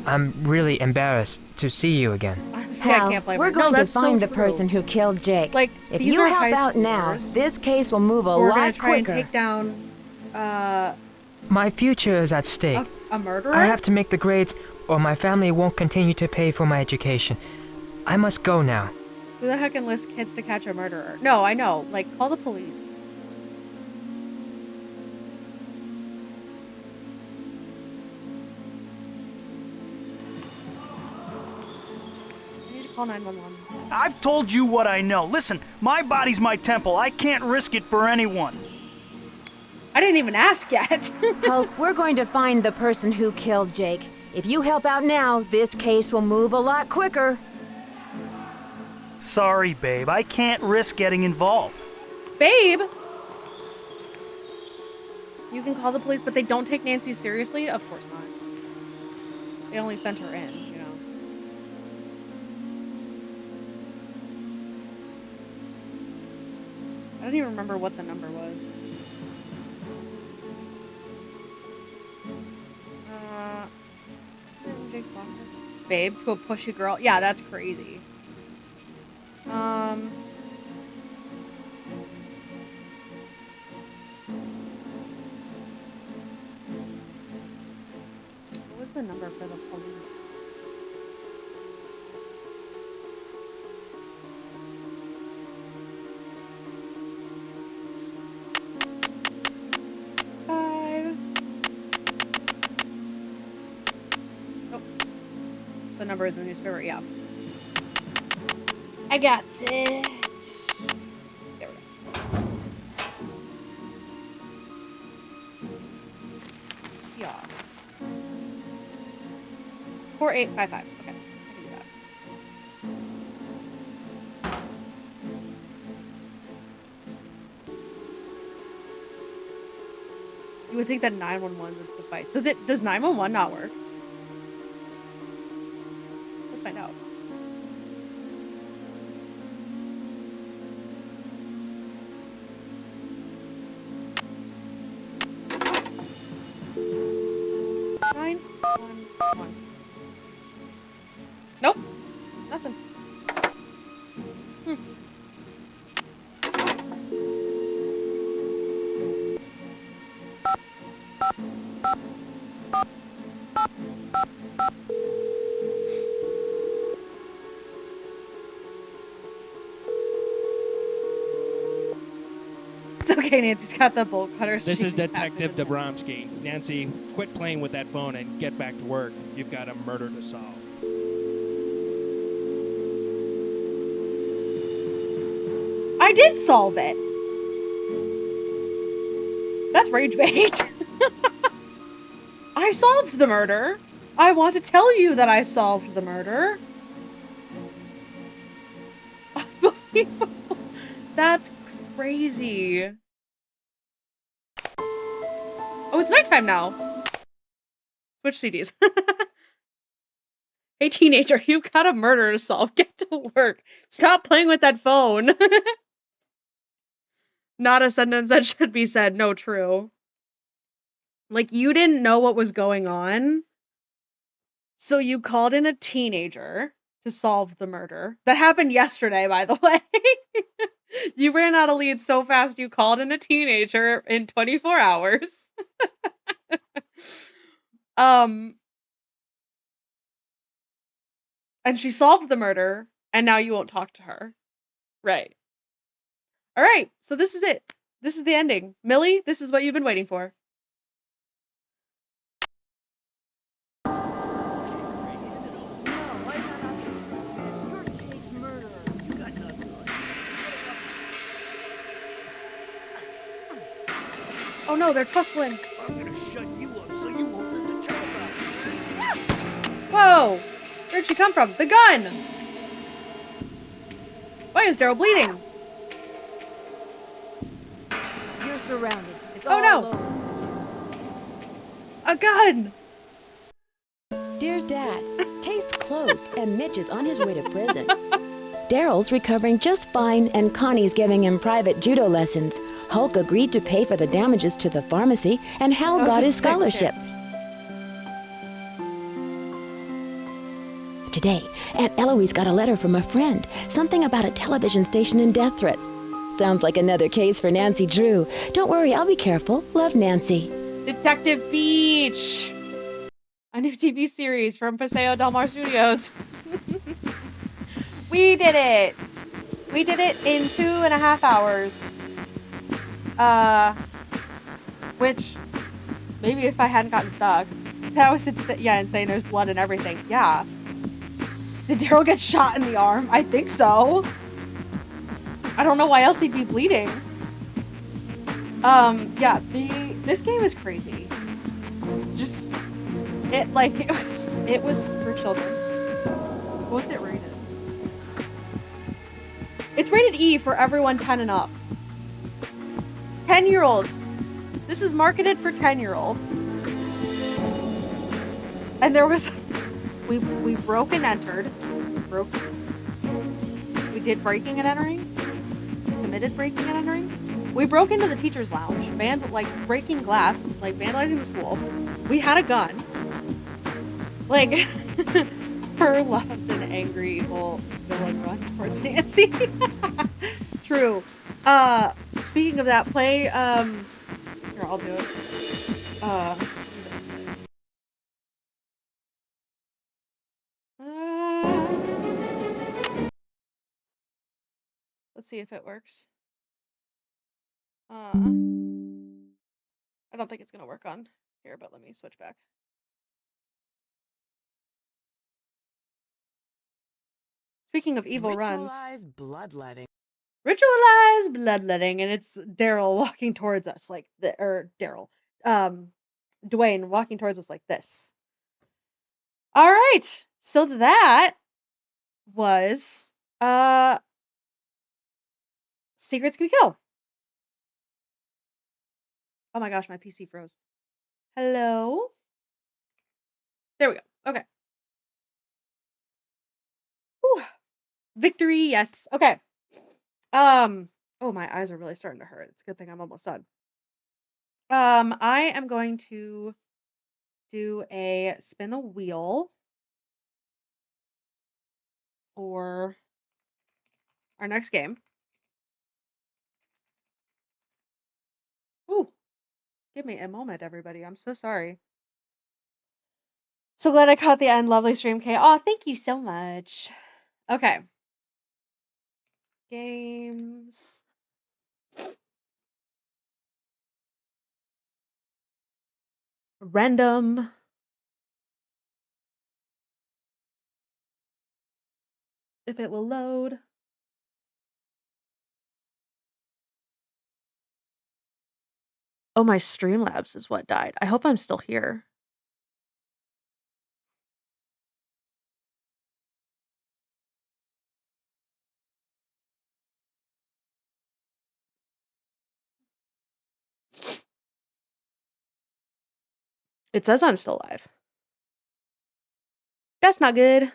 I'm really embarrassed to see you again. Honestly, I Hal, can't blame we're her. going No, to that's so find the true. person who killed Jake. Like, if these you are help high out now, schoolers this case will move a who are gonna lot try quicker. and take down My future is at stake. a murderer? I have to make the grades or my family won't continue to pay for my education. I must go now. Who the heck enlists kids to catch a murderer? No, I know. Like, call the police. I need to call 911. I've told you what I know. Listen, my body's my temple. I can't risk it for anyone. I didn't even ask yet. Hulk, we're going to find the person who killed Jake. If you help out now, this case will move a lot quicker. Sorry, babe. I can't risk getting involved. Babe! You can call the police, but they don't take Nancy seriously? Of course not. They only sent her in, you know. I don't even remember what the number was. Jake's locker. Babe, to a pushy girl. Yeah, that's crazy. What was the number for the police? The number is in the newspaper, yeah. I got it. There we go. Yeah. 4855. Okay, I can do that. You would think that 911 would suffice. Does 911 not work? Let's find out. Nope. Nothing. It's okay, Nancy's got the bolt cutter. This is Detective Dabrowski. Nancy, quit playing with that phone and get back to work. You've got a murder to solve. I did solve it. That's rage bait. I solved the murder. I want to tell you that I solved the murder. Unbelievable. That's crazy. Oh, it's nighttime now. Switch CDs. Hey, teenager, you've got a murder to solve. Get to work. Stop playing with that phone. Not a sentence that should be said. No, true. Like, you didn't know what was going on, so you called in a teenager to solve the murder. That happened yesterday, by the way. You ran out of leads so fast you called in a teenager in 24 hours. And she solved the murder, and now you won't talk to her. Right. All right, so this is it. This is the ending. Millie, this is what you've been waiting for. Oh no, they're tussling. I'm gonna shut you up so you won't live to tell about it. Whoa! Where'd she come from? The gun! Why is Daryl bleeding? You're surrounded. It's Oh all no! over. A gun! Dear Dad, case closed and Mitch is on his way to prison. Daryl's recovering just fine and Connie's giving him private judo lessons. Hulk agreed to pay for the damages to the pharmacy and Hal got his scholarship. Today, Aunt Eloise got a letter from a friend, something about a television station and death threats. Sounds like another case for Nancy Drew. Don't worry, I'll be careful. Love, Nancy. Detective Beach! A new TV series from Paseo Del Mar Studios. We did it! We did it in 2.5 hours. Which, maybe if I hadn't gotten stuck. That was insane. There's blood and everything. Yeah. Did Daryl get shot in the arm? I think so. I don't know why else he'd be bleeding. Yeah, this game is crazy. Just, it was for children. What's it rated? It's rated E for everyone 10 and up. 10-year-olds. This is marketed for 10-year-olds. And there was, we broke and entered. We did breaking and entering. Committed breaking and entering. We broke into the teacher's lounge, breaking glass, vandalizing the school. We had a gun. Her left an angry evil villain run towards Nancy. True. Speaking of that, play, here, I'll do it. Let's see if it works. I don't think it's gonna work on here, but let me switch back. Speaking of evil runs. Ritualized bloodletting. Ritualized bloodletting, and it's Daryl walking towards us Dwayne walking towards us like this. All right, so that was Secrets Can Kill. Oh my gosh, my PC froze. Hello? There we go. Okay. Whew. Victory, yes. Okay. Oh, my eyes are really starting to hurt. It's a good thing I'm almost done. I am going to do a spin the wheel for our next game. Ooh, give me a moment, everybody. I'm so sorry. So glad I caught the end. Lovely stream, Kay. Oh, thank you so much. Okay. Games. Random. If it will load. Oh, my Streamlabs is what died. I hope I'm still here. It says I'm still live. That's not good.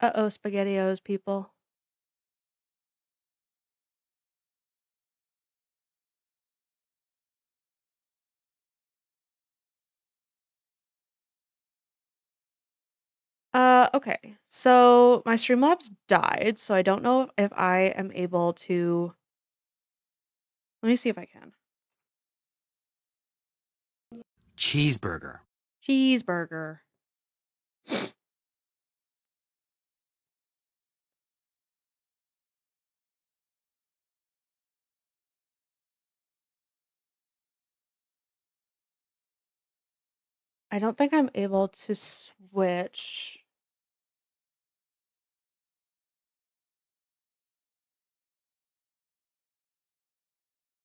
Uh-oh, SpaghettiOs, people. Okay. So my Streamlabs died, so I don't know if I am able to. Let me see if I can. Cheeseburger. Cheeseburger. I don't think I'm able to switch.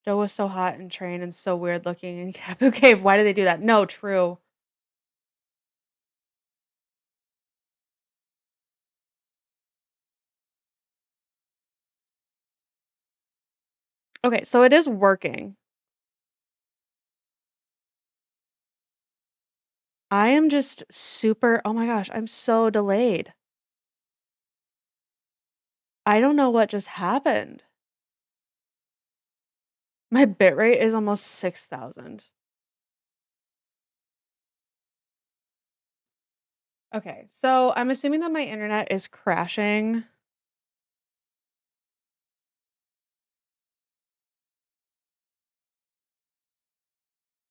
Joe was so hot in Train and so weird looking in Capu Cave. Why did they do that? No, true. Okay, so it is working. I am just super. Oh my gosh, I'm so delayed. I don't know what just happened. My bitrate is almost 6,000. Okay, so I'm assuming that my internet is crashing.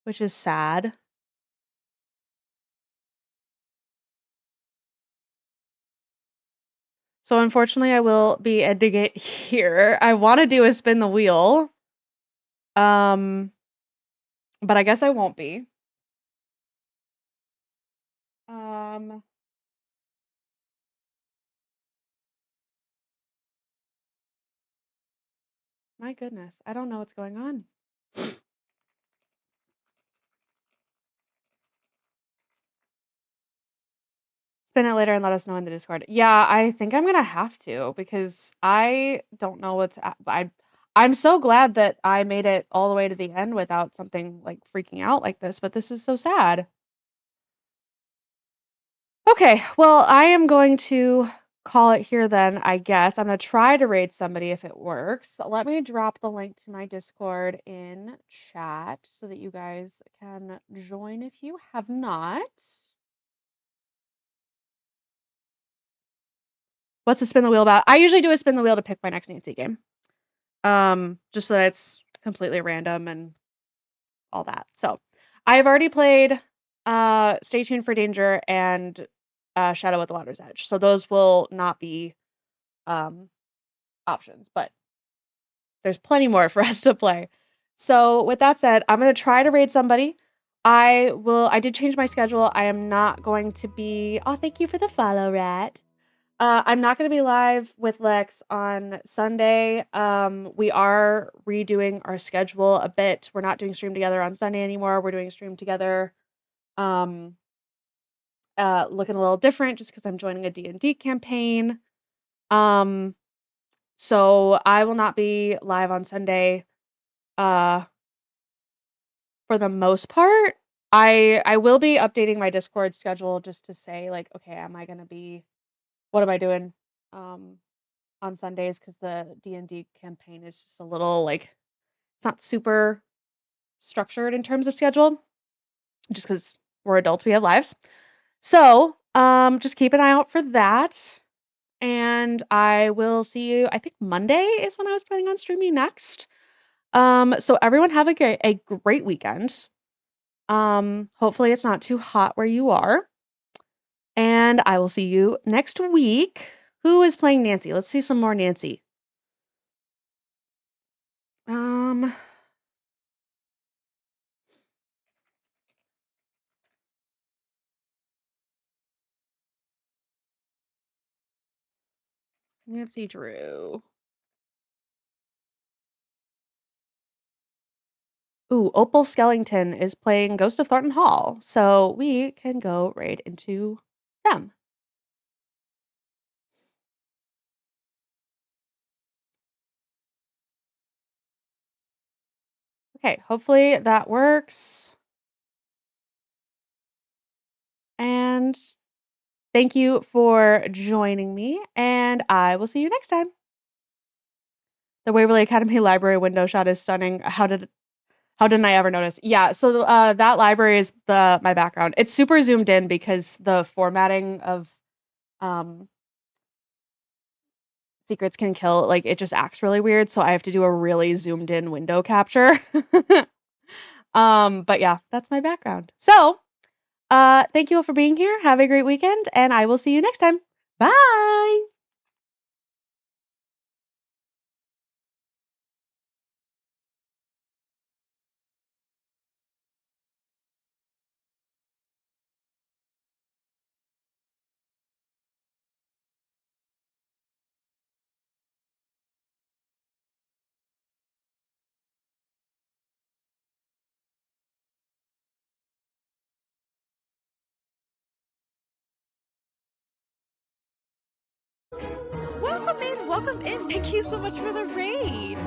Which is sad. So unfortunately, I will be ending it here. I want to do a spin the wheel. But I guess I won't be. My goodness, I don't know what's going on. Spin it later and let us know in the Discord. Yeah, I think I'm gonna have to because I don't know I'm so glad that I made it all the way to the end without something like freaking out like this, but this is so sad. Okay, well, I am going to call it here then, I guess. I'm gonna try to raid somebody if it works. Let me drop the link to my Discord in chat so that you guys can join if you have not. What's the spin the wheel about? I usually do a spin the wheel to pick my next Nancy game. Just so that it's completely random and all that. So I've already played Stay Tuned for Danger and Shadow at the Water's Edge. So those will not be options, but there's plenty more for us to play. So with that said, I'm gonna try to raid somebody. I did change my schedule. I am not going to be. Oh, thank you for the follow, Rat. I'm not going to be live with Lex on Sunday. We are redoing our schedule a bit. We're not doing stream together on Sunday anymore. We're doing stream together, looking a little different just because I'm joining a D&D campaign. So I will not be live on Sunday. For the most part, I will be updating my Discord schedule just to say like, okay, what am I doing? On Sundays because the D&D campaign is just a little like it's not super structured in terms of schedule just because we're adults, we have lives. So just keep an eye out for that, and I will see you. I think Monday is when I was planning on streaming next. So everyone have a great weekend. Hopefully it's not too hot where you are, and I will see you next week. Who is playing Nancy? Let's see some more Nancy. Nancy Drew. Ooh, Opal Skellington is playing Ghost of Thornton Hall, so we can go right into them. Okay, hopefully that works. And Thank you for joining me, and I will see you next time. The Waverly Academy library window shot is stunning. How didn't I ever notice? Yeah, so that library is my background. It's super zoomed in because the formatting of Secrets Can Kill, like, it just acts really weird, so I have to do a really zoomed in window capture. But yeah, that's my background. So, thank you all for being here. Have a great weekend, and I will see you next time. Bye! Welcome in, welcome in. Thank you so much for the raid.